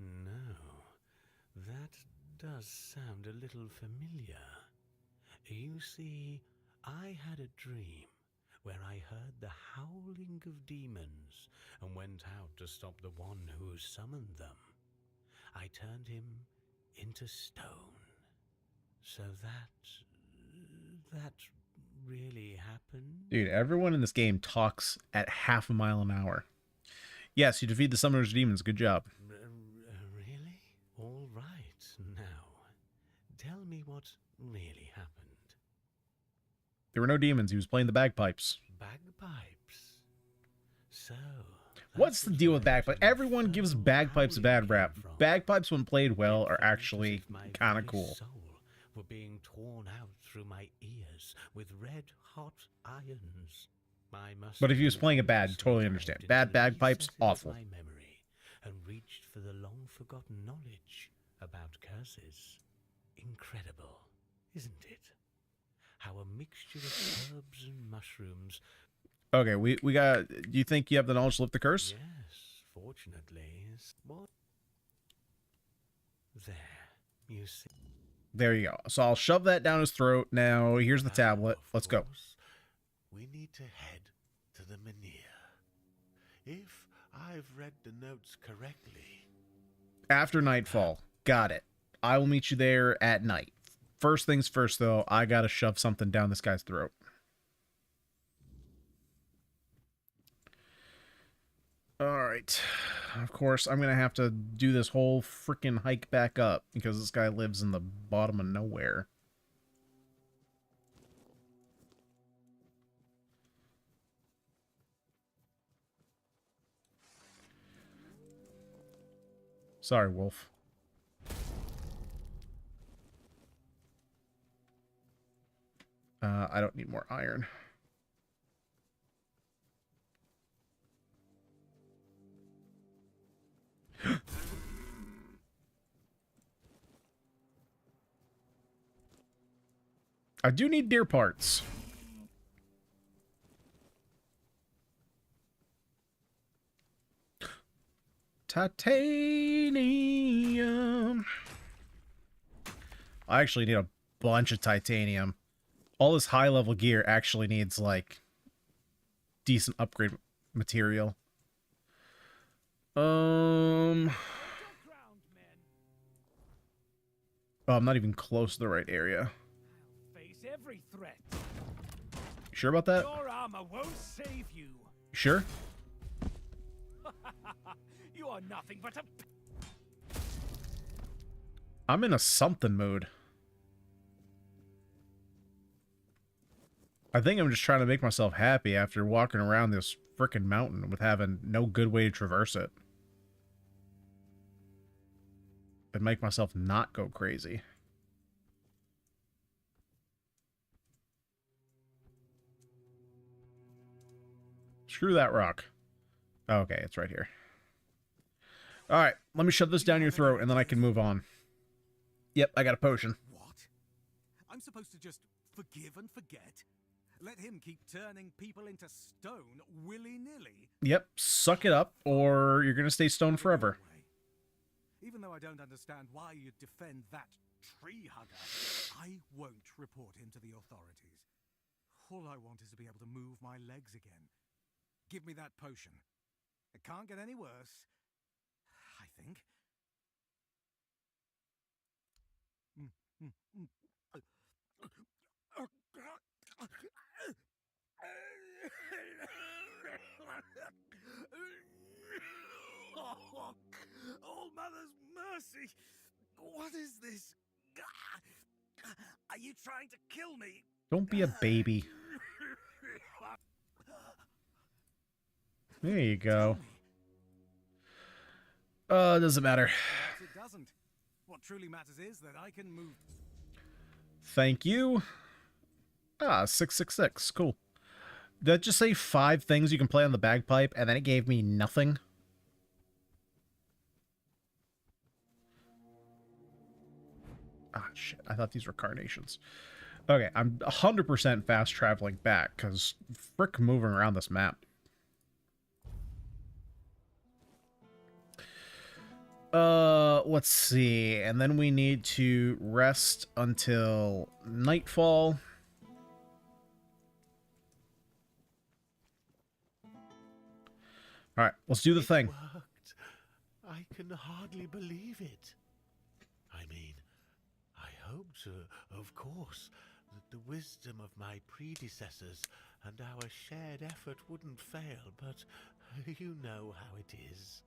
no. That does sound a little familiar. You see, I had a dream where I heard the howling of demons and went out to stop the one who summoned them. I turned him into stone. So that really happened? Dude, everyone in this game talks at half a mile an hour. Yes, you defeat the summoner's demons. Good job. Really? All right. Now, tell me what really happened. There were no demons. He was playing the bagpipes. Bagpipes? So... What's the deal with bagpipes? Everyone gives bagpipes a bad rap. Bagpipes, when played well, are actually kind of cool. Were being torn out through my ears with red-hot irons. But if he was playing it bad, totally understand. Bad bagpipes, awful. My memory and reached for the long-forgotten knowledge about curses. Incredible, isn't it? How a mixture of herbs and mushrooms... Okay, we got... Do you think you have the knowledge to lift the curse? Yes, fortunately. What? There, you see. There you go. So I'll shove that down his throat. Now, here's the tablet. Let's go. We need to head to the Menhir. If I've read the notes correctly, After nightfall. Got it. I will meet you there at night. First things first, though, I gotta shove something down this guy's throat. Alright. Of course, I'm gonna have to do this whole freaking hike back up, because this guy lives in the bottom of nowhere. Sorry, Wolf. I don't need more iron. I do need deer parts. Titanium. I actually need a bunch of titanium. All this high-level gear actually needs, like, decent upgrade material. Oh, I'm not even close to the right area. Face every threat. You sure about that? Your armor won't save you. You sure? You are nothing but a... I'm in a something mood. I think I'm just trying to make myself happy after walking around this frickin' mountain with having no good way to traverse it. And make myself not go crazy. Screw that rock. Okay, it's right here. Alright, let me shove this down your throat and then I can move on. Yep, I got a potion. What? I'm supposed to just forgive and forget? Let him keep turning people into stone willy-nilly? Yep, suck it up or you're gonna stay stoned forever. Even though I don't understand why you'd defend that tree hugger, I won't report him to the authorities. All I want is to be able to move my legs again. Give me that potion. It can't get any worse, I think. Oh, Mother's mercy! What is this? Are you trying to kill me? Don't be a baby. There you go. Doesn't matter. It doesn't. What truly matters is that I can move. Thank you. Ah, 666. Cool. Did that just say 5 things you can play on the bagpipe, and then it gave me nothing? Ah, shit. I thought these were carnations. Okay, I'm 100% fast traveling back, because frick moving around this map. Let's see. And then we need to rest until nightfall. Alright, let's do the thing. Worked. I can hardly believe it. I mean, I hoped, of course, that the wisdom of my predecessors and our shared effort wouldn't fail, but you know how it is.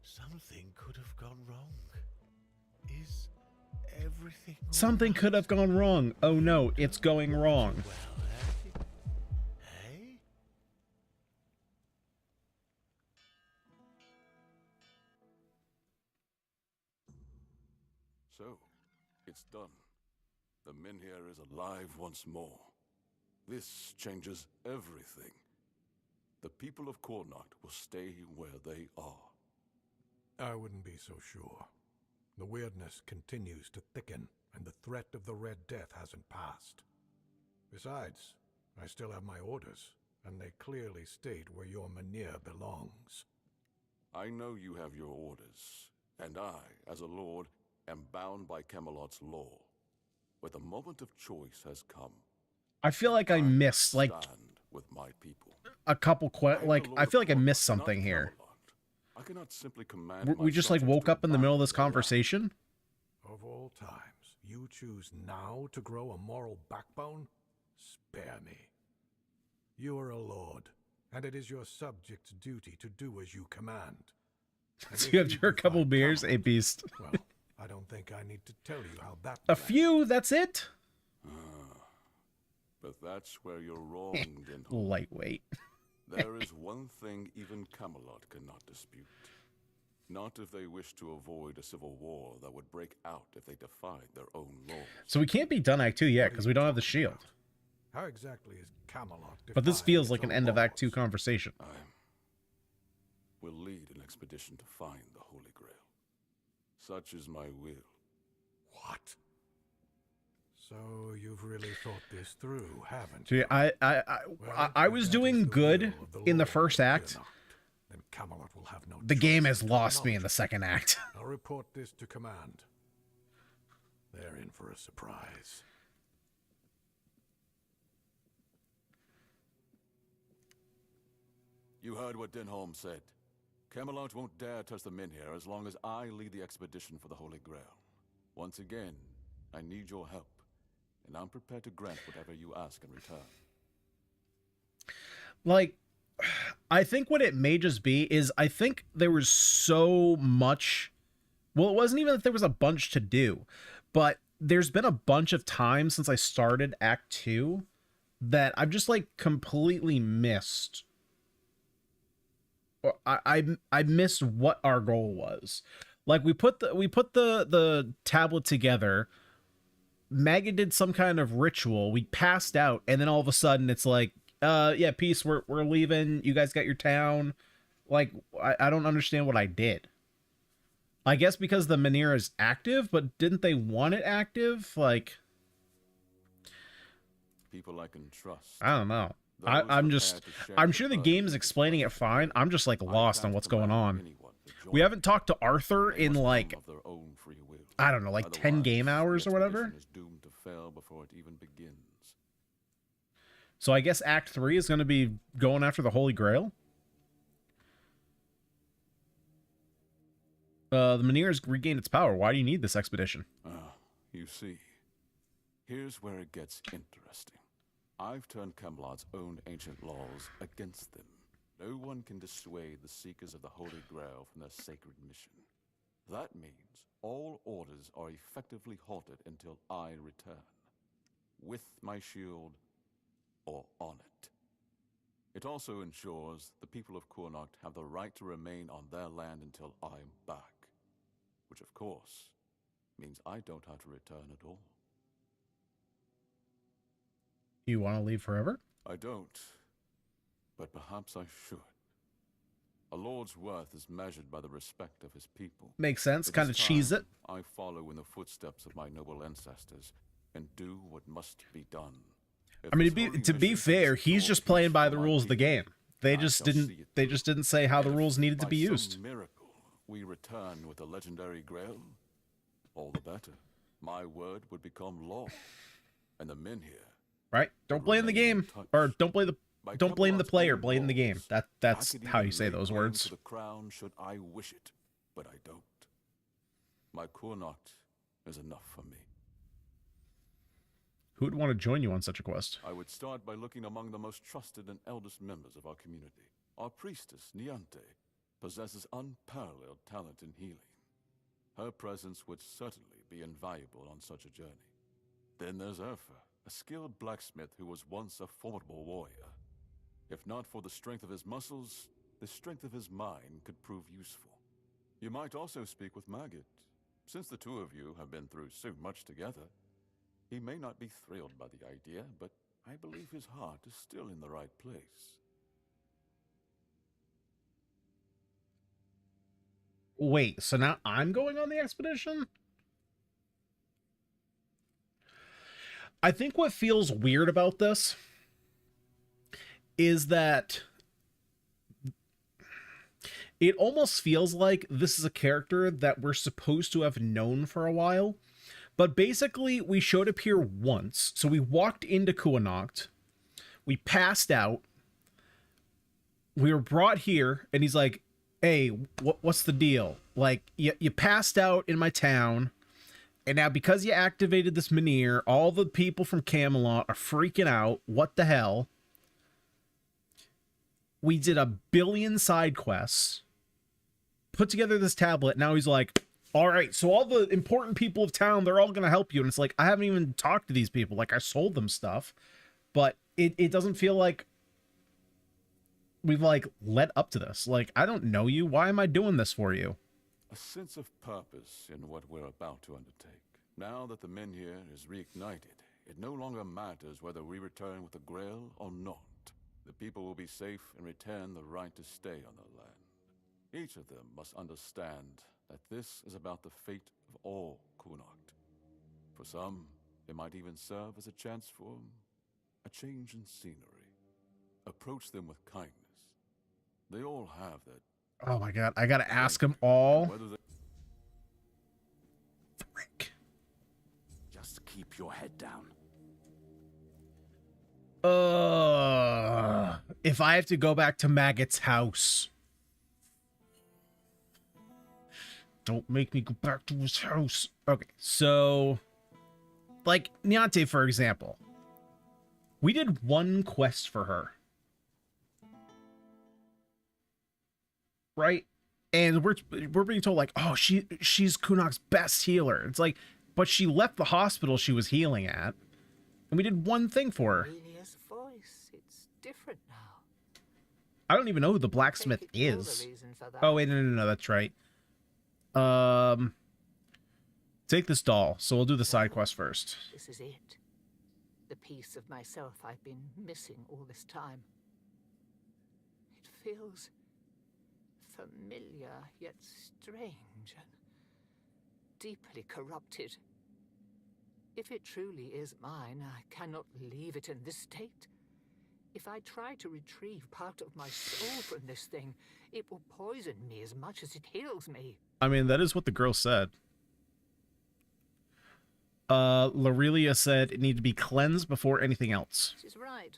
Something could have gone wrong. Is everything Something could have gone wrong. Oh no, it's going wrong. Well, hey? So, it's done. The Minhir is alive once more. This changes everything. The people of Kornat will stay where they are. I wouldn't be so sure. The weirdness continues to thicken, and the threat of the Red Death hasn't passed. Besides, I still have my orders, and they clearly state where your Mynheer belongs. I know you have your orders, and I, as a lord, am bound by Camelot's law. But the moment of choice has come. I feel like I missed, like, Stand with my people. a couple I feel like I missed something here. I cannot simply command. We just like woke up in the middle of this conversation. Of all times, you choose now to grow a moral backbone? Spare me. You are a lord, and it is your subject's duty to do as you command. So you have a couple beers, a beast. Well, I don't think I need to tell you how that. A few, that's it. But that's where you're wrong, Dinholm. Lightweight. There is one thing even Camelot cannot dispute. Not if they wish to avoid a civil war that would break out if they defied their own laws. So we can't be done Act 2 yet because we don't have the shield. How exactly is Camelot? But this feels like an end of Act 2 conversation. I will lead an expedition to find the Holy Grail. Such is my will. What? So you've really thought this through, haven't you? I was doing good in the first act. Then Camelot will have no the game has lost me in the second act. I'll report this to command. They're in for a surprise. You heard what Dinholm said. Camelot won't dare touch the Menhir as long as I lead the expedition for the Holy Grail. Once again, I need your help, and I'm prepared to grant whatever you ask in return. Like, I think what it may just be is I think there was so much. Well, it wasn't even that there was a bunch to do, but there's been a bunch of times since I started Act 2 that I've just like completely missed. I missed what our goal was. Like we put the tablet together. Maggie did some kind of ritual. We passed out, and then all of a sudden it's like, yeah, peace. We're leaving. You guys got your town. Like I don't understand what I did. I guess because the Menhir is active, but didn't they want it active? Like people I can trust. I don't know. I'm sure the game is explaining it fine. I'm just like lost on what's going on. We haven't talked to Arthur in like, I don't know, like 10 game hours or whatever. So I guess Act 3 is going to be going after the Holy Grail. The Menhir has regained its power. Why do you need this expedition? You see, here's where it gets interesting. I've turned Camelot's own ancient laws against them. No one can dissuade the seekers of the Holy Grail from their sacred mission. That means all orders are effectively halted until I return. With my shield, or on it. It also ensures the people of Kurnocht have the right to remain on their land until I'm back. Which, of course, means I don't have to return at all. You want to leave forever? I don't, but perhaps I should. A lord's worth is measured by the respect of his people. Makes sense, kind of cheese it. I follow in the footsteps of my noble ancestors and do what must be done. I mean, to be fair, he's just playing by the rules of the game. They just didn't say how the rules needed to be used. Miracle, we return with the legendary Grail. All the better. My word would become law, and the Menhir. Right? Don't blame the game, or don't blame the player. Blame the game. That's how you say those words. To the crown should I wish it, but I don't. My Kurnocht is enough for me. Who would want to join you on such a quest? I would start by looking among the most trusted and eldest members of our community. Our priestess, Niante, possesses unparalleled talent in healing. Her presence would certainly be invaluable on such a journey. Then there's Urfa, a skilled blacksmith who was once a formidable warrior. If not for the strength of his muscles, the strength of his mind could prove useful. You might also speak with Maggot. Since the two of you have been through so much together, he may not be thrilled by the idea, but I believe his heart is still in the right place. Wait, so now I'm going on the expedition? I think what feels weird about this is that it almost feels like this is a character that we're supposed to have known for a while. But basically, we showed up here once. So we walked into Kurnocht. We passed out. We were brought here. And he's like, hey, what's the deal? Like, you passed out in my town, and now because you activated this Menhir, all the people from Camelot are freaking out. What the hell? We did 1 billion side quests, put together this tablet. Now he's like, all right, so all the important people of town, they're all going to help you. And it's like, I haven't even talked to these people. Like, I sold them stuff, but it doesn't feel like we've, like, led up to this. Like, I don't know you. Why am I doing this for you? A sense of purpose in what we're about to undertake. Now that the Menhir is reignited, it no longer matters whether we return with the Grail or not. The people will be safe and retain the right to stay on their land. Each of them must understand that this is about the fate of all Kunakt. For some, it might even serve as a chance for a change in scenery. Approach them with kindness. They all have that. Oh my god, I gotta ask them all. Frick. Just keep your head down. If I have to go back to Maggot's house. Don't make me go back to his house. Okay, so, like, Niante, for example. We did 1 quest for her. Right? And we're being told, like, oh, she's Kunokt's best healer. It's like, but she left the hospital she was healing at. And we did 1 thing for her. Amelia's voice, it's different now. I don't even know who the blacksmith is. Oh, wait, no, that's right. Take this doll. So we'll do the side quest first. This is it. The piece of myself I've been missing all this time. It feels familiar, yet strange and deeply corrupted. If it truly is mine, I cannot leave it in this state. If I try to retrieve part of my soul from this thing, it will poison me as much as it heals me. I mean, that is what the girl said. Lorelia said it needed to be cleansed before anything else. She's right.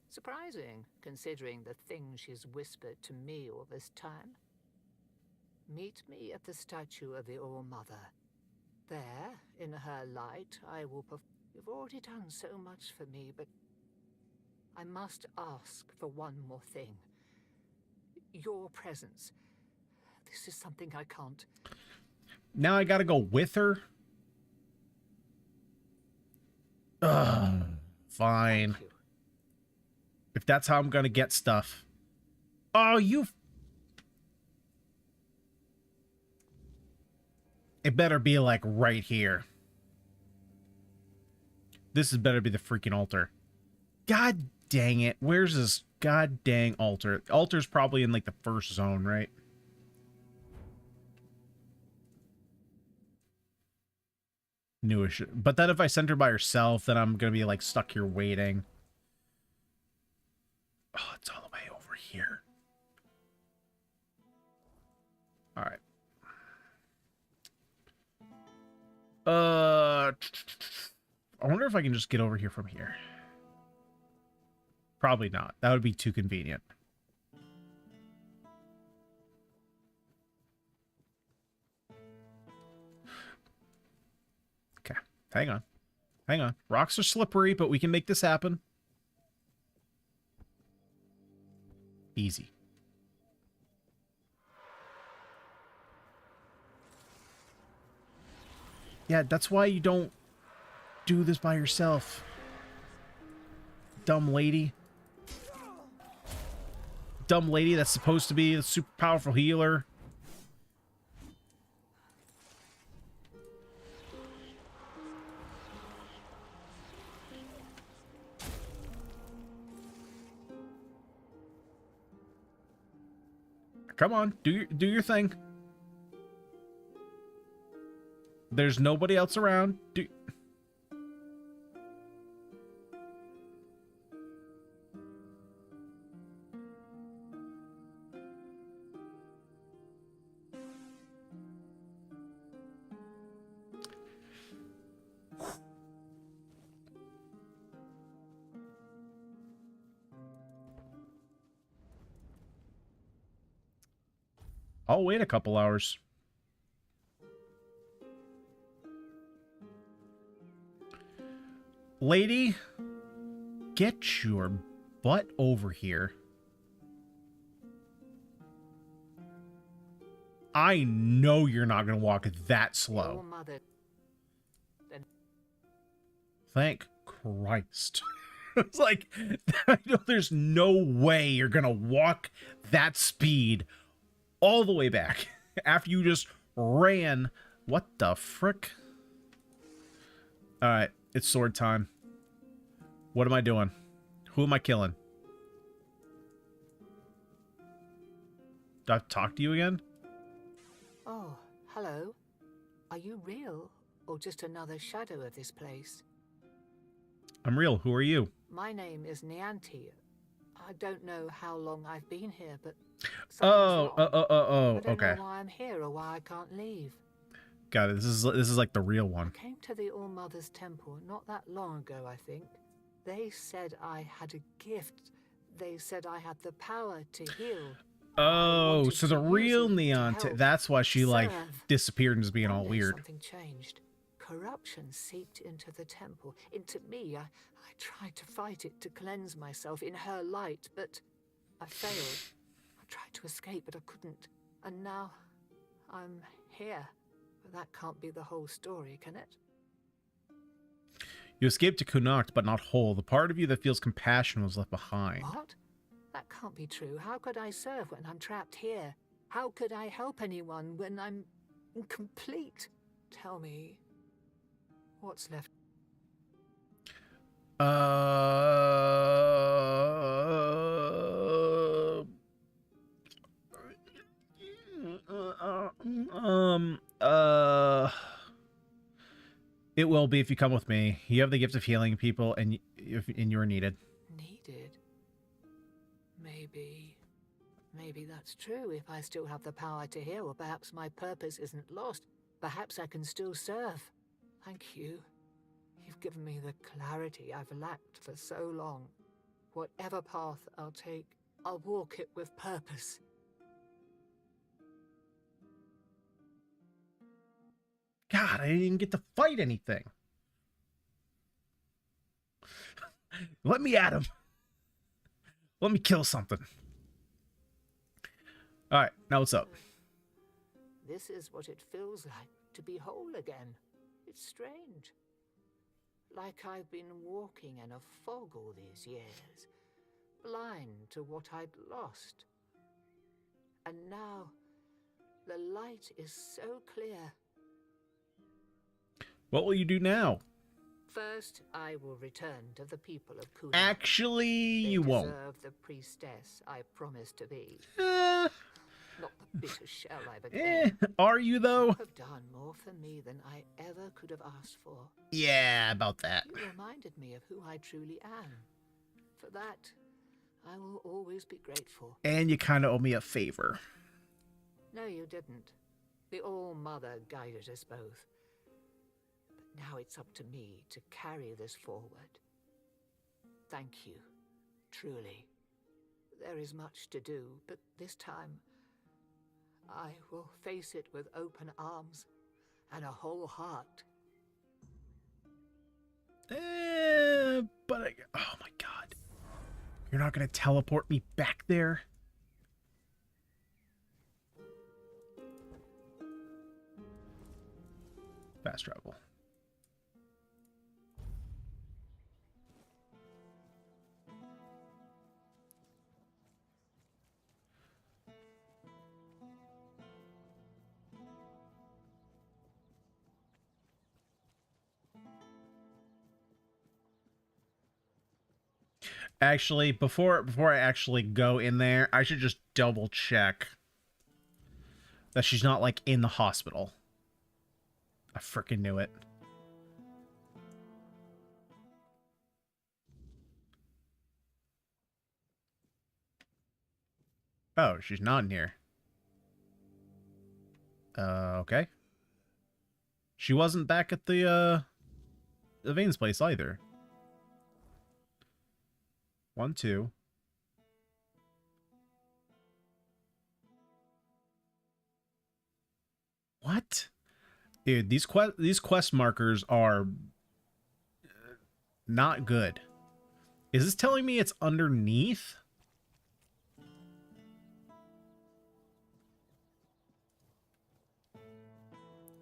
Surprising, considering the things she's whispered to me all this time. Meet me at the statue of the All-Mother. There, in her light, I will You've already done so much for me, but I must ask for one more thing. Your presence. This is something I can't. Now I gotta go with her? Ugh, fine. If that's how I'm gonna get stuff. Oh, you... It better be, like, right here. This is better be the freaking altar. God dang it. Where's this god dang altar? The altar's probably in, like, the first zone, right? Newish. But then if I send her by herself, then I'm gonna be, like, stuck here waiting. Oh, it's all the way over here. Alright. I wonder if I can just get over here from here. Probably not. That would be too convenient. Okay. Hang on. Hang on. Rocks are slippery, but we can make this happen. Easy. Yeah, that's why you don't do this by yourself. Dumb lady. Dumb lady that's supposed to be a super powerful healer. Come on, do your thing. There's nobody else around. I'll wait a couple hours. Lady, get your butt over here. I know you're not going to walk that slow. Thank Christ. It's like, I know there's no way you're going to walk that speed all the way back after you just ran. What the frick? All right, it's sword time. What am I doing? Who am I killing? Do I have to talk to you again? Oh, hello. Are you real, or just another shadow of this place? I'm real. Who are you? My name is Nianti. I don't know how long I've been here, but Oh, I don't okay. know why I'm here or why I can't leave. Got it. This is like the real one. I came to the All-Mother's Temple not that long ago, I think. They said I had a gift. They said I had the power to heal. Oh, so the real Nianti, that's why she like disappeared and was being all weird. Something changed. Corruption seeped into the temple, into me. I tried to fight it, to cleanse myself in her light, but I failed. I tried to escape, but I couldn't. And now I'm here. But that can't be the whole story, can it? You escaped to Connacht, but not whole. The part of you that feels compassion was left behind. What? That can't be true. How could I serve when I'm trapped here? How could I help anyone when I'm incomplete? Tell me, what's left? It will be if you come with me. You have the gift of healing people, and you are needed. Needed? Maybe that's true. If I still have the power to heal, or perhaps my purpose isn't lost. Perhaps I can still serve. Thank you. You've given me the clarity I've lacked for so long. Whatever path I'll take, I'll walk it with purpose. God, I didn't even get to fight anything. Let me at him. Let me kill something. All right, now what's up? This is what it feels like to be whole again. It's strange. Like I've been walking in a fog all these years, blind to what I'd lost. And now, the light is so clear. What will you do now? First, I will return to the people of Kuna. Actually, you won't. Deserve the priestess I promised to be. Not the bitter shell I became. Are you though? You have done more for me than I ever could have asked for. Yeah, about that. You reminded me of who I truly am. For that, I will always be grateful. And you kind of owe me a favor. No, you didn't. The All-Mother guided us both. But now it's up to me to carry this forward. Thank you, truly. There is much to do, but this time I will face it with open arms and a whole heart. But oh my God. You're not going to teleport me back there? Fast travel. Actually, before I actually go in there, I should just double check that she's not like in the hospital. I freaking knew it. Oh, she's not in here. Okay. She wasn't back at the Vane's place either. 1, 2. Dude, these quest markers are not good. Is this telling me it's underneath?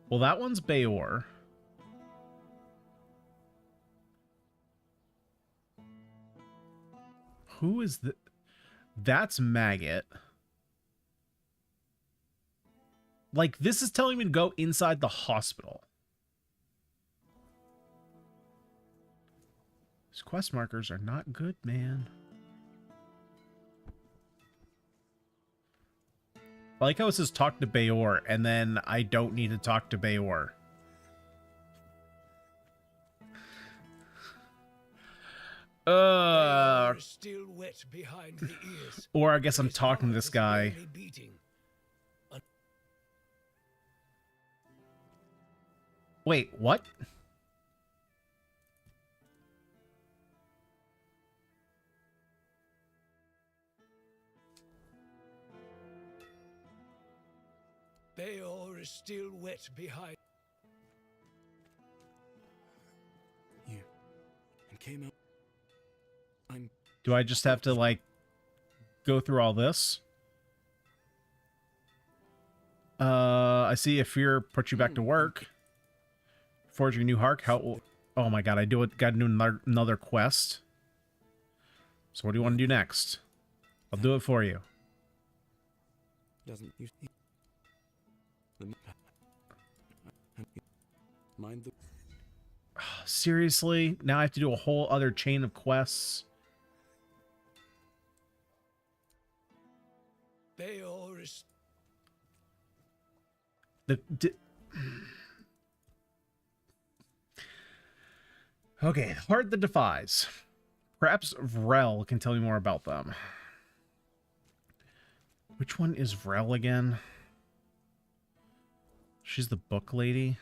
Well, that one's Bayor. Who is the... That's Maggot. Like, this is telling me to go inside the hospital. These quest markers are not good, man. I like how it says talk to Bayor, and then I don't need to talk to Bayor. Still wet behind the ears. Or I guess I'm talking to this guy. Wait, what? Bayor is still wet behind. You and came out. Do I just have to, like, go through all this? I see if fear puts you back to work. Forging a new heart. How? Oh my god, got to do another quest. So what do you want to do next? I'll do it for you. Doesn't you see? Mind the... Seriously? Now I have to do a whole other chain of quests? Bayor is... Okay, Heart that Defies. Perhaps Vrel can tell me more about them. Which one is Vrel again? She's the book lady.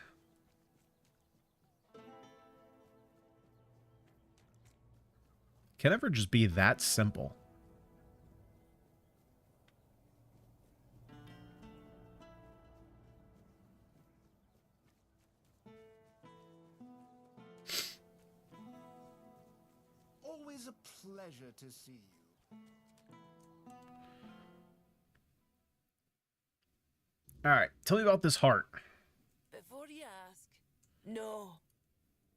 Can it ever just be that simple? Always a pleasure to see you. All right, tell me about this heart. Before you ask, no.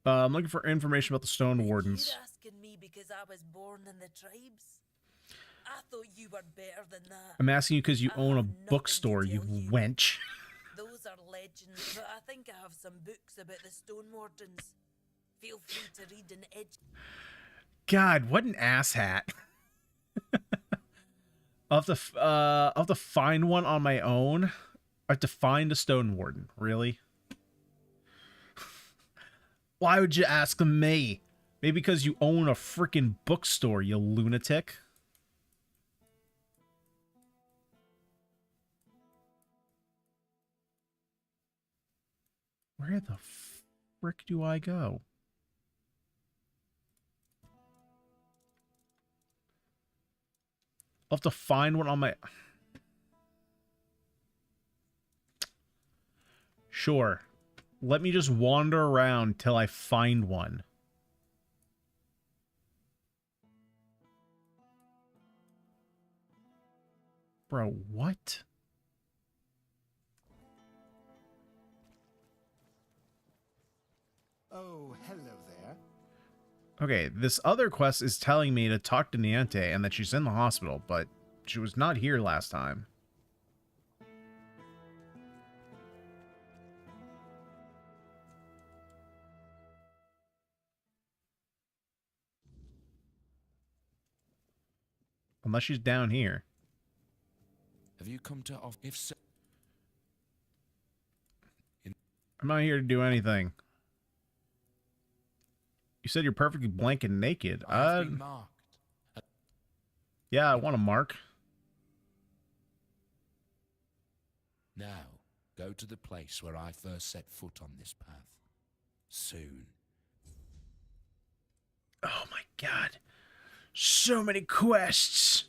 I'm looking for information about the Stone Wardens. You're asking me because I was born in the tribes? I thought you were better than that. I'm asking you because you own a bookstore, you wench. Those are legends, but I think I have some books about the Stone Wardens. Feel free to read an edge. God, what an asshat. I'll have to find one on my own. I have to find a Stone Warden, really? Why would you ask me? Maybe because you own a freaking bookstore, you lunatic. Where the frick do I go? I'll have to find one on my... Sure. Let me just wander around till I find one. Bro, what? Oh, hello there. Okay, this other quest is telling me to talk to Niente and that she's in the hospital, but she was not here last time. Unless she's down here. Have you come to off? If so, I'm not here to do anything. You said you're perfectly blank and naked. I've been marked. Yeah, I want a mark. Now, go to the place where I first set foot on this path. Soon. Oh my god. So many quests.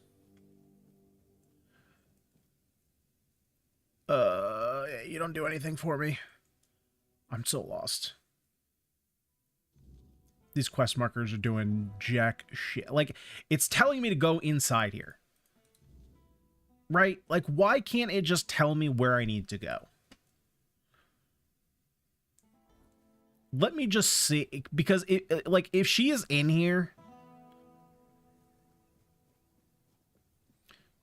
You don't do anything for me. I'm so lost. These quest markers are doing jack shit. Like, it's telling me to go inside here. Right? Like, why can't it just tell me where I need to go? Let me just see, because like, if she is in here,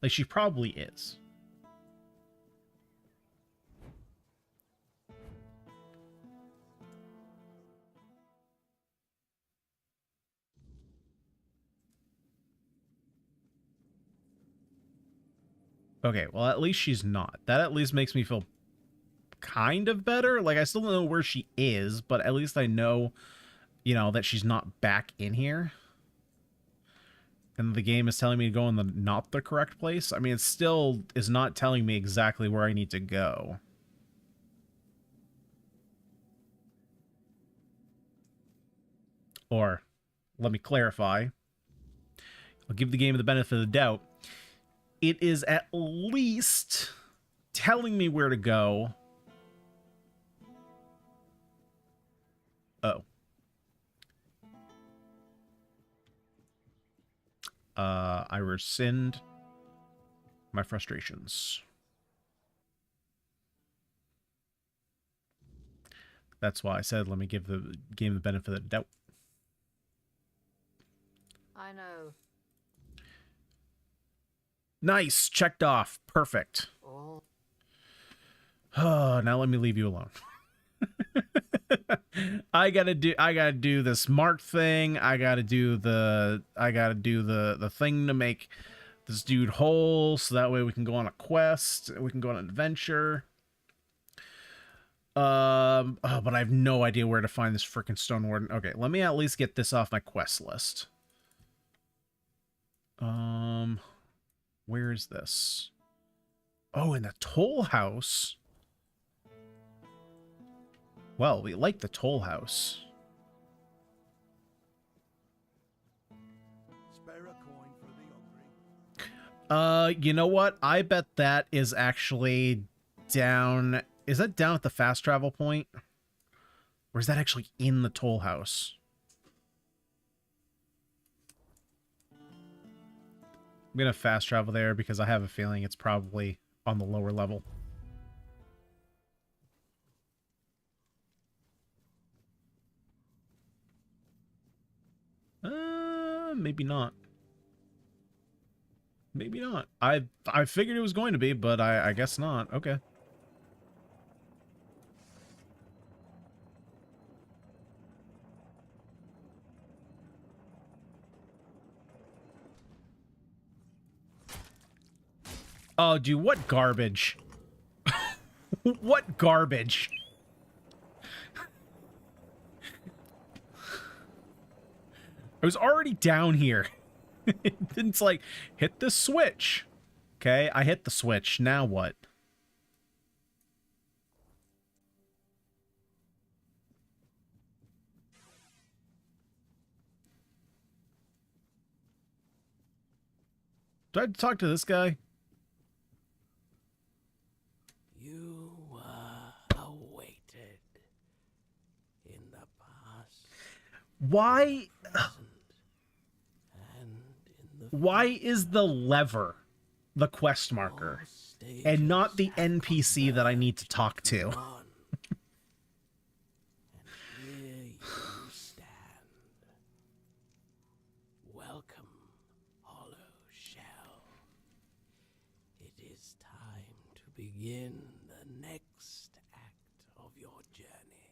like, she probably is. Okay, well, at least she's not. That at least makes me feel kind of better. Like, I still don't know where she is, but at least I know, you know, that she's not back in here. And the game is telling me to go in the not the correct place. I mean, it still is not telling me exactly where I need to go. Or, let me clarify. I'll give the game the benefit of the doubt. It is at least telling me where to go. Oh. I rescind my frustrations. That's why I said let me give the game the benefit of the doubt. I know. Nice, checked off. Perfect. Oh. Oh, now let me leave you alone. I gotta do the smart thing. I gotta do the thing to make this dude whole, so that way we can go on a quest. We can go on an adventure. Oh, but I have no idea where to find this freaking Stone Warden. Okay, let me at least get this off my quest list. Where is this? Oh, in the toll house. Well, we like the toll house. Spare a coin for the hungry. You know what? I bet that is actually down. Is that down at the fast travel point? Or is that actually in the toll house? I'm gonna fast travel there because I have a feeling it's probably on the lower level. Maybe not. Maybe not. I figured it was going to be, but I guess not. Okay. Oh, dude, what garbage. What garbage. I was already down here. It's like, hit the switch. Okay, I hit the switch. Now what? Do I have to talk to this guy? You were awaited in the past. Why? Why is the lever the quest marker and not the NPC that I need to talk to? And here you stand. Welcome, Hollow Shell. It is time to begin the next act of your journey.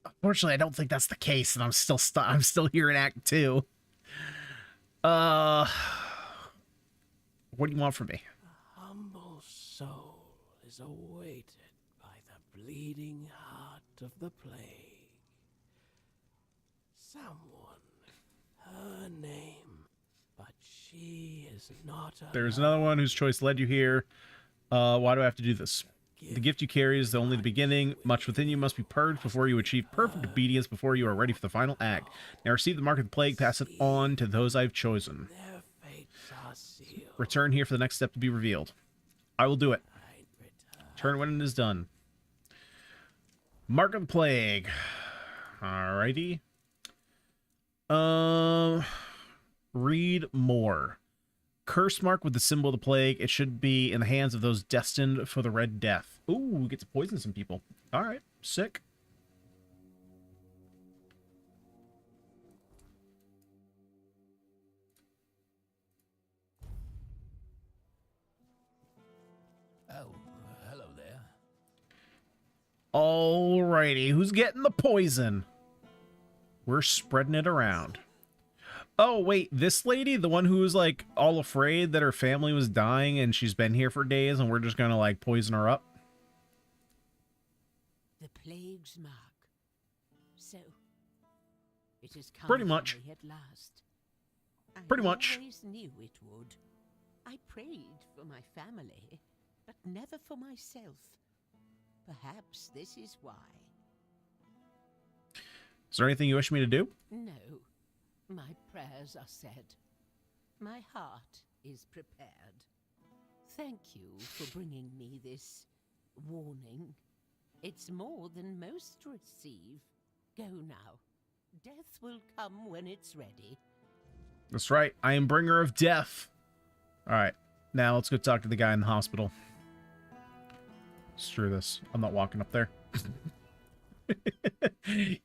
Unfortunately, I don't think that's the case, and I'm still here in Act 2. What do you want from me? A humble soul is awaited by the bleeding heart of the plague. Someone, her name, but she is not a... There's another one whose choice led you here. Why do I have to do this? The gift you carry is only the beginning. Much within you must be purged before you achieve perfect obedience, before you are ready for the final act. Now receive the mark of the plague, pass it on to those I've chosen. Their fates are sealed. Return here for the next step to be revealed. I will do it. Turn when it is done. Mark of the Plague. Alrighty. Read more. Curse mark with the symbol of the plague. It should be in the hands of those destined for the Red Death. Ooh, we get to poison some people. Alright, sick. Oh, hello there. Alrighty, who's getting the poison? We're spreading it around. Oh, wait, this lady, the one who was, like, all afraid that her family was dying and she's been here for days and we're just gonna, like, poison her up? The plague's mark. So, it has come Pretty much. to me at last. Pretty I much. always knew it would. I prayed for my family, but never for myself. Perhaps this is why. Is there anything you wish me to do? No, my prayers are said. My heart is prepared. Thank you for bringing me this warning. It's more than most receive. Go now. Death will come when it's ready. That's right. I am bringer of death. Alright. Now let's go talk to the guy in the hospital. Screw this. I'm not walking up there.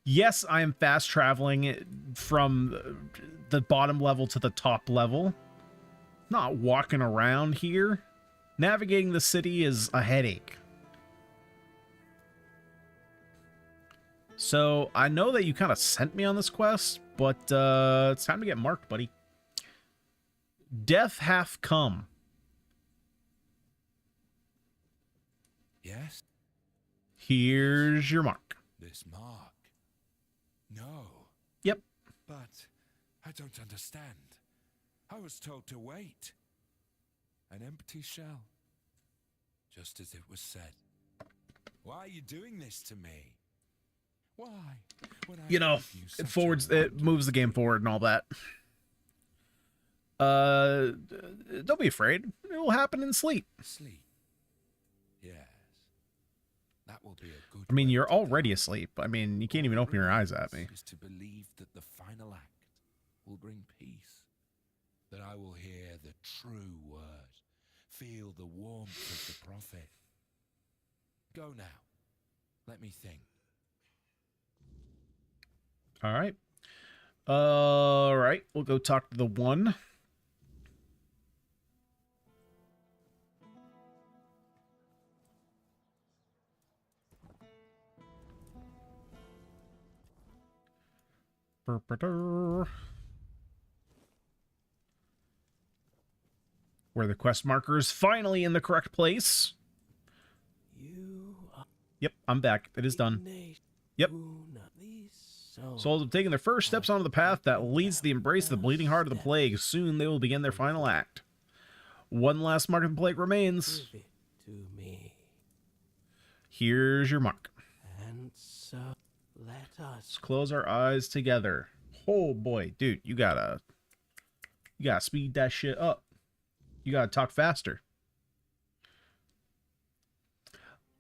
Yes, I am fast traveling from the bottom level to the top level. Not walking around here. Navigating the city is a headache. So, I know that you kind of sent me on this quest, but it's time to get marked, buddy. Death hath come. Yes? Here's your mark. This mark? No. Yep. But I don't understand. I was told to wait. An empty shell. Just as it was said. Why are you doing this to me? Why? When I You know, gave you such it a forwards, it moves the game forward and all that. Don't be afraid. It will happen in sleep. Sleep. Yes. That will be a good I mean, way you're to already die. asleep. I mean, you can't even open your eyes at me. Is to believe that the final act will bring peace. That I will hear the true word. Feel the warmth of the prophet. Go now. Let me think. All right. All right. We'll go talk to the one. Where the quest marker is finally in the correct place. Yep, I'm back. It is done. Yep. Souls have taken their first steps onto the path that leads to the embrace of the bleeding heart of the plague. Soon they will begin their final act. One last mark of the plague remains. Give it to me. Here's your mark. And so let us Let's close our eyes together. Oh boy, dude, you gotta speed that shit up. You gotta talk faster.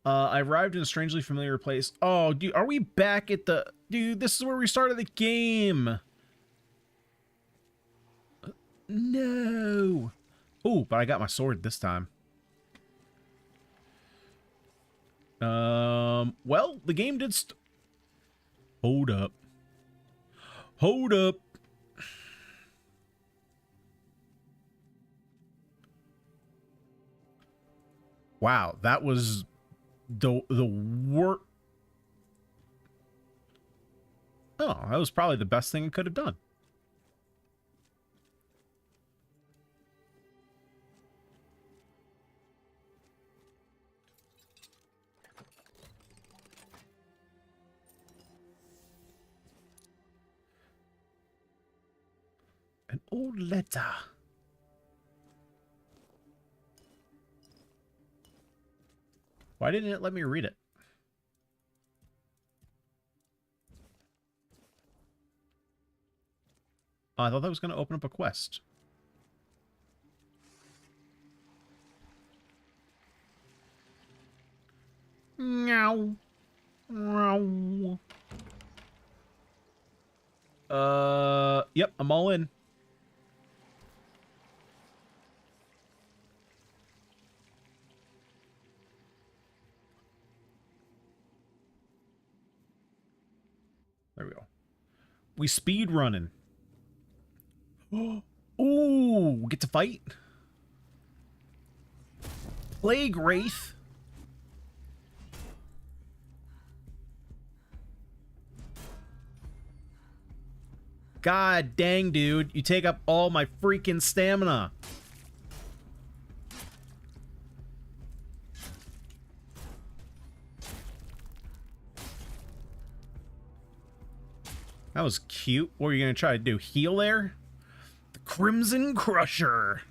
I arrived in a strangely familiar place. Oh, dude, are we back at the... Dude, this is where we started the game. No. Oh, but I got my sword this time. Well, the game did Hold up. Hold up. Wow, that was the worst. Oh, that was probably the best thing it could have done. An old letter. Why didn't it let me read it? Oh, I thought that was going to open up a quest. Meow. Yep, I'm all in. There we go. We speed running. Ooh, get to fight. Plague Wraith. God dang, dude. You take up all my freaking stamina. That was cute. What are you going to try to do? Heal there? The Crimson Crusher.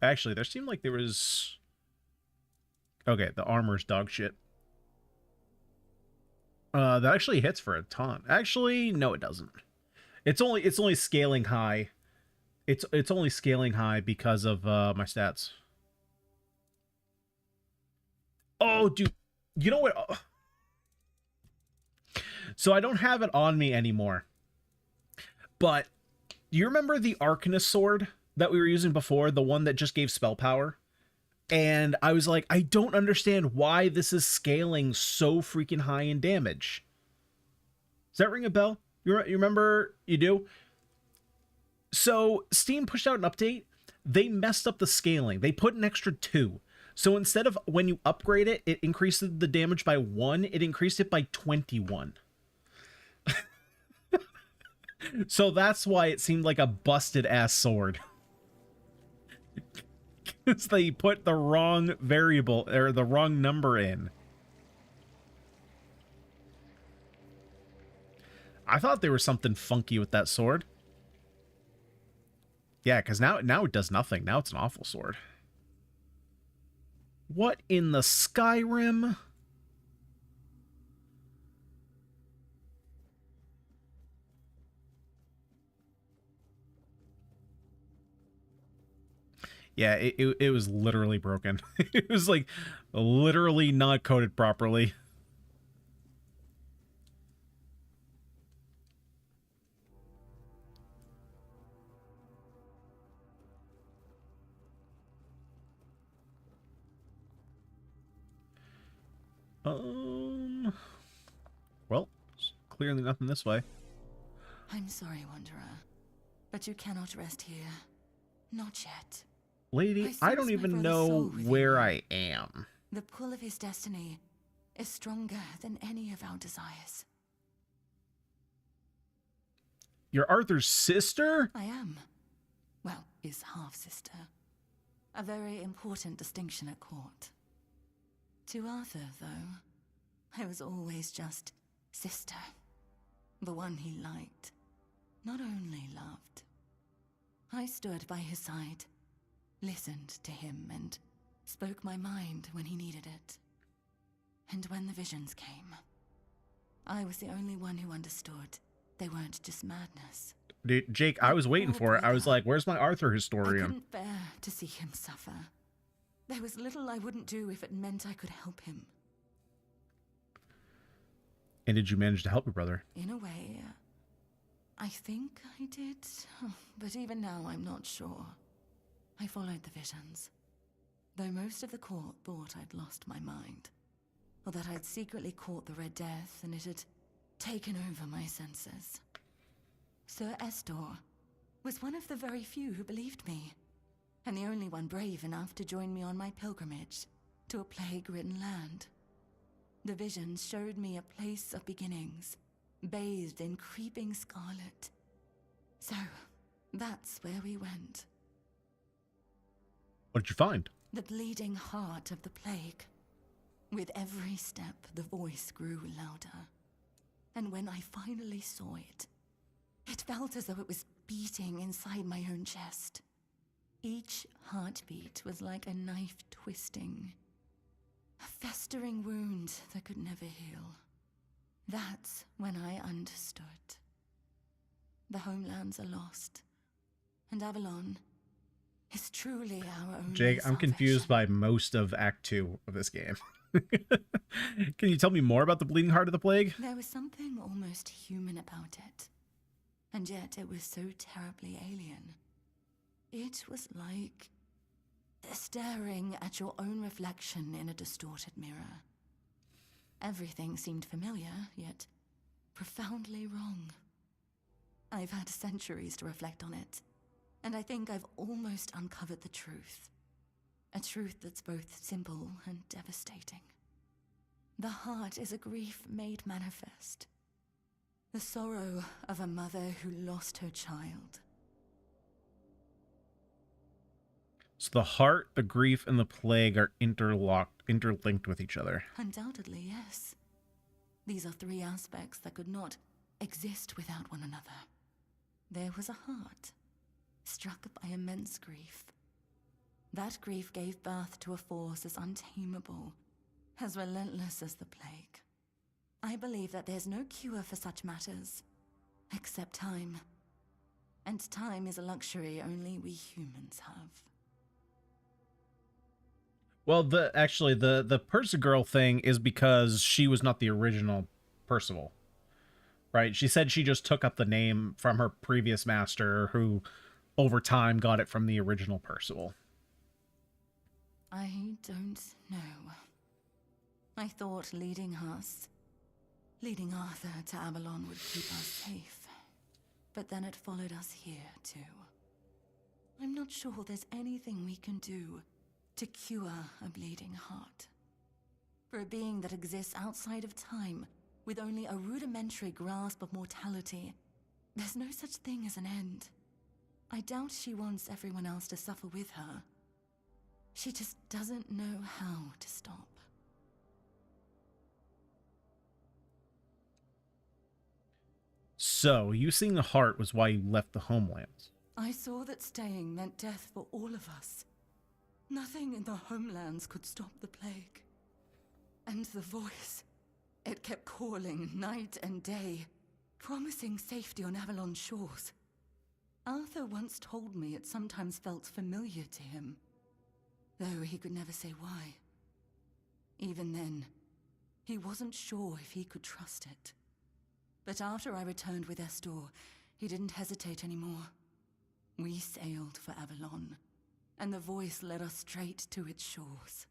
Actually, there seemed like there was... Okay, the armor's dog shit. That actually hits for a ton. Actually, no, it doesn't. It's only scaling high. It's only scaling high because of my stats. Oh, dude. You know what? So I don't have it on me anymore. But do you remember the Arcanist sword that we were using before? The one that just gave spell power? And I was like, I don't understand why this is scaling so freaking high in damage. Does that ring a bell? You remember? You do? So Steam pushed out an update. They messed up the scaling. They put an extra 2. So instead of when you upgrade it, it increases the damage by 1. It increased it by 21. So that's why it seemed like a busted ass sword. Because they put the wrong variable or the wrong number in. I thought there was something funky with that sword. Yeah, because now it does nothing. Now it's an awful sword. What in the Skyrim? Yeah, it was literally broken. It was like literally not coded properly. Well, clearly nothing this way. I'm sorry, Wanderer, but you cannot rest here. Not yet. Lady, I don't even know where I am. The pull of his destiny is stronger than any of our desires. You're Arthur's sister? I am. Well, his half-sister. A very important distinction at court. To Arthur, though, I was always just sister. The one he liked, not only loved. I stood by his side, listened to him, and spoke my mind when he needed it. And when the visions came, I was the only one who understood they weren't just madness. Dude, Jake, I was waiting for it. I was like, where's my Arthur I historian? couldn't bear to see him suffer. There was little I wouldn't do if it meant I could help him. And did you manage to help your brother? In a way, I think I did. But even now, I'm not sure. I followed the visions. Though most of the court thought I'd lost my mind. Or that I'd secretly caught the Red Death and it had taken over my senses. Sir Estor was one of the very few who believed me. And the only one brave enough to join me on my pilgrimage to a plague-ridden land. The visions showed me a place of beginnings, bathed in creeping scarlet. So, that's where we went. What did you find? The bleeding heart of the plague. With every step, the voice grew louder. And when I finally saw it, it felt as though it was beating inside my own chest. Each heartbeat was like a knife twisting. A festering wound that could never heal. That's when I understood. The homelands are lost. And Avalon is truly our only Jake, I'm salvation. confused by most of Act 2 of this game. Can you tell me more about the bleeding heart of the plague? There was something almost human about it, and yet it was so terribly alien. It was like staring at your own reflection in a distorted mirror. Everything seemed familiar, yet profoundly wrong. I've had centuries to reflect on it, and I think I've almost uncovered the truth. A truth that's both simple and devastating. The heart is a grief made manifest. The sorrow of a mother who lost her child. So the heart, the grief, and the plague are interlinked with each other. Undoubtedly, yes. These are three aspects that could not exist without one another. There was a heart, struck by immense grief. That grief gave birth to a force as untamable, as relentless as the plague. I believe that there's no cure for such matters, except time. And time is a luxury only we humans have. Well, the Percy thing is because she was not the original Percival, right? She said she just took up the name from her previous master, who over time got it from the original Percival. I don't know. I thought leading Arthur to Avalon would keep us safe. But then it followed us here, too. I'm not sure there's anything we can do to cure a bleeding heart. For a being that exists outside of time, with only a rudimentary grasp of mortality, there's no such thing as an end. I doubt she wants everyone else to suffer with her. She just doesn't know how to stop. So, you seeing the heart was why you left the homelands. I saw that staying meant death for all of us. Nothing in the homelands could stop the plague. And the voice, it kept calling night and day, promising safety on Avalon's shores. Arthur once told me it sometimes felt familiar to him, though he could never say why. Even then, he wasn't sure if he could trust it. But after I returned with Estor, he didn't hesitate anymore. We sailed for Avalon, and the voice led us straight to its shores.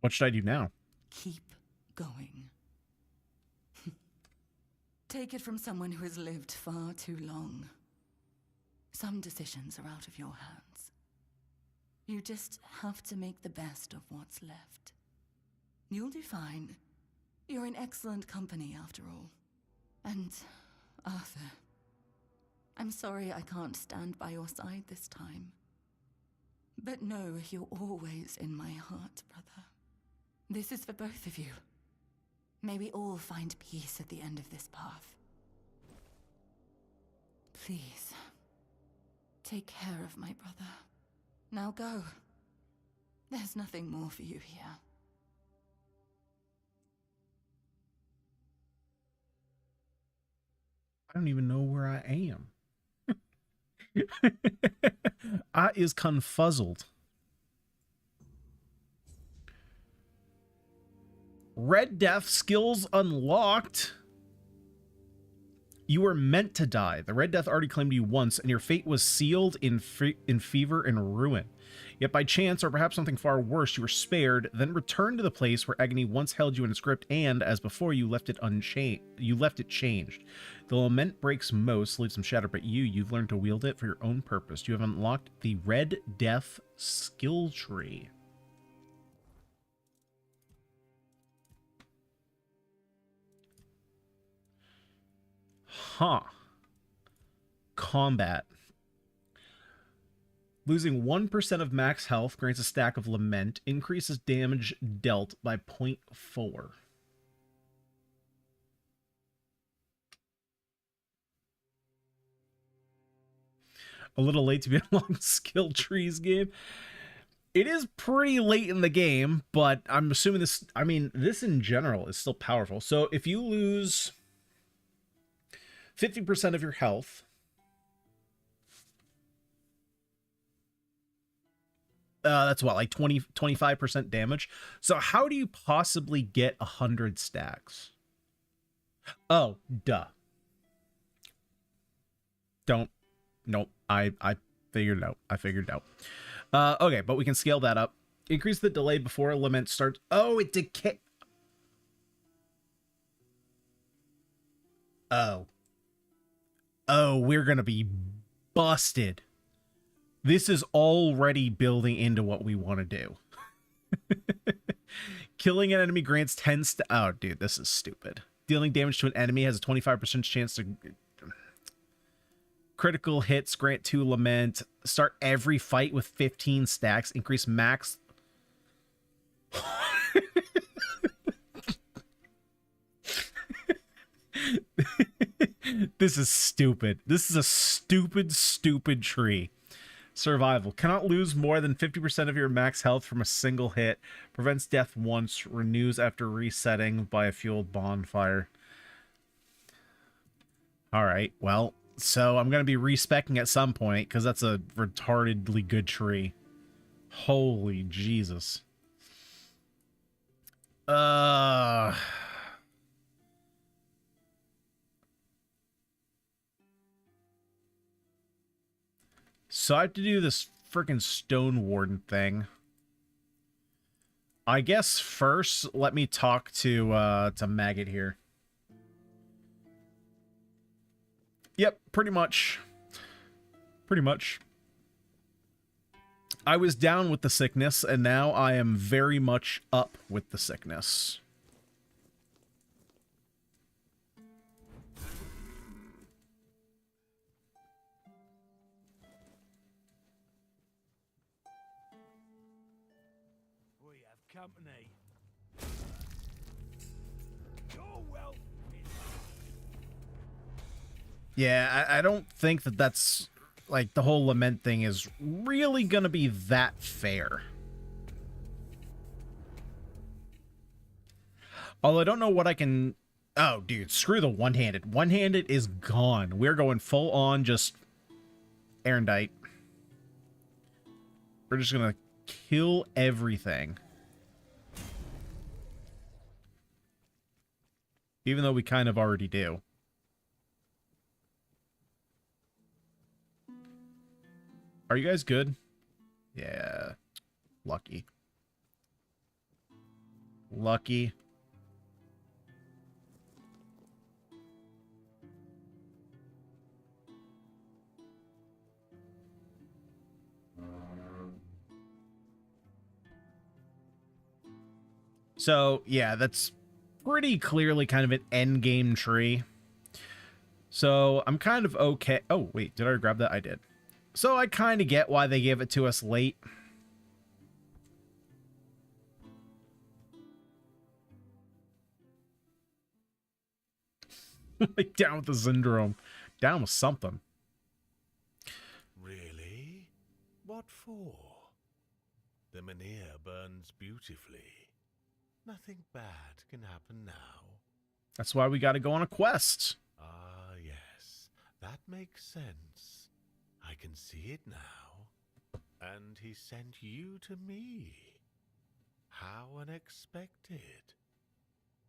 What should I do now? Keep going. Take it from someone who has lived far too long. Some decisions are out of your hands. You just have to make the best of what's left. You'll do fine. You're in excellent company, after all. And, Arthur, I'm sorry I can't stand by your side this time. But know you're always in my heart, brother. This is for both of you. May we all find peace at the end of this path. Please, take care of my brother. Now go. There's nothing more for you here. I don't even know where I am. I is confuzzled. Red Death skills unlocked. You were meant to die. The Red Death already claimed you once, and your fate was sealed in fever and ruin. Yet by chance, or perhaps something far worse, you were spared, then returned to the place where agony once held you in its grip, and, as before, you left it changed. The lament breaks most, leaves them shattered, but you've learned to wield it for your own purpose. You have unlocked the Red Death skill tree. Huh. Combat. Losing 1% of max health grants a stack of Lament, increases damage dealt by 0.4. A little late to be along skill trees game. It is pretty late in the game, but I'm assuming this, I mean, this in general is still powerful. So if you lose 50% of your health, That's what, like 25% damage. So how do you possibly get 100 stacks? Oh, duh. Nope. I figured it out. Okay, but we can scale that up. Increase the delay before a lament starts. Oh, it decay. Oh, we're gonna be busted. This is already building into what we want to do. Killing an enemy grants 10 oh, dude, this is stupid. Dealing damage to an enemy has a 25% chance to... Critical hits grant 2 lament. Start every fight with 15 stacks. Increase max... This is stupid. This is a stupid tree. Survival. Cannot lose more than 50% of your max health from a single hit. Prevents death once. Renews after resetting by a fueled bonfire. Alright, well, so I'm going to be respecking at some point, because that's a retardedly good tree. Holy Jesus. So I have to do this freaking Stone Warden thing. I guess first, let me talk to Maggot here. Yep, pretty much. I was down with the sickness, and now I am very much up with the sickness. Company. Your wealth is... Yeah, I don't think that that's, like, the whole lament thing is really gonna be that fair. Although I don't know what I can... Oh, dude, screw the one-handed. One-handed is gone. We're going full on just Erendite. We're just gonna kill everything. Even though we kind of already do. Are you guys good? Yeah. Lucky. So, yeah, that's pretty clearly kind of an end game tree. So I'm kind of okay. Oh, wait, did I grab that? I did. So I kind of get why they gave it to us late. Like, down with the syndrome. Down with something. Really? What for? The Menhir burns beautifully. Nothing bad can happen now. That's why we got to go on a quest. Ah, yes. That makes sense. I can see it now. And he sent you to me. How unexpected.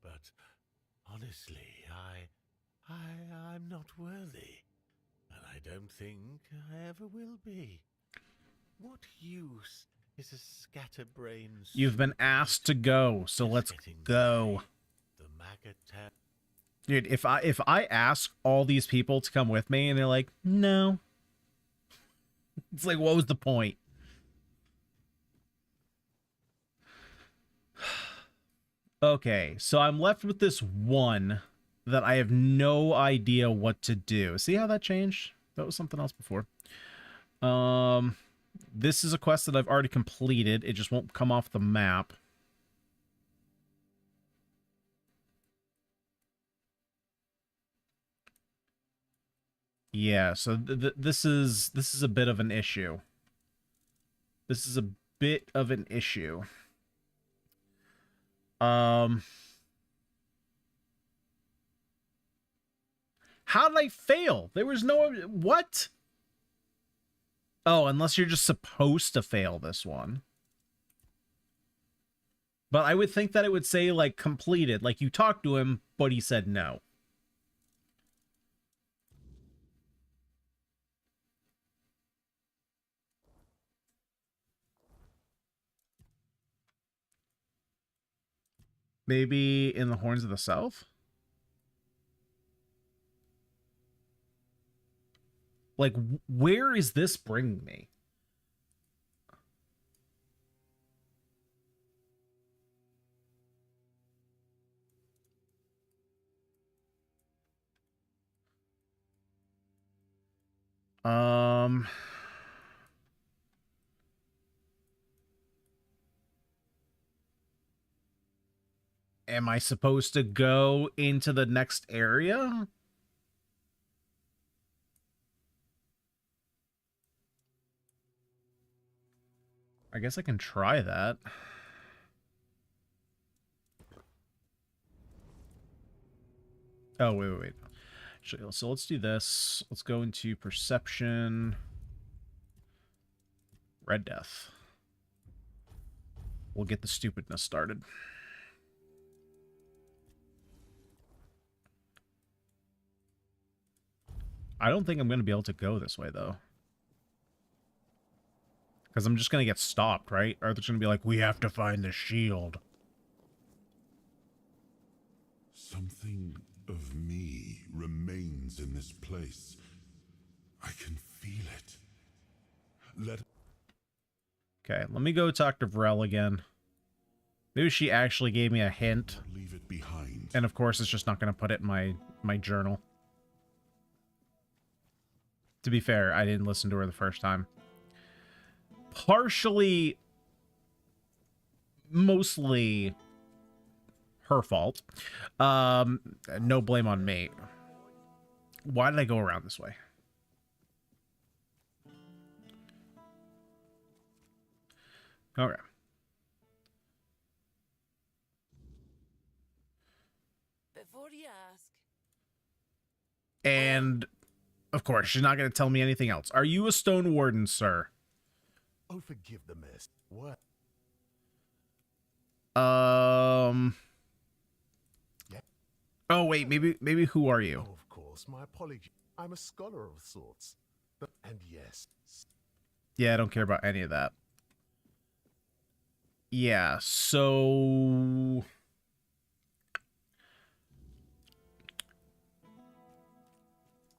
But honestly, I'm not worthy. And I don't think I ever will be. What use is a scatterbrained... You've been asked to go, so let's go. The maggot... Dude, if I ask all these people to come with me and they're like, no. It's like, what was the point? Okay, so I'm left with this one that I have no idea what to do. See how that changed? That was something else before. This is a quest that I've already completed. It just won't come off the map. Yeah, so this is a bit of an issue. This is a bit of an issue. How did I fail? There was no... What? Oh, unless you're just supposed to fail this one. But I would think that it would say, like, completed. Like, you talked to him, but he said no. Maybe in the Horns of the South? Like, where is this bringing me? Am I supposed to go into the next area? I guess I can try that. Oh, wait. Actually, so let's do this. Let's go into Perception. Red Death. We'll get the stupidness started. I don't think I'm going to be able to go this way, though. Because I'm just going to get stopped, right? Arthur's going to be like, we have to find the shield. Something of me remains in this place. I can feel it. Okay, let me go talk to Vrel again. Maybe she actually gave me a hint. Leave it behind. And of course, it's just not going to put it in my journal. To be fair, I didn't listen to her the first time. Partially, mostly her fault. No blame on me. Why did I go around this way? Okay. Before you ask. And, of course, she's not going to tell me anything else. Are you a stone warden, sir? Oh, forgive the mess. What? Yeah. Oh, wait, maybe who are you? Oh, of course, my apology. I'm a scholar of sorts. And yes. Yeah, I don't care about any of that. Yeah, so...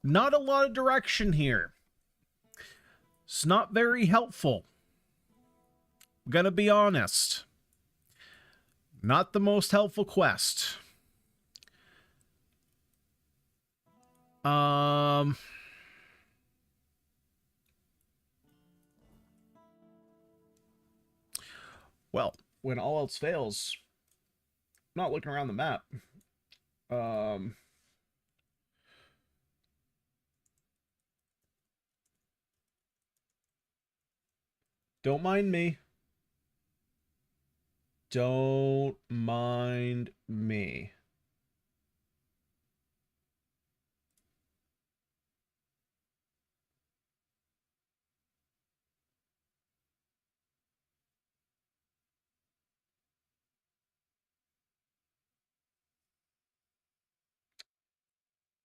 Not a lot of direction here. It's not very helpful. I'm gonna be honest. Not the most helpful quest. Well, when all else fails, I'm not looking around the map. Don't mind me. Don't mind me.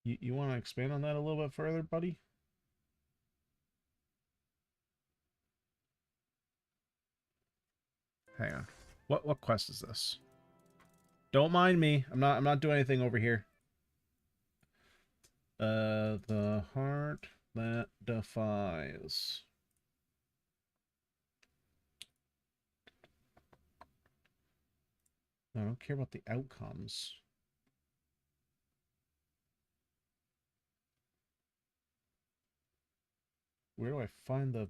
You want to expand on that a little bit further, buddy? Hang on. What quest is this? Don't mind me. I'm not doing anything over here. The heart that defies. I don't care about the outcomes. Where do I find the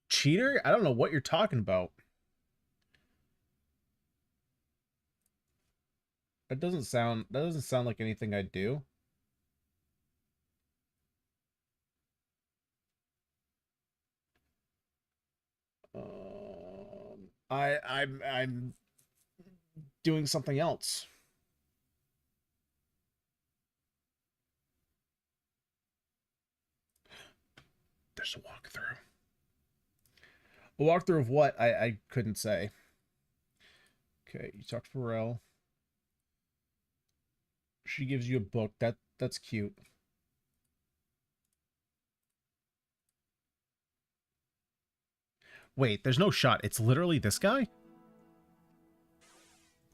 cheater? I don't know what you're talking about. That doesn't sound like anything I'd do. I'm doing something else. The just a walkthrough. A walkthrough of what? I couldn't say. Okay, you talked to Pharrell. She gives you a book. That's cute. Wait, there's no shot. It's literally this guy?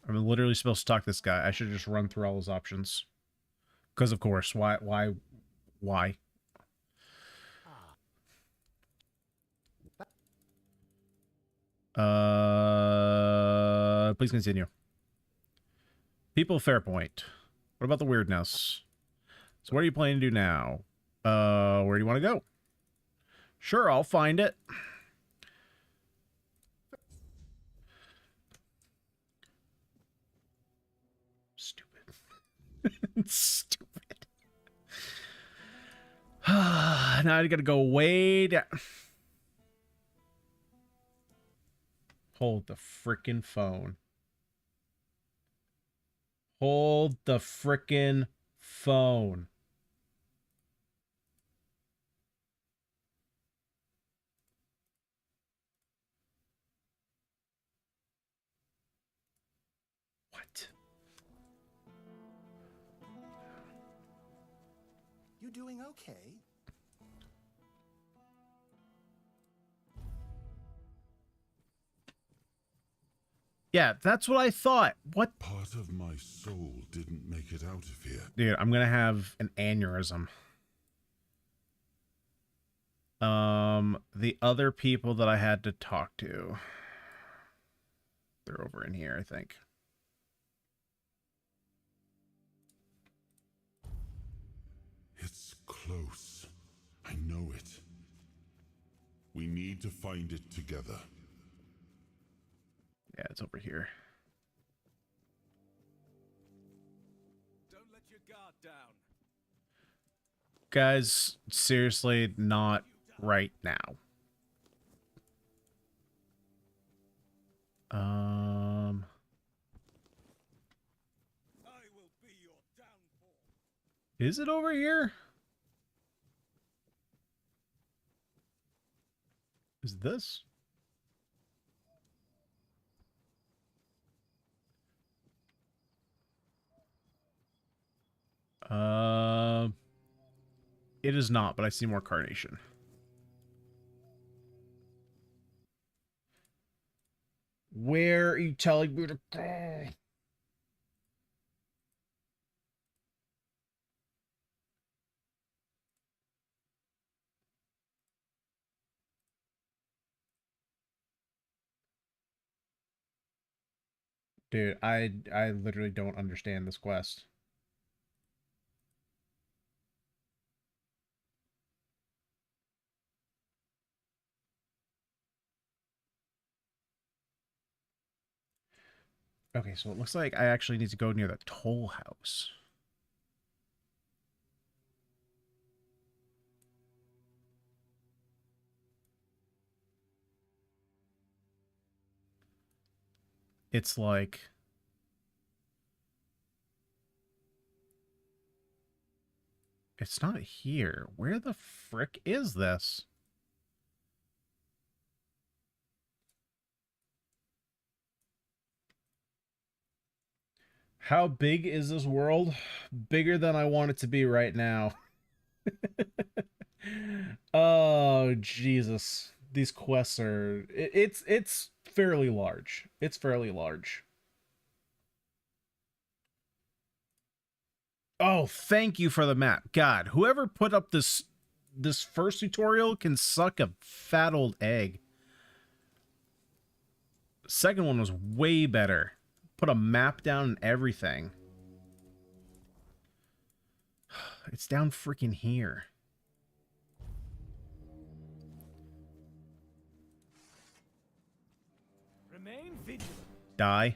I'm literally supposed to talk to this guy. I should just run through all his options. Because of course, why? Please continue. People, fair point. What about the weirdness? So what are you planning to do now? Where do you want to go? Sure, I'll find it. Stupid. Stupid. Now I gotta go way down. Hold the frickin' phone. Hold the frickin' phone. What? You doing okay? Yeah, that's what I thought. What? Part of my soul didn't make it out of here. Dude, I'm gonna have an aneurysm. The other people that I had to talk to. They're over in here, I think. It's close. I know it. We need to find it together. Yeah, it's over here. Don't let your guard down. Guys, seriously, not right now. Is it over here? Is this? It is not, but I see more carnation. Where are you telling me to go? Dude, I literally don't understand this quest. Okay, so it looks like I actually need to go near the toll house. It's like... It's not here. Where the frick is this? How big is this world? Bigger than I want it to be right now. Oh, Jesus. These quests are... It's fairly large. It's fairly large. Oh, thank you for the map. God, whoever put up this first tutorial can suck a fat old egg. Second one was way better. Put a map down and everything. It's down freaking here. Remain vigilant. Die.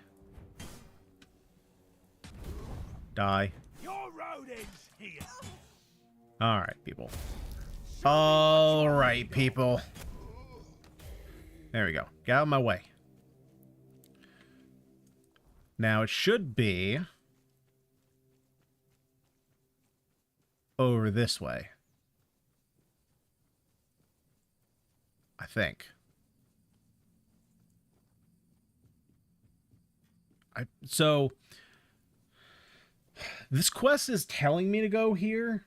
Die. Your road ends here. All right, people. All right, people. There we go. Get out of my way. Now, it should be over this way. I think. So this quest is telling me to go here.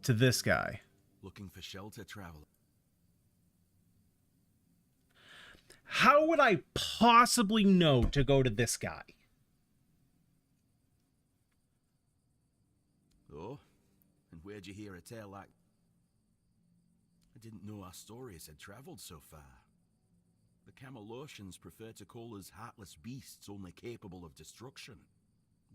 To this guy. Looking for shelter, traveler. How would I possibly know to go to this guy? Oh, and where'd you hear a tale like... I didn't know our stories had traveled so far. The Camelosians prefer to call us heartless beasts only capable of destruction.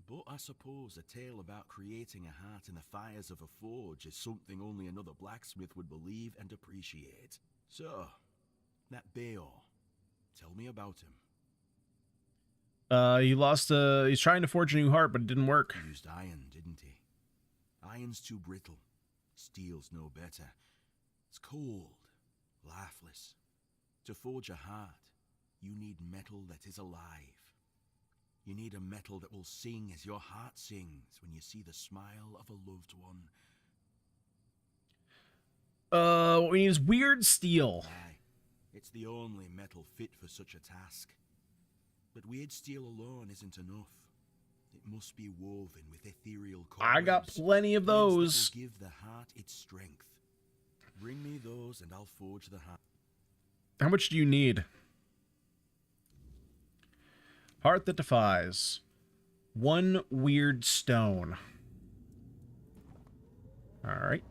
But I suppose a tale about creating a heart in the fires of a forge is something only another blacksmith would believe and appreciate. So, that Bayor, tell me about him. He's trying to forge a new heart, but it didn't work. He used iron, didn't he? Iron's too brittle. Steel's no better. It's cold, lifeless. To forge a heart, you need metal that is alive. You need a metal that will sing as your heart sings when you see the smile of a loved one. What we need is weird steel. Aye, it's the only metal fit for such a task. But weird steel alone isn't enough. It must be woven with ethereal cobwebs. I got plenty of those. That will give the heart its strength. Bring me those and I'll forge the heart. How much do you need? Heart that defies. 1 weird stone. Alright.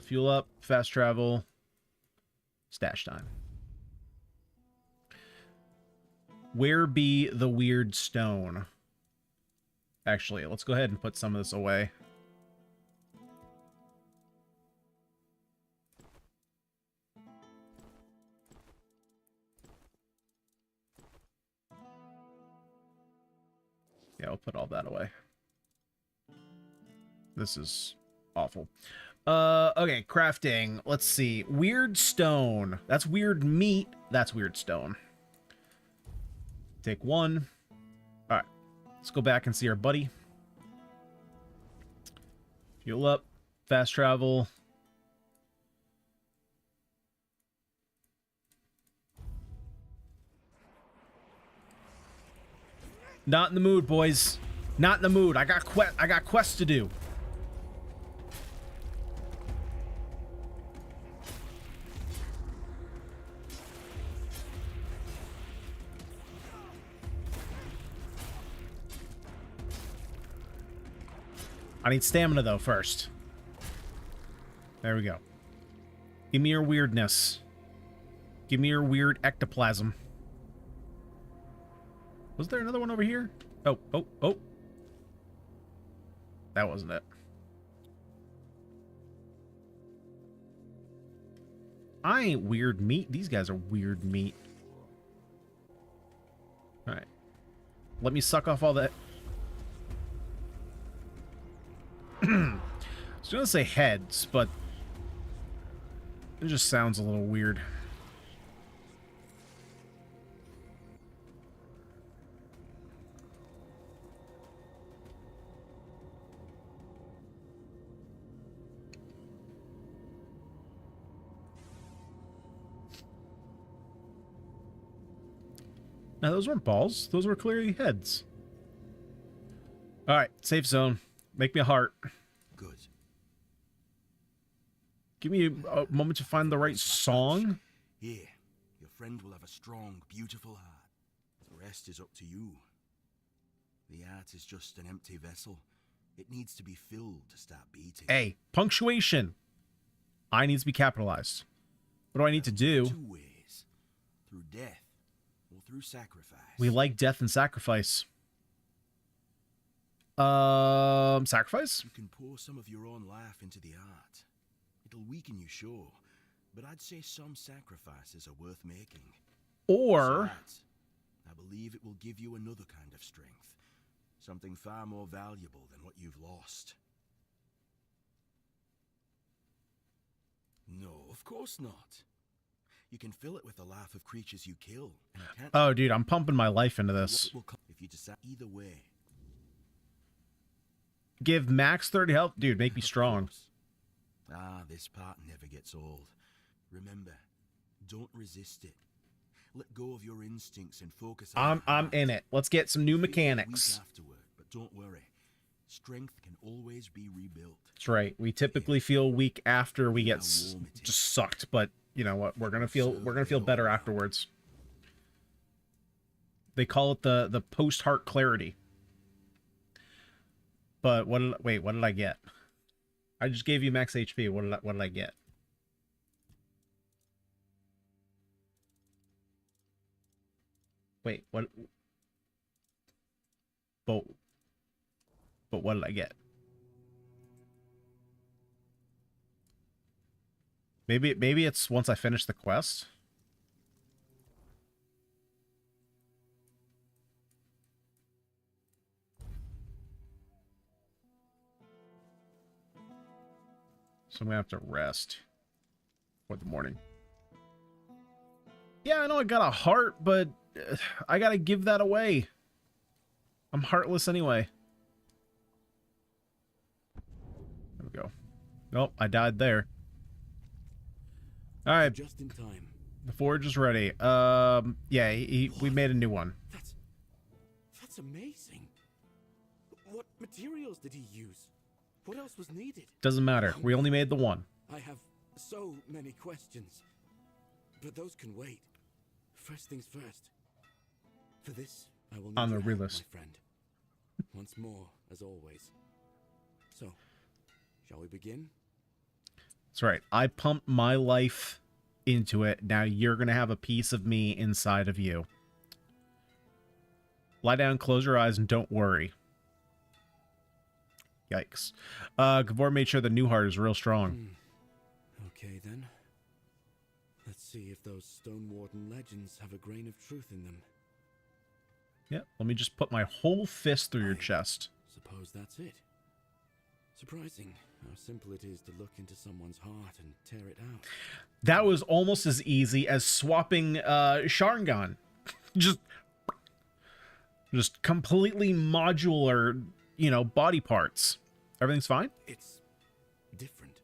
Fuel up, fast travel, stash time. Where be the weird stone? Actually, let's go ahead and put some of this away. Yeah, I'll put all that away. This is awful. Okay, crafting. Let's see. Weird stone. That's weird meat. That's weird stone. Take 1. Alright. Let's go back and see our buddy. Fuel up. Fast travel. Not in the mood, boys. Not in the mood. I got quests to do. I need stamina, though, first. There we go. Give me your weirdness. Give me your weird ectoplasm. Was there another one over here? Oh. That wasn't it. I ain't weird meat. These guys are weird meat. Alright. Let me suck off all that. I was gonna say heads, but it just sounds a little weird. Now, those weren't balls. Those were clearly heads. Alright, safe zone. Make me a heart. Good. Give me a moment to find the right song. Here, your friend will have a strong, beautiful heart. The rest is up to you. The heart is just an empty vessel. It needs to be filled to start beating. Hey, punctuation. I needs to be capitalized. What do I need to do? 2 ways. Through death or through sacrifice. We like death and sacrifice. Sacrifice? You can pour some of your own life into the art. It'll weaken you, sure, but I'd say some sacrifices are worth making. Or Besides, I believe it will give you another kind of strength. Something far more valuable than what you've lost. No, of course not. You can fill it with the life of creatures you kill. And I can't oh, dude, I'm pumping my life into this. if you decide either way. Give max 30 health. Dude, make me strong. Ah, this part never gets old. Remember, don't resist it. Let go of your instincts and focus on I'm in it. Let's get some new mechanics. afterward, but don't worry. Strength can always be rebuilt. That's right. We typically feel weak after we get just sucked, but you know what? We're gonna feel better afterwards. They call it the post heart clarity. But what did I get? I just gave you max HP. What did I get? Wait, what? But what did I get? Maybe it's once I finish the quest. So I'm gonna have to rest for the morning. Yeah, I know I got a heart, but I gotta give that away. I'm heartless anyway. There we go. Nope, I died there. All right. Just in time. The forge is ready. Yeah, we made a new one. That's amazing. What materials did he use? What else was needed? Doesn't matter. We only made the one. I have so many questions, but those can wait. First things first. For this, I will need On the your help, realist. my friend. Once more, as always. So, shall we begin? That's right. I pumped my life into it. Now you're going to have a piece of me inside of you. Lie down, close your eyes, and don't worry. Yikes. Gavor made sure the new heart is real strong. Okay, then. Let's see if those Stone Warden legends have a grain of truth in them. Yeah, let me just put my whole fist through your chest. Suppose that's it. Surprising how simple it is to look into someone's heart and tear it out. That was almost as easy as swapping Sharingan. just completely modular, you know, body parts. Everything's fine? It's different.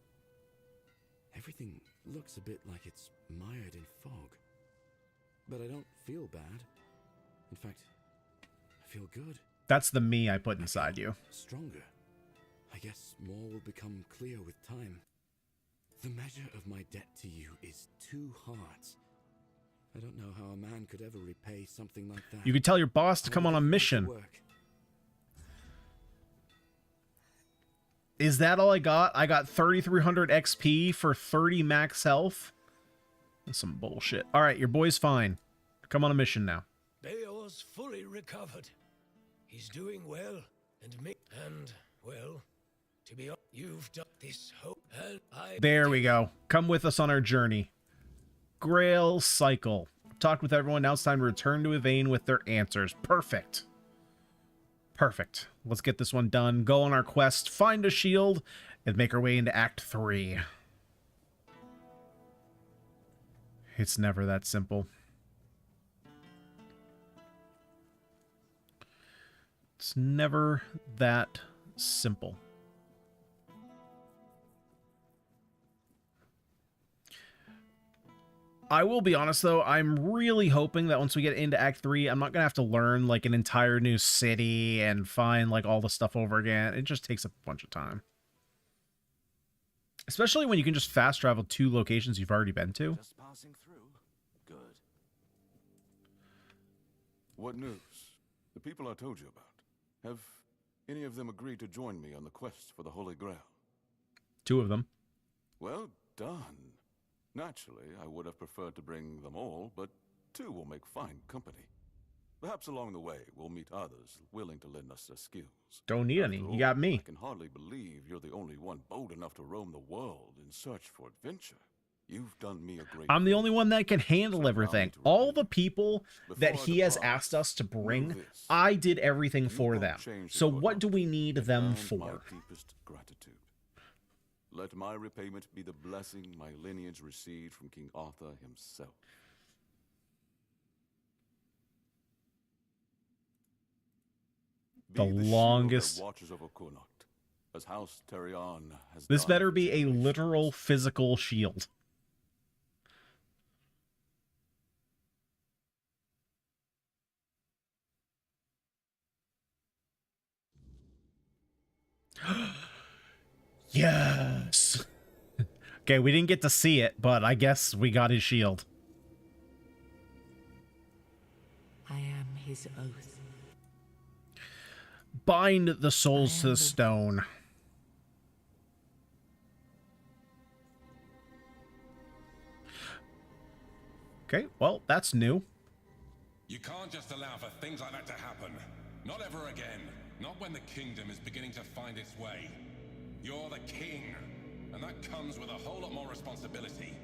Everything looks a bit like it's mired in fog. But I don't feel bad. In fact, I feel good. That's the me I put inside you. Stronger. I guess more will become clear with time. The measure of my debt to you is 2 hearts. I don't know how a man could ever repay something like that. You could tell your boss to come on a mission. Is that all I got? I got 3,300 XP for 30 max health? That's some bullshit. Alright, your boy's fine. Come on a mission now. Beor's fully recovered. He's doing well, and well, to be honest, you've done this hope, and There we go. Come with us on our journey. Grail cycle. Talked with everyone. Now it's time to return to Yvain with their answers. Perfect. Perfect. Let's get this one done. Go on our quest, find a shield, and make our way into Act 3. It's never that simple. It's never that simple. I will be honest, though, I'm really hoping that once we get into Act 3, I'm not going to have to learn, like, an entire new city and find, like, all the stuff over again. It just takes a bunch of time. Especially when you can just fast travel to locations you've already been to. Just passing through. Good. What news? The people I told you about. Have any of them agreed to join me on the quest for the Holy Grail? 2 of them. Well done. Naturally, I would have preferred to bring them all, but 2 will make fine company. Perhaps along the way, we'll meet others willing to lend us their skills. Don't need any. You got me. I can hardly believe you're the only one bold enough to roam the world in search for adventure. You've done me a great I'm the favor. only one that can handle everything. All the people that he has asked us to bring, I did everything for them. So what do we need them for? My deepest gratitude. Let my repayment be the blessing my lineage received from King Arthur himself. The Be the shield longest. that watches over Connacht. as House Terion has This done better for be a generations. literal physical shield. Yes. Okay, we didn't get to see it, but I guess we got his shield. I am his oath. Bind the souls to the stone. Okay, well, that's new. You can't just allow for things like that to happen. Not ever again. Not when the kingdom is beginning to find its way. You're the king, and that comes with a whole lot more responsibility.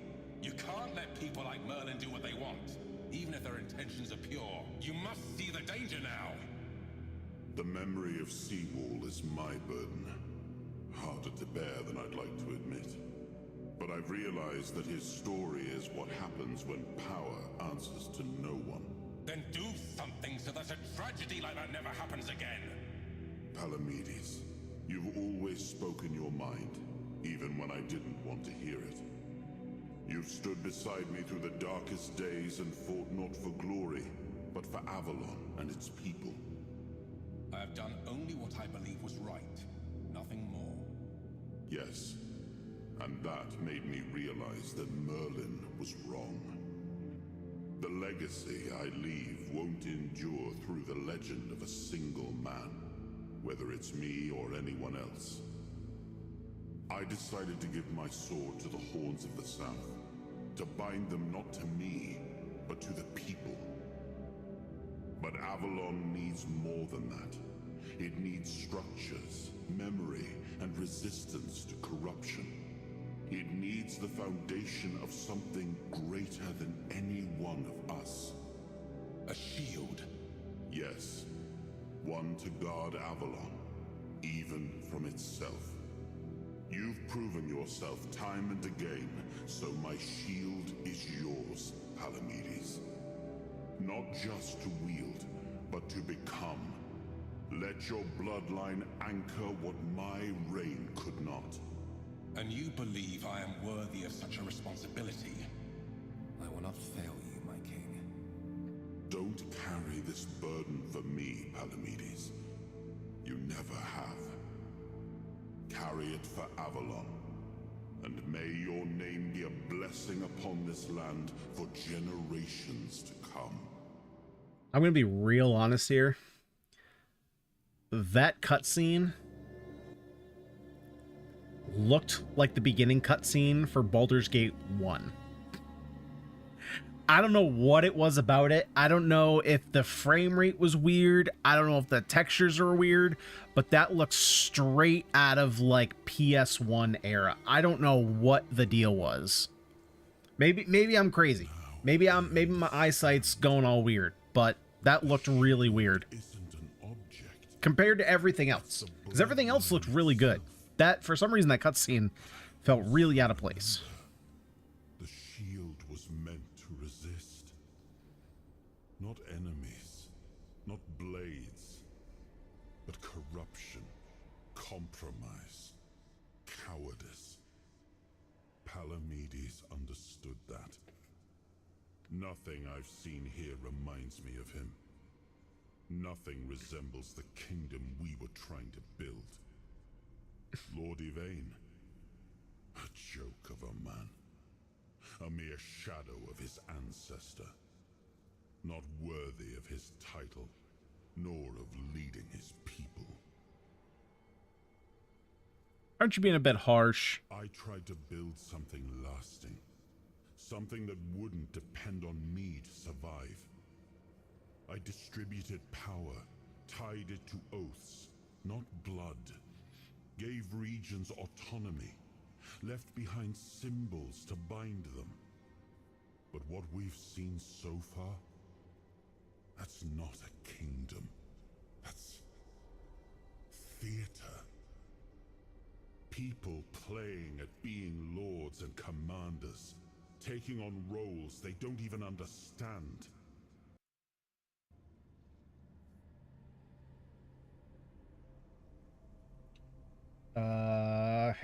You can't let people like Merlin do what they want, even if their intentions are pure. You must see the danger now. The memory of Seawall is my burden. Harder to bear than I'd like to admit. But I've realized that his story is what happens when power answers to no one. Then do something so that a tragedy like that never happens again. Palamedes, you've always spoken your mind, even when I didn't want to hear it. You've stood beside me through the darkest days and fought not for glory, but for Avalon and its people. I have done only what I believe was right, nothing more. Yes, and that made me realize that Merlin was wrong. The legacy I leave won't endure through the legend of a single man, whether it's me or anyone else. I decided to give my sword to the Horns of the South, to bind them not to me, but to the people. But Avalon needs more than that. It needs structures, memory, and resistance to corruption. It needs the foundation of something greater than any one of us. A shield? Yes. One to guard Avalon, even from itself. You've proven yourself time and again, so my shield is yours, Palamedes. Not just to wield, but to become. Let your bloodline anchor what my reign could not. And you believe I am worthy of such a responsibility? I will not fail you, my king. Don't carry this burden for me, Palamedes. You never have. Carry it for Avalon, and may your name be a blessing upon this land for generations to come. I'm gonna be real honest here. That cutscene looked like the beginning cutscene for Baldur's Gate 1. I don't know what it was about it. I don't know if the frame rate was weird. I don't know if the textures are weird, but that looks straight out of like PS1 era. I don't know what the deal was. Maybe I'm crazy. Maybe my eyesight's going all weird, but that looked really weird compared to everything else. Because everything else looked really good. That, for some reason, that cutscene felt really out of place. The shield was meant to resist. Not enemies, not blades, but corruption, compromise, cowardice. Palamedes understood that. Nothing I've seen here reminds me of him. Nothing resembles the kingdom we were trying to build. Lord Yvain, a joke of a man. A mere shadow of his ancestor. Not worthy of his title, nor of leading his people. Aren't you being a bit harsh? I tried to build something lasting. Something that wouldn't depend on me to survive. I distributed power, tied it to oaths, not blood. Gave regions autonomy, left behind symbols to bind them. But what we've seen so far, that's not a kingdom. That's theater. People playing at being lords and commanders, taking on roles they don't even understand.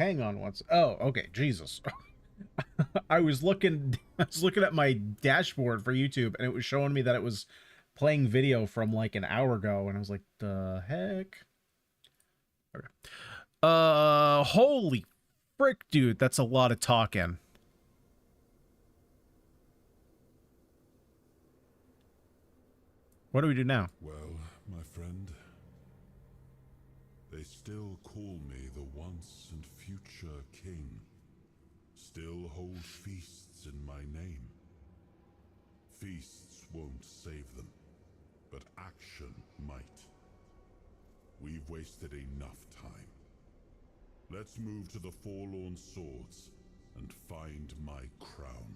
Hang on once. Oh, okay. Jesus. I was looking at my dashboard for YouTube, and it was showing me that it was playing video from like an hour ago, and I was like, the heck? Okay. Holy frick, dude, that's a lot of talking. What do we do now? Well, my friend, they still call me the once and future king. Still hold feasts in my name. Feasts won't save them, but action might. We've wasted enough time. Let's move to the Forlorn Swords and find my crown.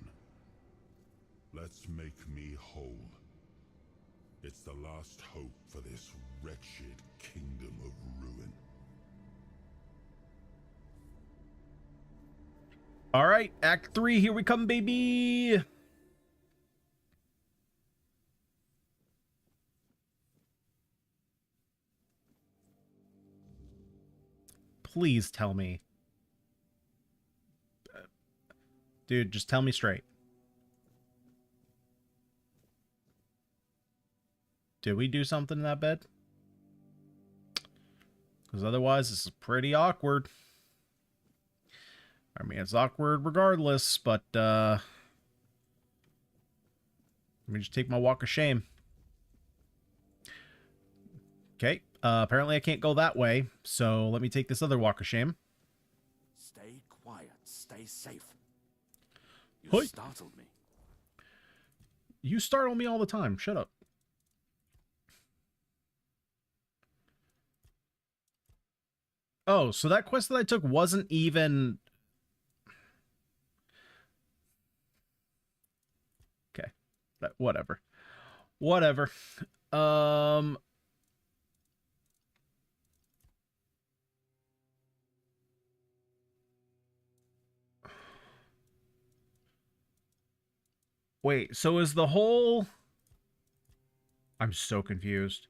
Let's make me whole. It's the last hope for this wretched kingdom of ruin. All right, Act 3, here we come, baby. Please tell me. Dude, just tell me straight. Did we do something in that bed? Because otherwise, this is pretty awkward. I mean, it's awkward regardless, but, let me just take my walk of shame. Okay, apparently I can't go that way, so let me take this other walk of shame. Stay quiet, stay safe. You startled me. You startle me all the time, shut up. Oh, so that quest that I took wasn't even... Okay. Whatever. Whatever. Wait, so is the whole... I'm so confused.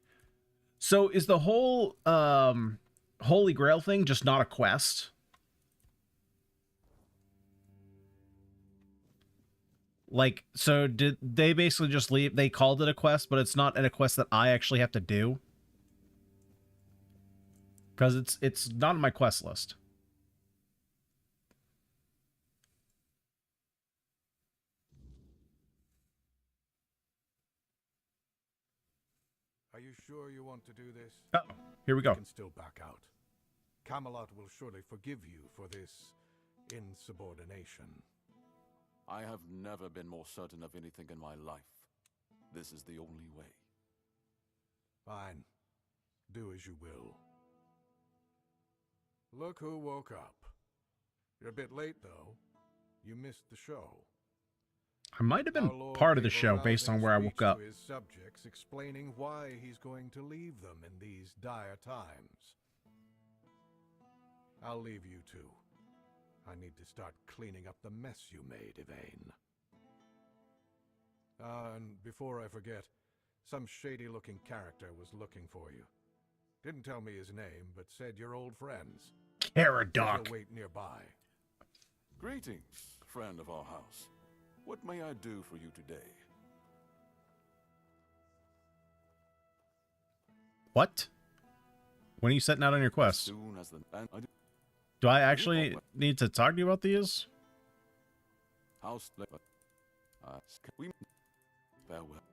So is the whole, Holy Grail thing just not a quest? Like, so did they basically just leave? They called it a quest, but it's not a quest that I actually have to do? Because it's not on my quest list. Are you sure you want to do this? Oh, here we go. You can still back out. Camelot will surely forgive you for this insubordination. I have never been more certain of anything in my life. This is the only way. Fine. Do as you will. Look who woke up. You're a bit late, though. You missed the show. I might have been part of the show based on where I woke up. To his subjects, explaining why he's going to leave them in these dire times. I'll leave you two. I need to start cleaning up the mess you made, Yvain. And before I forget, some shady-looking character was looking for you. Didn't tell me his name, but said you're old friends. Caradoc. He'll wait nearby. Greetings, friend of our house. What may I do for you today? What? When are you setting out on your quest? Soon as Do I actually need to talk to you about these? House we farewell.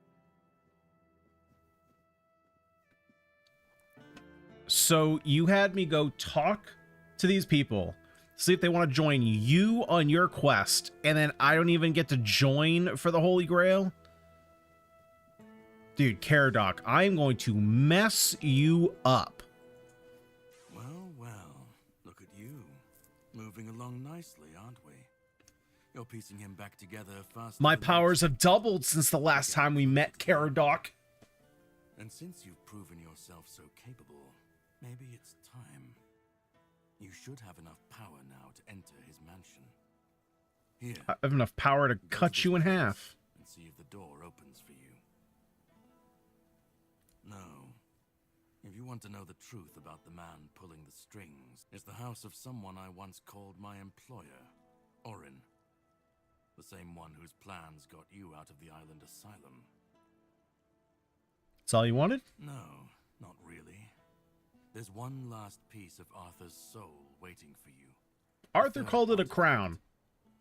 So you had me go talk to these people, see if they want to join you on your quest, and then I don't even get to join for the Holy Grail? Dude, Caradoc, I'm going to mess you up. Well, well, look at you. Moving along nicely, aren't we? You're piecing him back together faster. My powers have doubled since the last time we met, Caradoc. And since you've proven yourself so capable, maybe it's time. You should have enough power now to enter his mansion. Here. I have enough power to cut you in half. And see if the door opens for you. No. If you want to know the truth about the man pulling the strings, it's the house of someone I once called my employer, Orin. The same one whose plans got you out of the island asylum. That's all you wanted? No, not really. There's one last piece of Arthur's soul waiting for you. Arthur called it a crown.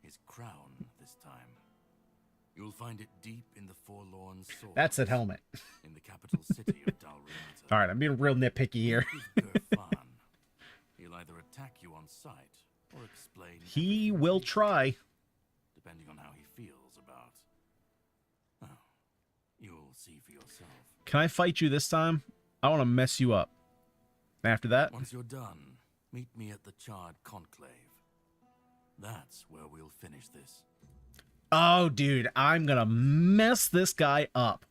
His crown this time. You'll find it deep in the forlorn soul. That's that helmet. In the capital city of Dalriata. All right, I'm being real nitpicky here. He'll either attack you on sight or explain. He will try. Depending on how he feels about. Oh, you'll see for yourself. Can I fight you this time? I want to mess you up. After that? Once you're done, meet me at the Charred Conclave. That's where we'll finish this. Oh, dude, I'm gonna mess this guy up.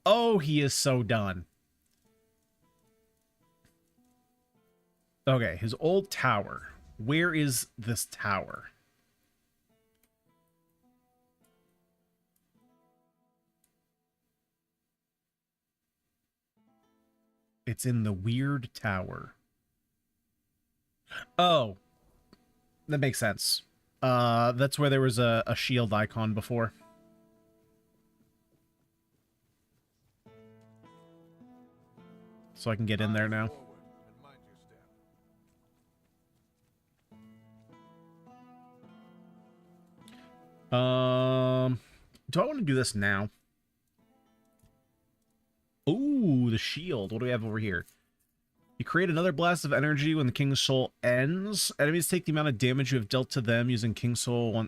Oh, he is so done. Okay, his old tower. Where is this tower? It's in the weird tower. Oh, that makes sense. That's where there was a shield icon before. So I can get in there now. Do I want to do this now? Ooh, the shield. What do we have over here? You create another blast of energy when the King's Soul ends. Enemies take the amount of damage you have dealt to them using King's Soul.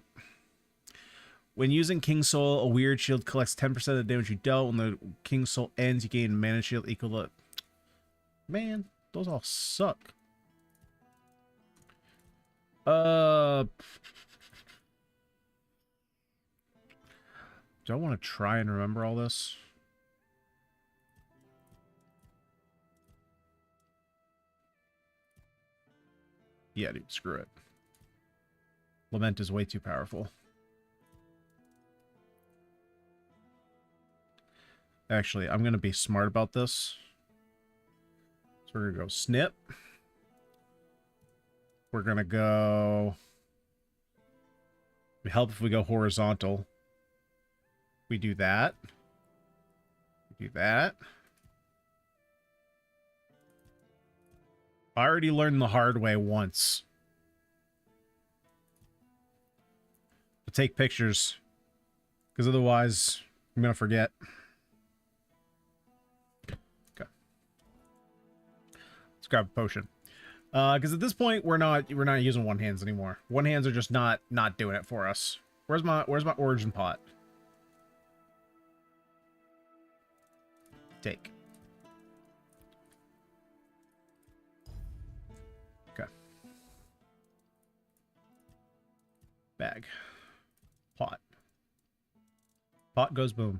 When using King's Soul, a weird shield collects 10% of the damage you dealt. When the King's Soul ends, you gain a mana shield equal to... Man, those all suck. Do I want to try and remember all this? Yeah, dude, screw it. Lament is way too powerful. Actually, I'm going to be smart about this. So we're going to go snip. We're going to go... It'd help if we go horizontal. We do that. We do that. I already learned the hard way once. But take pictures. Because otherwise, I'm going to forget. Okay. Let's grab a potion. Because at this point, we're not using one hands anymore. One hands are just not doing it for us. Where's my origin pot? Take. Okay. Bag. Pot. Pot goes boom.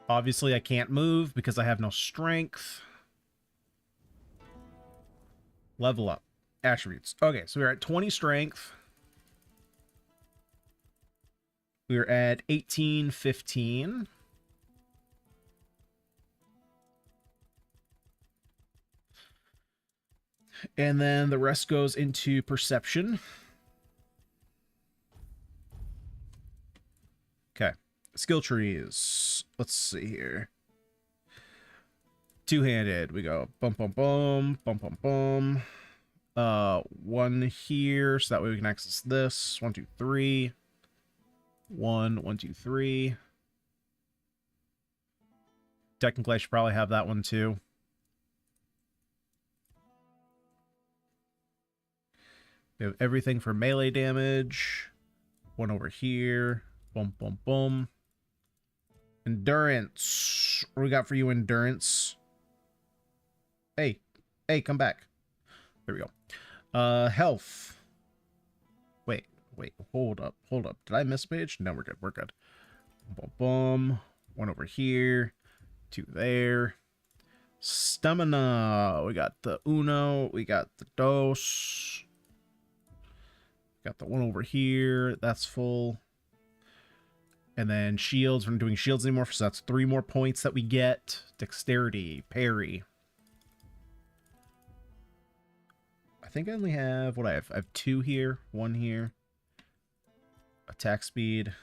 Obviously, I can't move because I have no strength. Level up. Attributes. Okay, so we're at 20 strength. We're at 18, 15. And then the rest goes into perception. Okay. Skill trees. Let's see here. Two-handed. We go bum, bum, bum, bum, bum, bum. One here, so that way we can access this. 1, 2, 3. 1, 1, 2, 3. Technically, I should probably have that one too. We have everything for melee damage. One over here. Boom, boom, boom. Endurance. What do we got for you, endurance? Hey. Hey, come back. There we go. Health. Wait, hold up. Did I miss a page? No, we're good. We're good. Boom, boom. One over here. 2 there. Stamina. We got the uno. We got the dos. Got the one over here. That's full. And then shields, we're not doing shields anymore, so that's 3 more points that we get. Dexterity, parry. I think I only have, what I have 2 here, 1 here. Attack speed.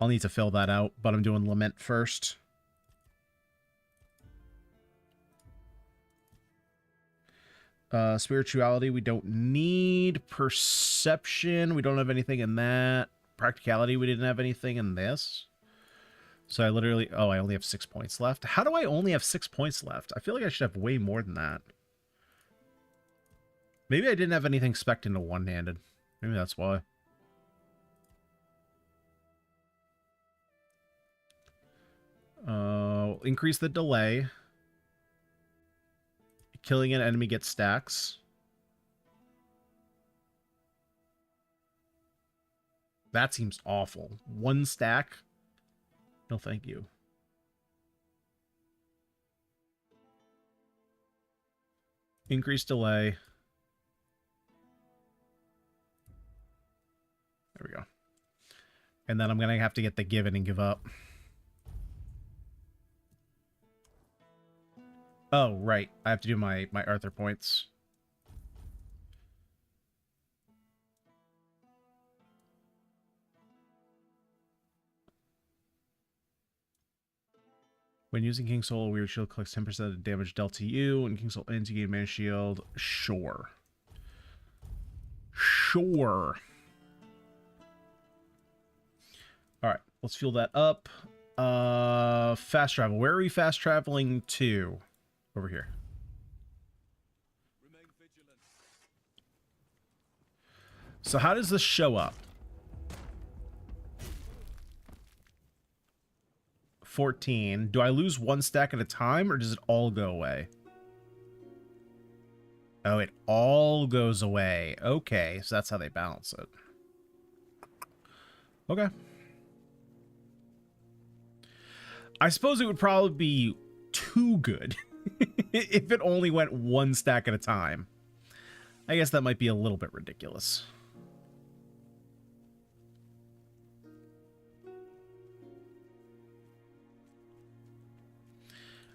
I'll need to fill that out, but I'm doing Lament first. Spirituality, we don't need. Perception, we don't have anything in that. Practicality, we didn't have anything in this. So I literally... Oh, I only have 6 points left. How do I only have 6 points left? I feel like I should have way more than that. Maybe I didn't have anything spec'd into one-handed. Maybe that's why. Increase the delay. Killing an enemy gets stacks. That seems awful. 1 stack? No, thank you. Increase delay. There we go. And then I'm going to have to get the give in and give up. Oh, right. I have to do my Arthur points. When using King Soul, a weird shield collects 10% of the damage dealt to you. When King Soul ends, you gain mana shield. Sure. Sure. Alright, let's fuel that up. Fast travel. Where are we fast traveling to? Over here. So how does this show up? 14. Do I lose 1 stack at a time, or does it all go away? Oh, it all goes away. Okay, so that's how they balance it. Okay. I suppose it would probably be too good if it only went 1 stack at a time. I guess that might be a little bit ridiculous.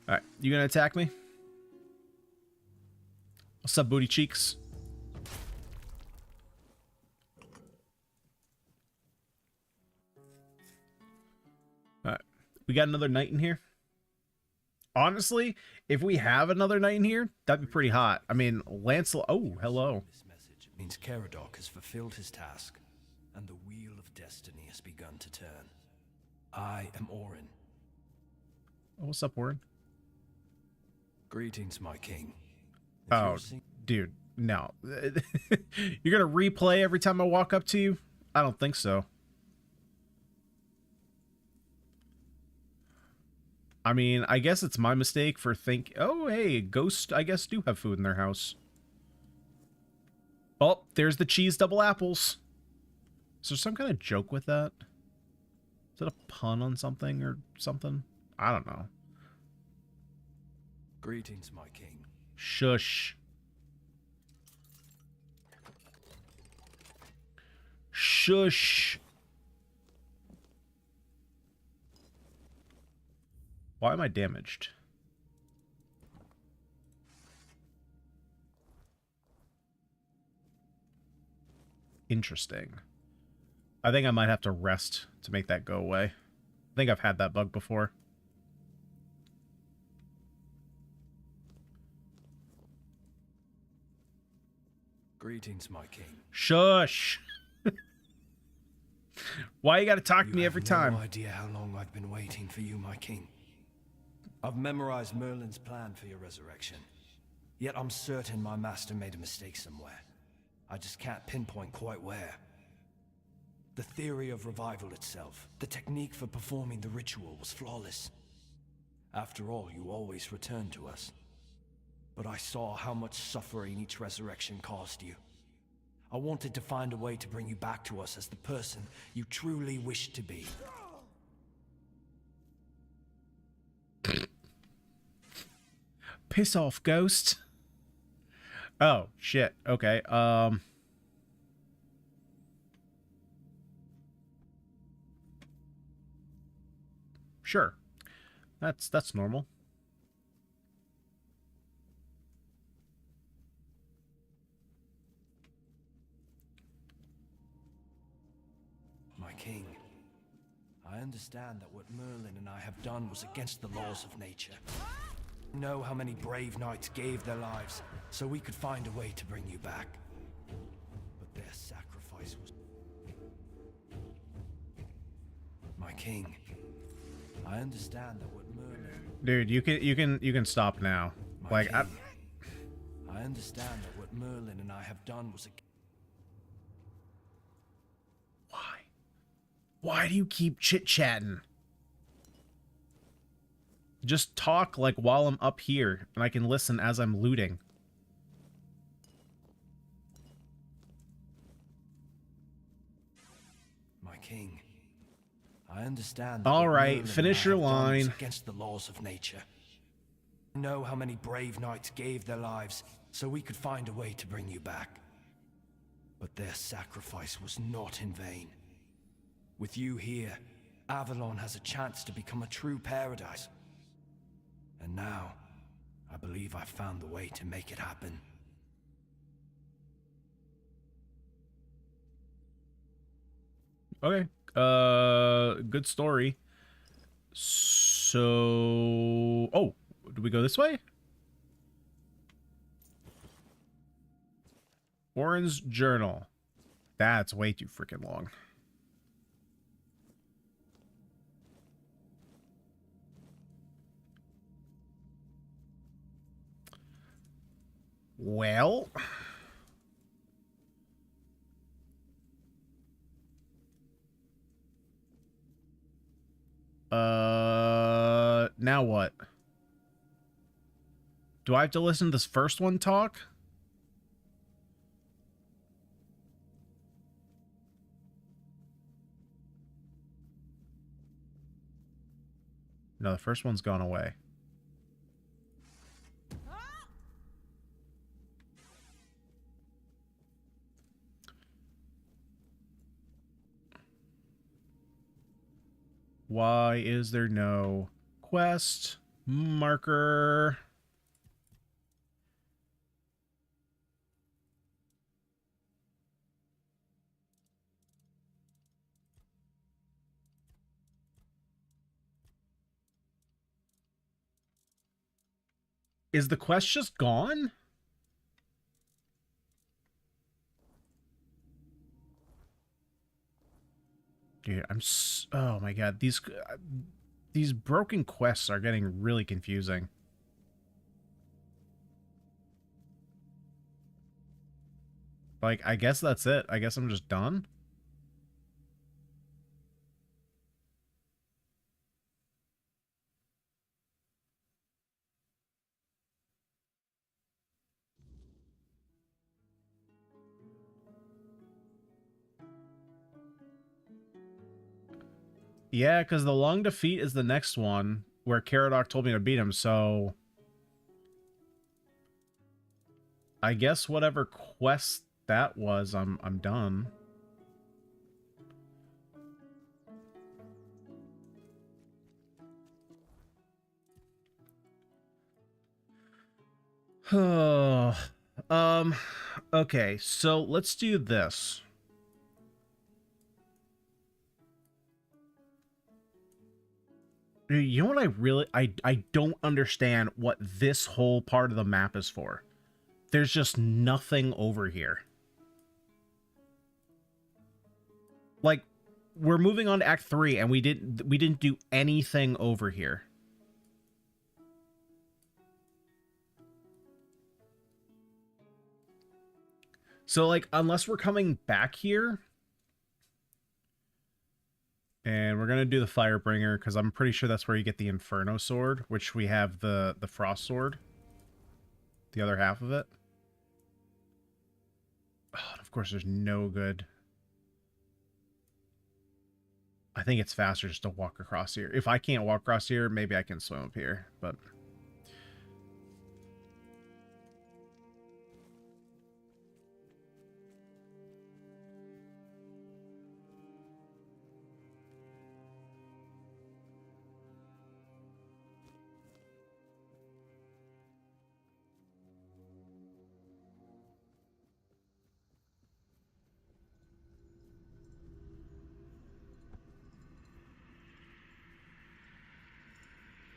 Alright, you gonna attack me? What's up, booty cheeks? Alright, we got another knight in here. Honestly, if we have another knight in here, that'd be pretty hot. I mean, Lancelot... Oh, hello. This message means Caradoc has fulfilled his task, and the wheel of destiny has begun to turn. I am Orin. Oh, what's up, Orin? Greetings, my king. Oh, dude, no. You're gonna replay every time I walk up to you? I don't think so. I mean, I guess it's my mistake for oh, hey, ghosts, I guess, do have food in their house. Oh, there's the cheese double apples. Is there some kind of joke with that? Is it a pun on something or something? I don't know. Greetings, my king. Shush. Shush. Why am I damaged? Interesting. I think I might have to rest to make that go away. I think I've had that bug before. Greetings, my king. Shush. Why you gotta talk to me every time? I have no idea how long I've been waiting for you, my king. I've memorized Merlin's plan for your resurrection. Yet I'm certain my master made a mistake somewhere. I just can't pinpoint quite where. The theory of revival itself, the technique for performing the ritual was flawless. After all, you always return to us. But I saw how much suffering each resurrection caused you. I wanted to find a way to bring you back to us as the person you truly wish to be. Piss off, ghost. Oh, shit. Okay, Sure. That's normal. My king, I understand that what Merlin and I have done was against the laws of nature. You know how many brave knights gave their lives so we could find a way to bring you back. But their sacrifice was... My king, I understand that what Merlin... Dude, you can stop now. My king, I understand that what Merlin and I have done was... Why do you keep chit-chatting? Just talk like while I'm up here, and I can listen as I'm looting. My king, I understand that All what right, Merlin finish and I your have done was line. against the laws of nature. You know how many brave knights gave their lives so we could find a way to bring you back. But their sacrifice was not in vain. With you here, Avalon has a chance to become a true paradise. And now, I believe I've found the way to make it happen. Okay. Good story. So... Oh, do we go this way? Orin's journal. That's way too freaking long. Well... Now what? Do I have to listen to this first one talk? No, the first one's gone away. Why is there no quest marker? Is the quest just gone? Dude, oh my god, these broken quests are getting really confusing. Like, I guess that's it. I guess I'm just done. Yeah, because the long defeat is the next one where Caradoc told me to beat him, so I guess whatever quest that was, I'm done. Okay, so let's do this. You know what I don't understand what this whole part of the map is for. There's just nothing over here. Like, we're moving on to Act 3 and we didn't do anything over here. So, like, unless we're coming back here, and we're gonna do the Firebringer because I'm pretty sure that's where you get the Inferno sword, which we have the Frost sword, the other half of it. Oh, and of course, there's no good. I think it's faster just to walk across here. If I can't walk across here, maybe I can swim up here, but.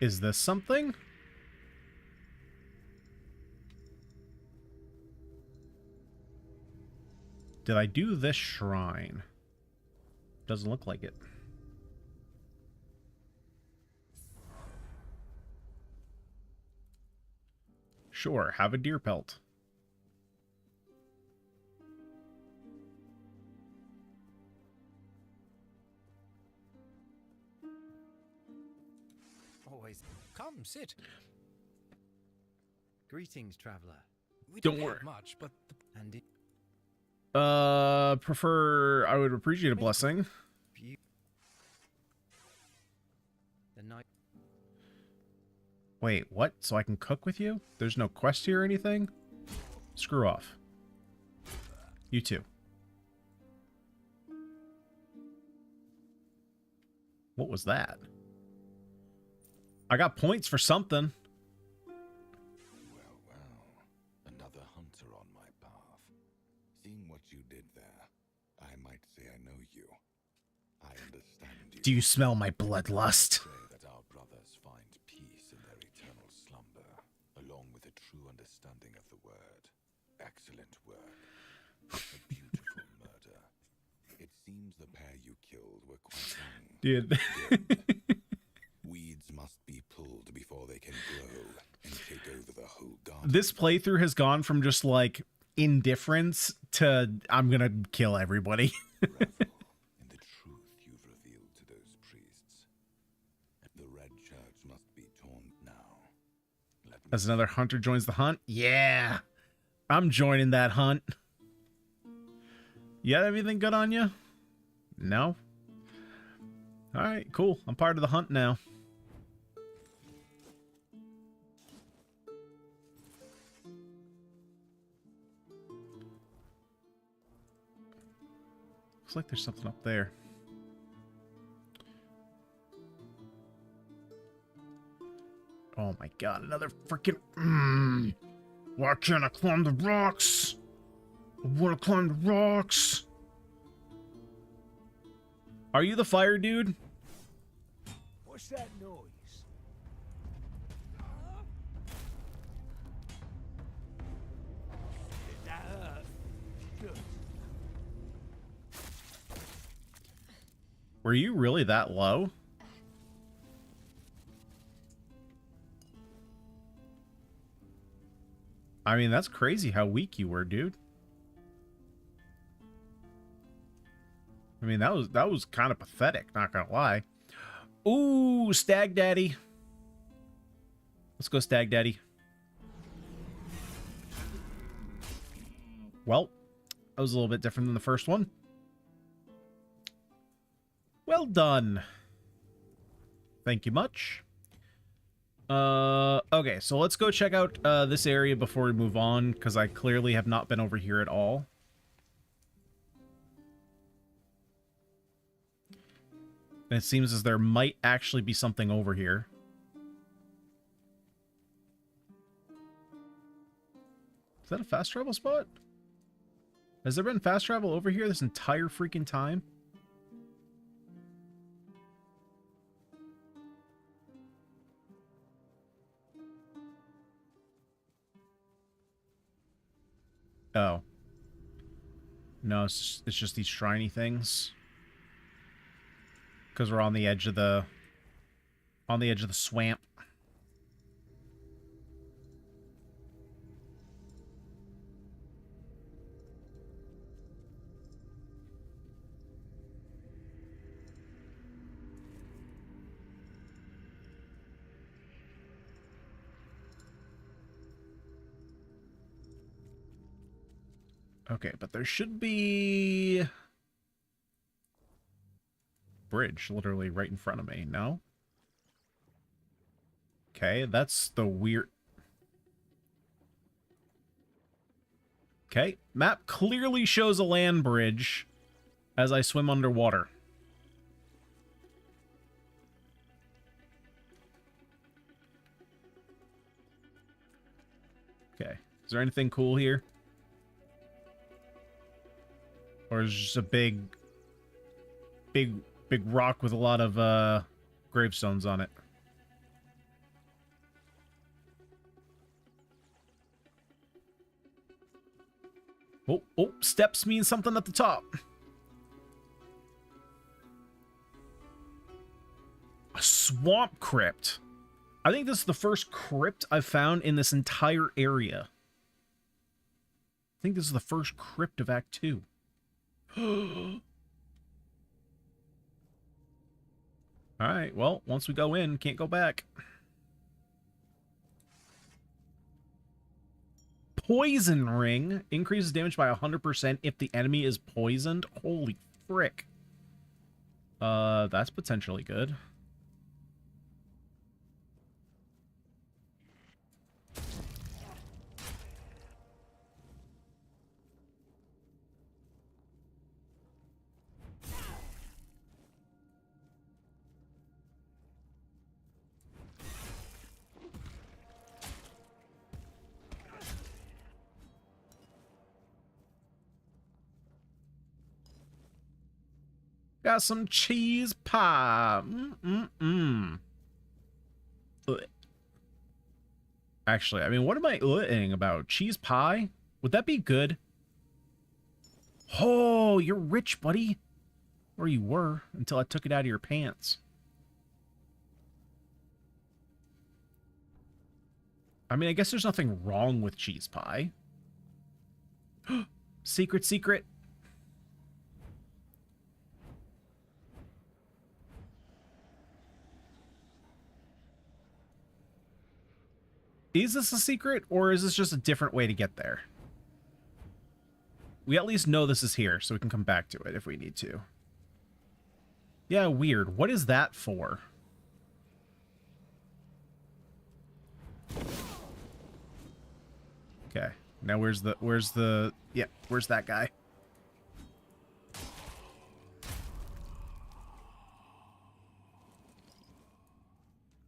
Is this something? Did I do this shrine? Doesn't look like it. Sure, have a deer pelt. Always. Come, sit. Greetings, traveler. We Don't have worry. much, but and I would appreciate a blessing. the night. Wait, what? So I can cook with you? There's no quest here or anything? Screw off. You too. What was that? I got points for something. Well, well. Another hunter on my path. Seeing what you did there, I might say I know you. I understand you. Do you smell my bloodlust? Pray that our brothers find peace in their eternal slumber, along with a true understanding of the word. Excellent work. A beautiful murder. It seems the pair you killed were quite young. Dude. Weeds must be pulled before they can grow and take over the whole garden. This playthrough has gone from just like indifference to I'm gonna kill everybody. Revel in the truth you've revealed to those priests. The Red Church must be torn now. As another hunter joins the hunt? Yeah. I'm joining that hunt. You got anything good on you? No? Alright, cool. I'm part of the hunt now. Looks like there's something up there. Oh my god, another freaking... Why can't I climb the rocks? I want to climb the rocks. Are you the fire dude? What's that noise? Did that hurt? Good. Were you really that low? I mean, that's crazy how weak you were, dude. I mean, that was kind of pathetic, not gonna lie. Ooh, Stag Daddy. Let's go, Stag Daddy. Well, that was a little bit different than the first one. Well done. Thank you much. Okay, so let's go check out this area before we move on, because I clearly have not been over here at all. And it seems as there might actually be something over here. Is that a fast travel spot? Has there been fast travel over here this entire freaking time? Oh. No, it's just these shiny things. Because we're on the edge of the swamp. Okay, but there should be bridge literally right in front of me, no? Okay, that's the weird... Okay, map clearly shows a land bridge as I swim underwater. Okay, is there anything cool here? Or is it just a big rock with a lot of gravestones on it? Oh, oh, steps mean something at the top. A swamp crypt. I think this is the first crypt I've found in this entire area. I think this is the first crypt of Act 2. Alright, well, once we go in, can't go back. Poison ring. Increases damage by 100% if the enemy is poisoned. Holy frick. That's potentially good. Got some cheese pie. Actually, I mean, what am I about? Cheese pie? Would that be good? Oh, you're rich, buddy. Or you were, until I took it out of your pants. I mean, I guess there's nothing wrong with cheese pie. Secret, secret. Is this a secret, or is this just a different way to get there? We at least know this is here, so we can come back to it if we need to. Yeah, weird. What is that for? Okay. Now where's that guy?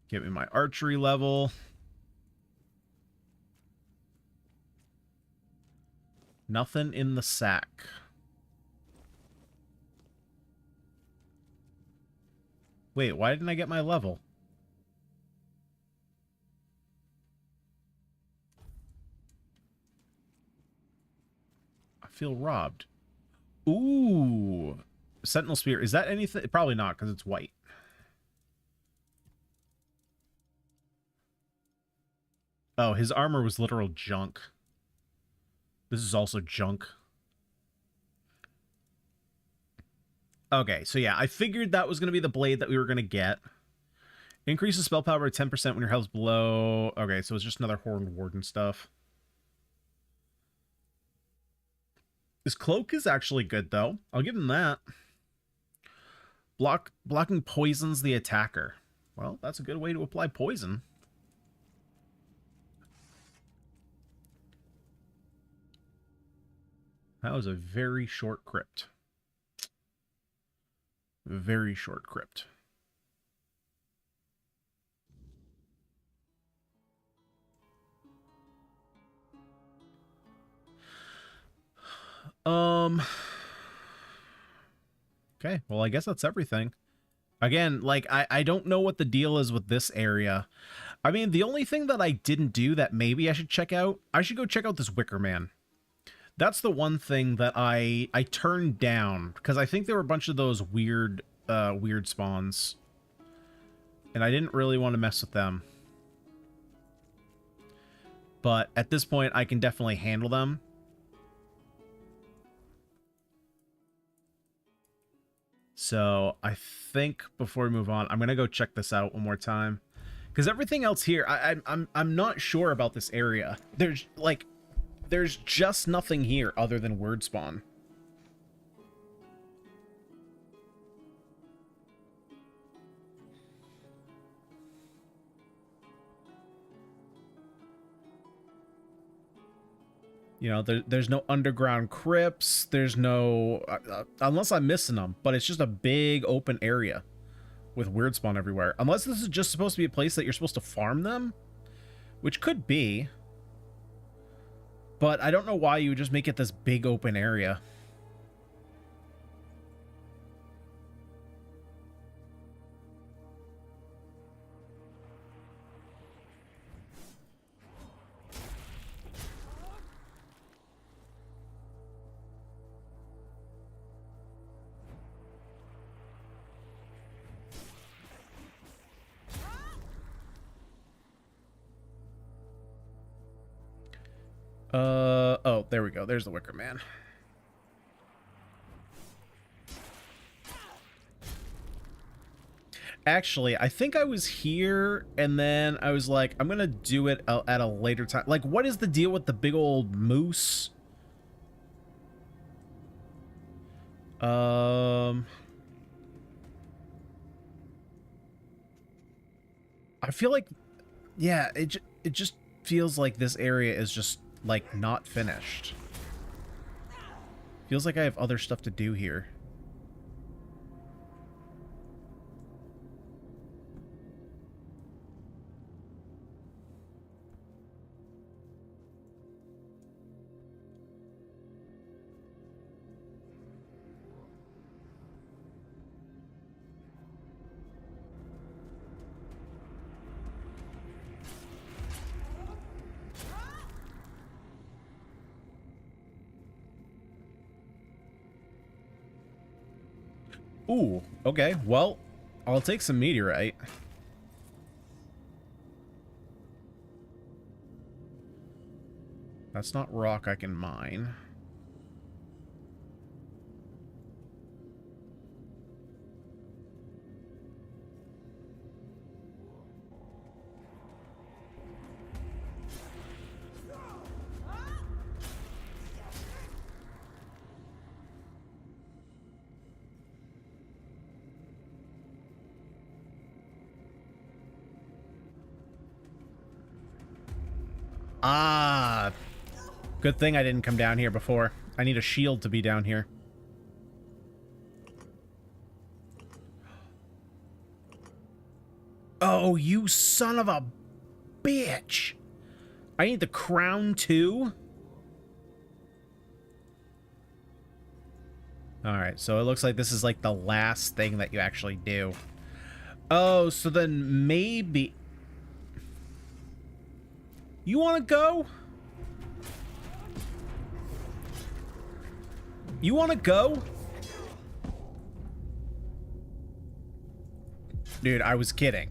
Give me my archery level. Nothing in the sack. Wait, why didn't I get my level? I feel robbed. Ooh. Sentinel Spear. Is that anything? Probably not, because it's white. Oh, his armor was literal junk. This is also junk. Okay, so yeah, I figured that was going to be the blade that we were going to get. Increases spell power by 10% when your health's below... Okay, so it's just another Horned Warden stuff. His cloak is actually good, though. I'll give him that. Blocking poisons the attacker. Well, that's a good way to apply poison. That was a very short crypt. Very short crypt. Okay, well, I guess that's everything. Again, like, I don't know what the deal is with this area. I mean, the only thing that I didn't do that maybe I should check out, I should go check out this Wicker Man. That's the one thing that I turned down, because I think there were a bunch of those weird spawns. And I didn't really want to mess with them. But at this point, I can definitely handle them. So I think before we move on, I'm going to go check this out one more time. Because everything else here, I'm not sure about this area. There's just nothing here other than word spawn. You know, there's no underground crypts. There's no... unless I'm missing them. But it's just a big open area with weird spawn everywhere. Unless this is just supposed to be a place that you're supposed to farm them. Which could be. But I don't know why you would just make it this big open area. Oh, there we go. There's the Wicker Man. Actually, I think I was here, and then I was like, I'm gonna do it at a later time. Like, what is the deal with the big old moose? I feel like, yeah, it just feels like this area is just, like, not finished. Feels like I have other stuff to do here. Ooh, okay, well, I'll take some meteorite. That's not rock I can mine. Ah, good thing I didn't come down here before. I need a shield to be down here. Oh, you son of a bitch. I need the crown too? Alright, so it looks like this is like the last thing that you actually do. Oh, so then maybe... You want to go? You want to go? Dude, I was kidding.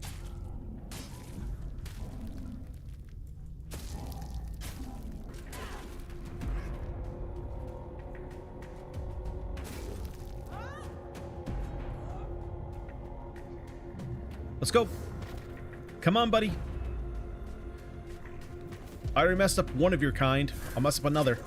Let's go. Come on, buddy. I already messed up one of your kind. I'll mess up another.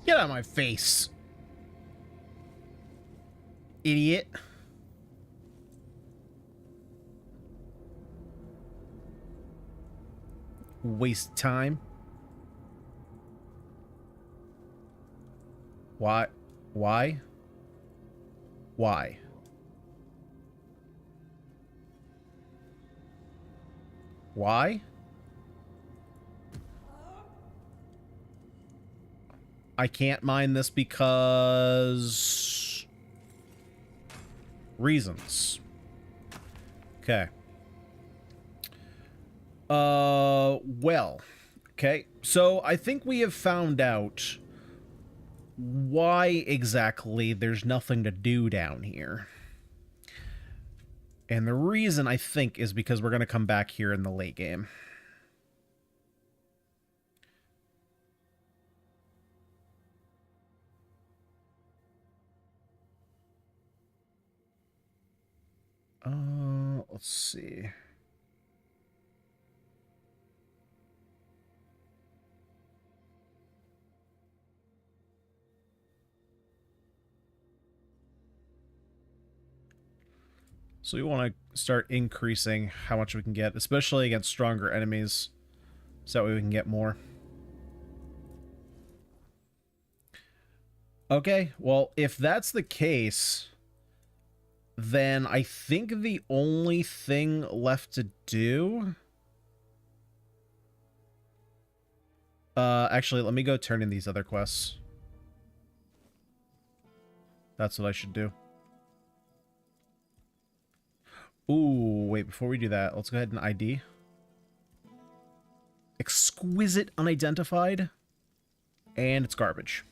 Get out of my face. Idiot. Waste time. Why? Why? Why? Why? I can't mine this because... reasons. Okay. Well. Okay, so I think we have found out why exactly there's nothing to do down here. And the reason, I think, is because we're going to come back here in the late game. Let's see. So we want to start increasing how much we can get, especially against stronger enemies, so that way we can get more. Okay, well, if that's the case, then I think the only thing left to do... actually, let me go turn in these other quests. That's what I should do. Ooh, wait, before we do that, let's go ahead and ID. Exquisite unidentified. And it's garbage.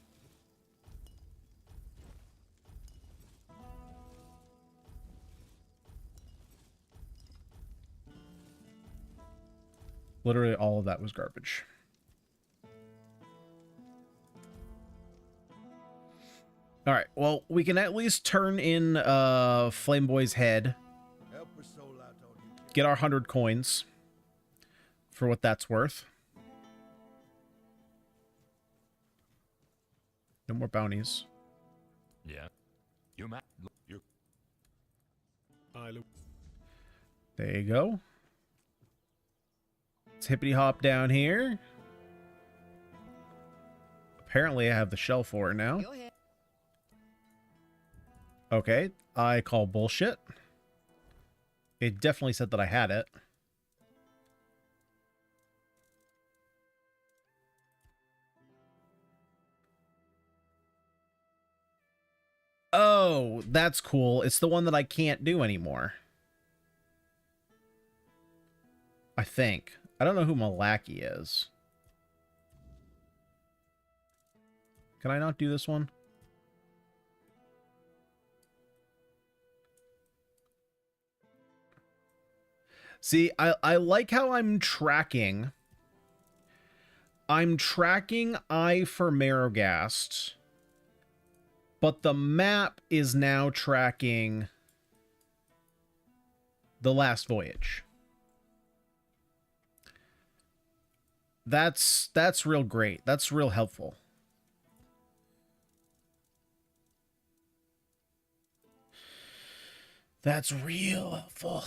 Literally all of that was garbage. Alright, well, we can at least turn in Flame Boy's head. Get our 100 coins. For what that's worth. No more bounties. Yeah. You There you go. Let's hippity hop down here. Apparently I have the shell for it now. Okay, I call bullshit. It definitely said that I had it. Oh, that's cool. It's the one that I can't do anymore. I think. I don't know who Malaki is. Can I not do this one? See, I like how I'm tracking. I'm tracking I for Marrowgast. But the map is now tracking the last voyage. That's real great. That's real helpful. That's real helpful.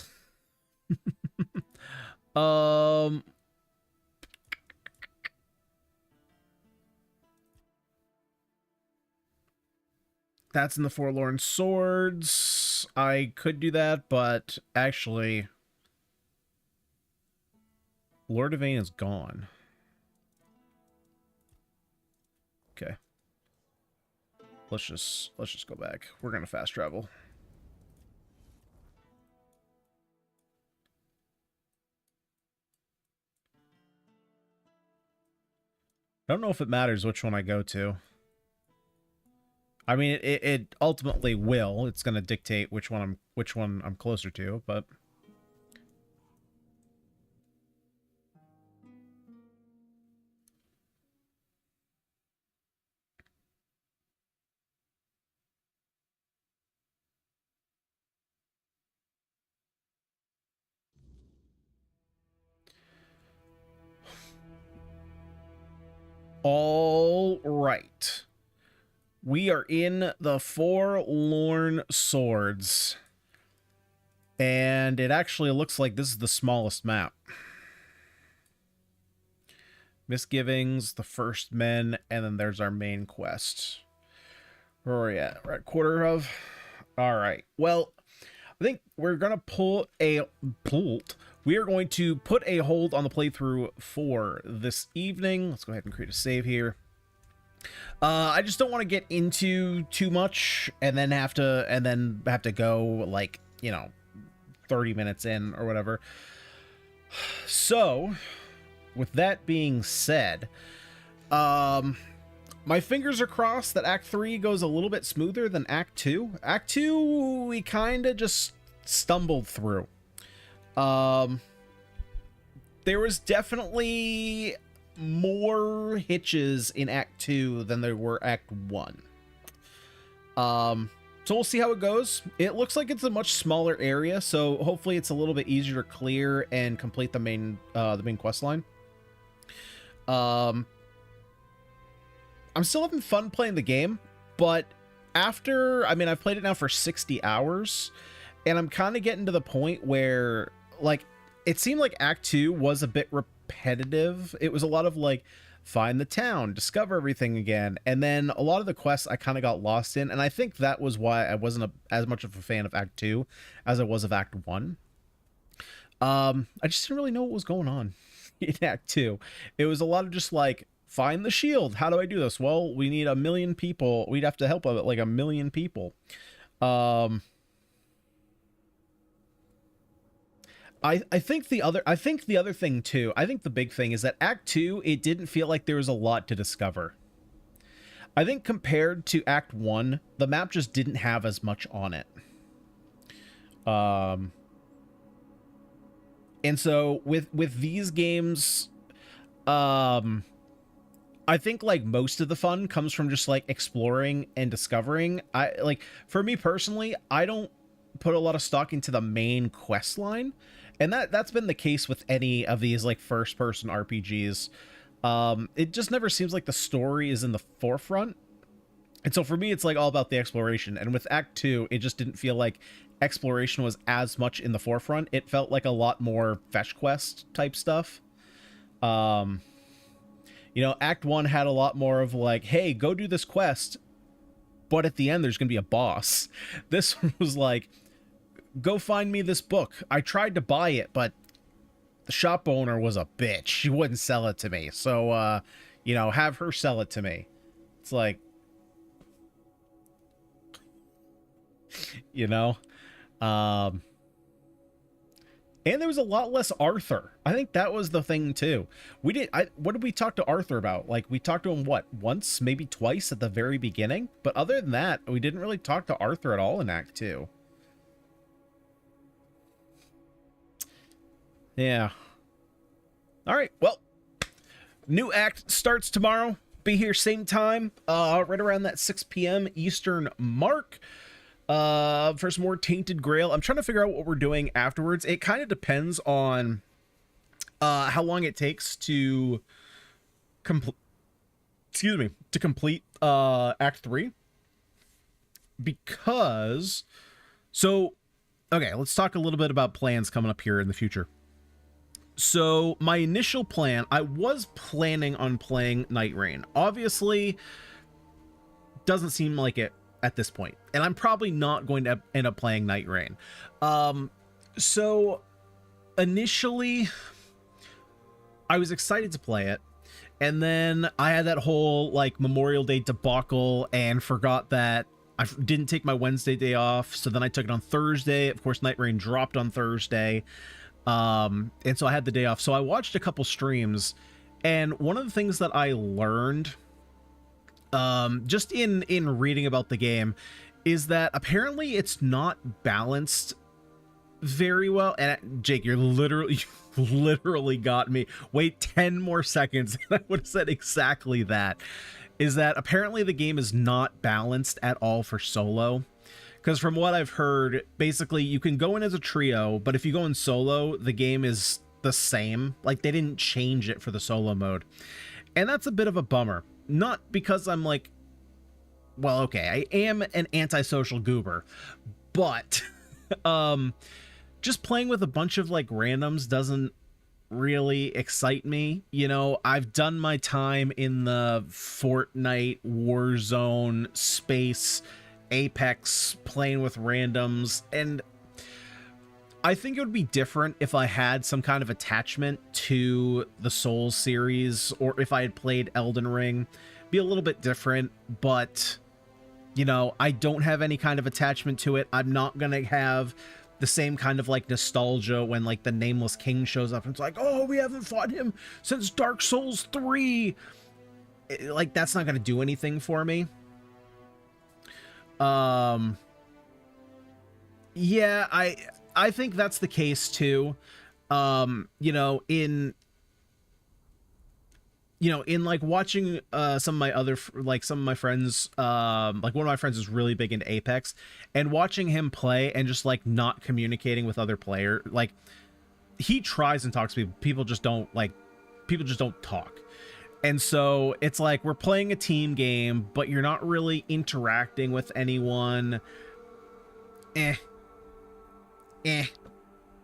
That's in the Forlorn Swords. I could do that, but actually Lord Yvain is gone. Okay. Let's just go back. We're gonna fast travel. I don't know if it matters which one I go to. I mean, it ultimately will. It's going to dictate which one I'm closer to, but all right. We are in the Forlorn Swords. And it actually looks like this is the smallest map. Misgivings, the First Men, and then there's our main quest. Where are we at? We're at quarter of. All right. Well, I think we're gonna we are going to put a hold on the playthrough for this evening. Let's go ahead and create a save here. I just don't want to get into too much and then have to go like, you know, 30 minutes in or whatever. So, with that being said, my fingers are crossed that Act 3 goes a little bit smoother than Act 2. Act 2, we kind of just stumbled through. There was definitely more hitches in Act 2 than there were Act 1. So we'll see how it goes. It looks like it's a much smaller area, so hopefully it's a little bit easier to clear and complete the main quest line. I'm still having fun playing the game, but I've played it now for 60 hours, and I'm kind of getting to the point where, like, it seemed like Act 2 was a bit repetitive. It was a lot of, like, find the town, discover everything again, and then a lot of the quests I kind of got lost in, and I think that was why I wasn't as much of a fan of Act 2 as I was of Act 1. I just didn't really know what was going on in Act 2. It was a lot of just like, find the shield. How do I do this? Well, we need 1 million people. We'd have to help like 1 million people. I think the other thing too, I think the big thing is that Act 2, it didn't feel like there was a lot to discover. I think compared to Act 1, the map just didn't have as much on it. And so with these games, I think like most of the fun comes from just like exploring and discovering. For me personally, I don't put a lot of stock into the main quest line. And that's been the case with any of these like first person RPGs. It just never seems like the story is in the forefront. And so for me, it's like all about the exploration. And with Act 2, it just didn't feel like exploration was as much in the forefront. It felt like a lot more fetch quest type stuff. You know, Act 1 had a lot more of like, hey, go do this quest, but at the end there's going to be a boss. This one was like, go find me this book. I tried to buy it, but the shop owner was a bitch. She wouldn't sell it to me. So, you know, have her sell it to me. It's like, you know, and there was a lot less Arthur. I think that was the thing too. What did we talk to Arthur about? Like, we talked to him, what, once, maybe twice at the very beginning? But other than that, we didn't really talk to Arthur at all in Act 2. Yeah. All right. Well, new act starts tomorrow. Be here same time, right around that 6 p.m. Eastern mark. For some more Tainted Grail. I'm trying to figure out what we're doing afterwards. It kind of depends on how long it takes to complete. Excuse me, to complete Act 3. Because, so, okay, let's talk a little bit about plans coming up here in the future. So my initial plan, I was planning on playing Night Rain. Obviously, doesn't seem like it at this point, and I'm probably not going to end up playing Night Rain. So initially, I was excited to play it, and then I had that whole like Memorial Day debacle and forgot that I didn't take my Wednesday day off. So then I took it on Thursday. Of course, Night Rain dropped on Thursday. And so I had the day off. So I watched a couple streams, and one of the things that I learned, just in reading about the game, is that apparently it's not balanced very well. And Jake, you literally got me. Wait 10 more seconds, and I would have said exactly that. Is that apparently the game is not balanced at all for solo. Because from what I've heard, basically you can go in as a trio, but if you go in solo, the game is the same. Like, they didn't change it for the solo mode. And that's a bit of a bummer. Not because I'm like well, okay, I am an antisocial goober, but just playing with a bunch of like randoms doesn't really excite me. You know, I've done my time in the Fortnite, Warzone, Space, Apex, playing with randoms, and I think it would be different if I had some kind of attachment to the Souls series, or if I had played Elden Ring. Be a little bit different, but you know, I don't have any kind of attachment to it. I'm not gonna have the same kind of like nostalgia when like the Nameless King shows up and it's like, oh, we haven't fought him since Dark Souls 3. Like, that's not gonna do anything for me. Yeah, I think that's the case too. You know, in like watching some of my other, like some of my friends, like one of my friends is really big into Apex, and watching him play and just like not communicating with other players, like he tries and talks to people, people just don't talk. And so it's like we're playing a team game, but you're not really interacting with anyone.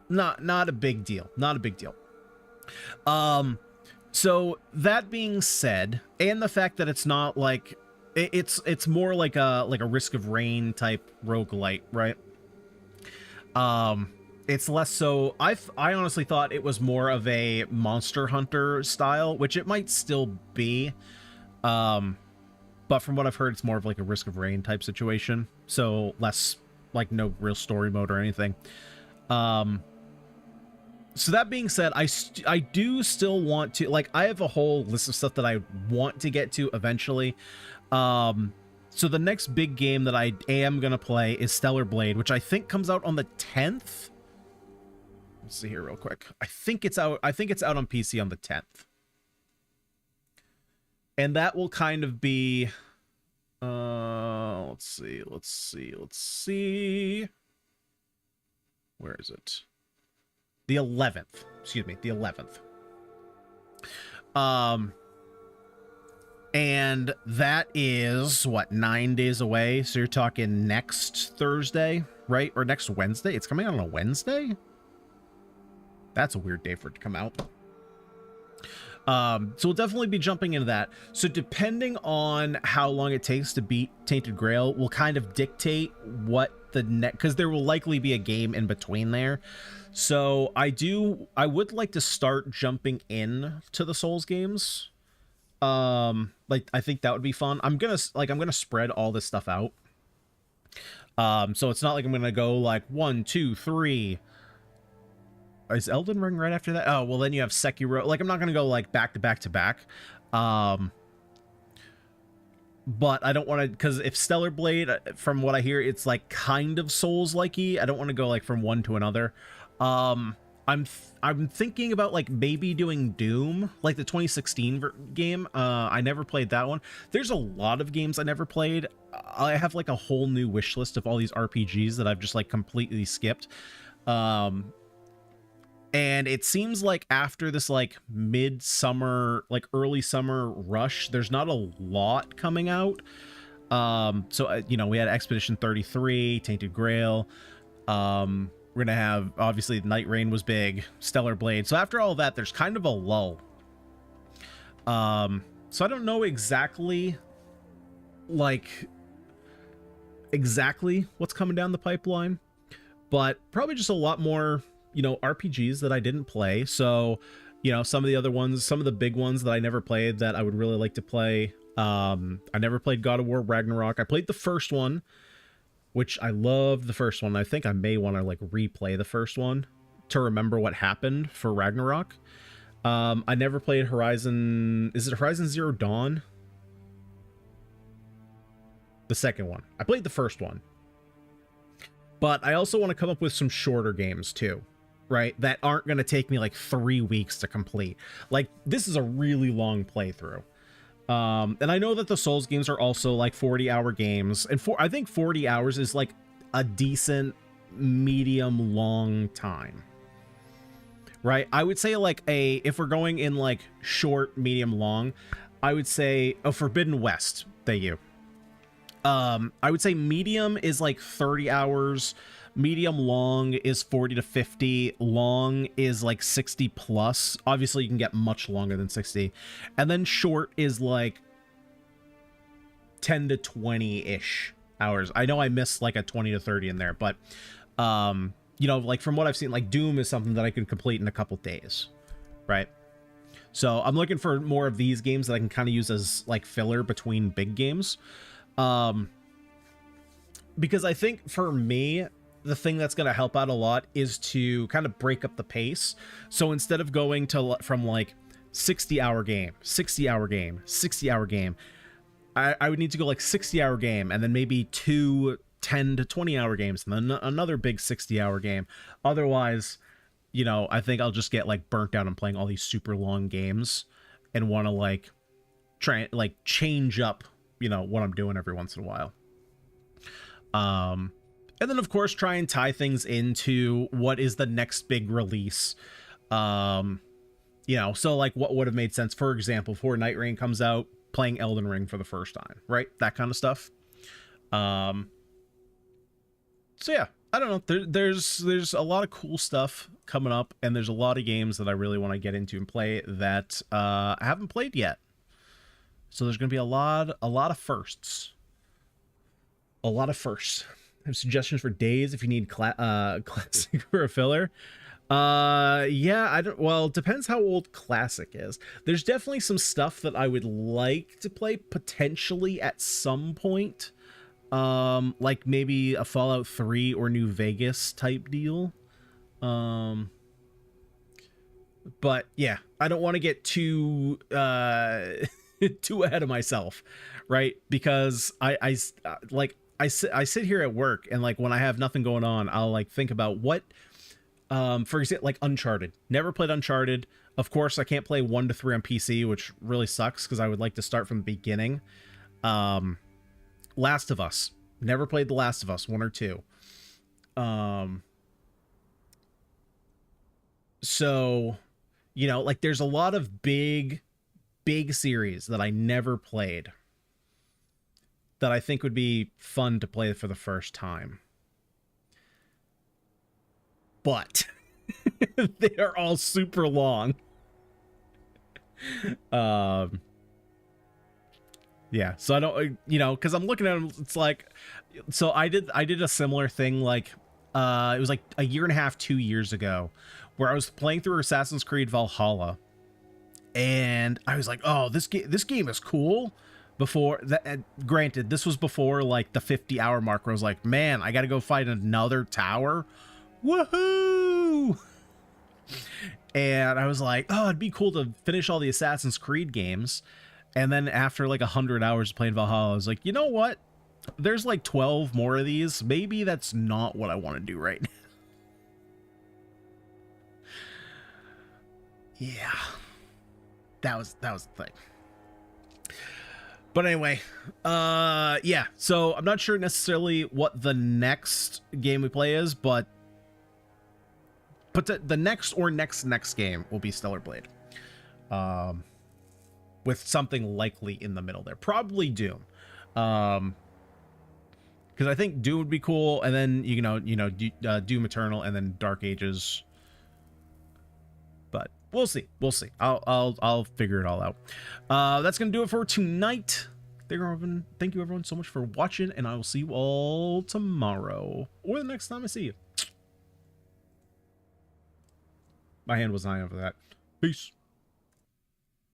Not a big deal. Not a big deal. So that being said, and the fact that it's not like it's more like a Risk of Rain type roguelite, right? It's less so. I honestly thought it was more of a Monster Hunter style, which it might still be. But from what I've heard, it's more of like a Risk of Rain type situation. So less like no real story mode or anything. So that being said, I do still want to, like, I have a whole list of stuff that I want to get to eventually. So the next big game that I am going to play is Stellar Blade, which I think comes out on the 10th. Let's see here real quick. I think it's out on PC on the 10th. And that will kind of be, let's see. Where is it? The 11th. Excuse me, the 11th. And that is, what, 9 days away? So you're talking next Thursday, right? Or next Wednesday? It's coming out on a Wednesday? That's a weird day for it to come out. So we'll definitely be jumping into that. So depending on how long it takes to beat Tainted Grail will kind of dictate what the next, because there will likely be a game in between there. So I would like to start jumping in to the Souls games. Like, I think that would be fun. I'm gonna spread all this stuff out. So it's not like I'm gonna go like 1, 2, 3. Is Elden Ring right after that? Oh, well, then you have Sekiro. Like, I'm not gonna go like back to back to back. But I don't want to, because if Stellar Blade, from what I hear, it's like kind of Souls-like-y. I don't want to go like from one to another. I'm thinking about like maybe doing Doom, like the 2016 game. I never played that one. There's a lot of games I never played. I have like a whole new wish list of all these RPGs that I've just like completely skipped. And it seems like after this like mid-summer, like early summer rush, there's not a lot coming out. So, you know, we had Expedition 33, Tainted Grail. We're going to have, obviously, Night Rain was big, Stellar Blade. So after all that, there's kind of a lull. So I don't know exactly what's coming down the pipeline, but probably just a lot more, you know, RPGs that I didn't play. So, you know, some of the other ones, some of the big ones that I never played that I would really like to play. I never played God of War Ragnarok. I played the first one, which I loved the first one. I think I may want to like replay the first one to remember what happened for Ragnarok. I never played Horizon. Is it Horizon Zero Dawn? The second one. I played the first one. But I also want to come up with some shorter games too, right? That aren't going to take me like 3 weeks to complete. Like, this is a really long playthrough. And I know that the Souls games are also like 40-hour games. And I think 40 hours is like a decent medium long time. Right? I would say like if we're going in like short, medium, long, I would say Forbidden West. Thank you. I would say medium is like 30 hours. Medium long is 40 to 50. Long is like 60 plus. Obviously, you can get much longer than 60. And then short is like 10 to 20-ish hours. I know I missed like a 20 to 30 in there, but you know, like from what I've seen, like Doom is something that I can complete in a couple days, right? So I'm looking for more of these games that I can kind of use as like filler between big games. Because I think for me, the thing that's going to help out a lot is to kind of break up the pace. So instead of going to from like 60-hour game, 60-hour game, 60-hour game, I would need to go like 60-hour game and then maybe 2 10 to 20-hour games and then another big 60-hour game. Otherwise, you know, I think I'll just get like burnt out on playing all these super long games and want to like try like change up, you know, what I'm doing every once in a while. And then of course try and tie things into what is the next big release. You know, so like what would have made sense, for example, before Night Rain comes out, playing Elden Ring for the first time, right? That kind of stuff. So yeah, I don't know. There's a lot of cool stuff coming up, and there's a lot of games that I really want to get into and play that I haven't played yet. So there's going to be a lot of firsts. A lot of firsts. I have suggestions for days if you need classic or a filler. Yeah, I don't. Well, it depends how old classic is. There's definitely some stuff that I would like to play potentially at some point. Like maybe a Fallout 3 or New Vegas type deal. But yeah, I don't want to get too too ahead of myself, right? Because I sit here at work and like when I have nothing going on, I'll like think about what for example, like Uncharted. Never played Uncharted. Of course, I can't play 1 to 3 on PC, which really sucks because I would like to start from the beginning. Last of Us. Never played The Last of Us 1 or 2. So, you know, like there's a lot of big series that I never played that I think would be fun to play for the first time. But they are all super long. Yeah, so I don't, you know, because I'm looking at them, it's like, so I did a similar thing, like, it was like a year and a half, 2 years ago, where I was playing through Assassin's Creed Valhalla, and I was like, oh, this game is cool. Before that, granted, this was before like the 50-hour mark, where I was like, man, I got to go fight another tower. Woohoo! And I was like, oh, it'd be cool to finish all the Assassin's Creed games. And then after like 100 hours playing Valhalla, I was like, you know what? There's like 12 more of these. Maybe that's not what I want to do right now. Yeah. That was the thing. But anyway, yeah. So I'm not sure necessarily what the next game we play is, but the next or next game will be Stellar Blade. With something likely in the middle there. Probably Doom. Because I think Doom would be cool, and then, you know, Doom Eternal, and then Dark Ages. But we'll see. We'll see. I'll figure it all out. That's going to do it for tonight. Thank you, everyone, so much for watching, and I will see you all tomorrow. Or the next time I see you. My hand was high over that. Peace.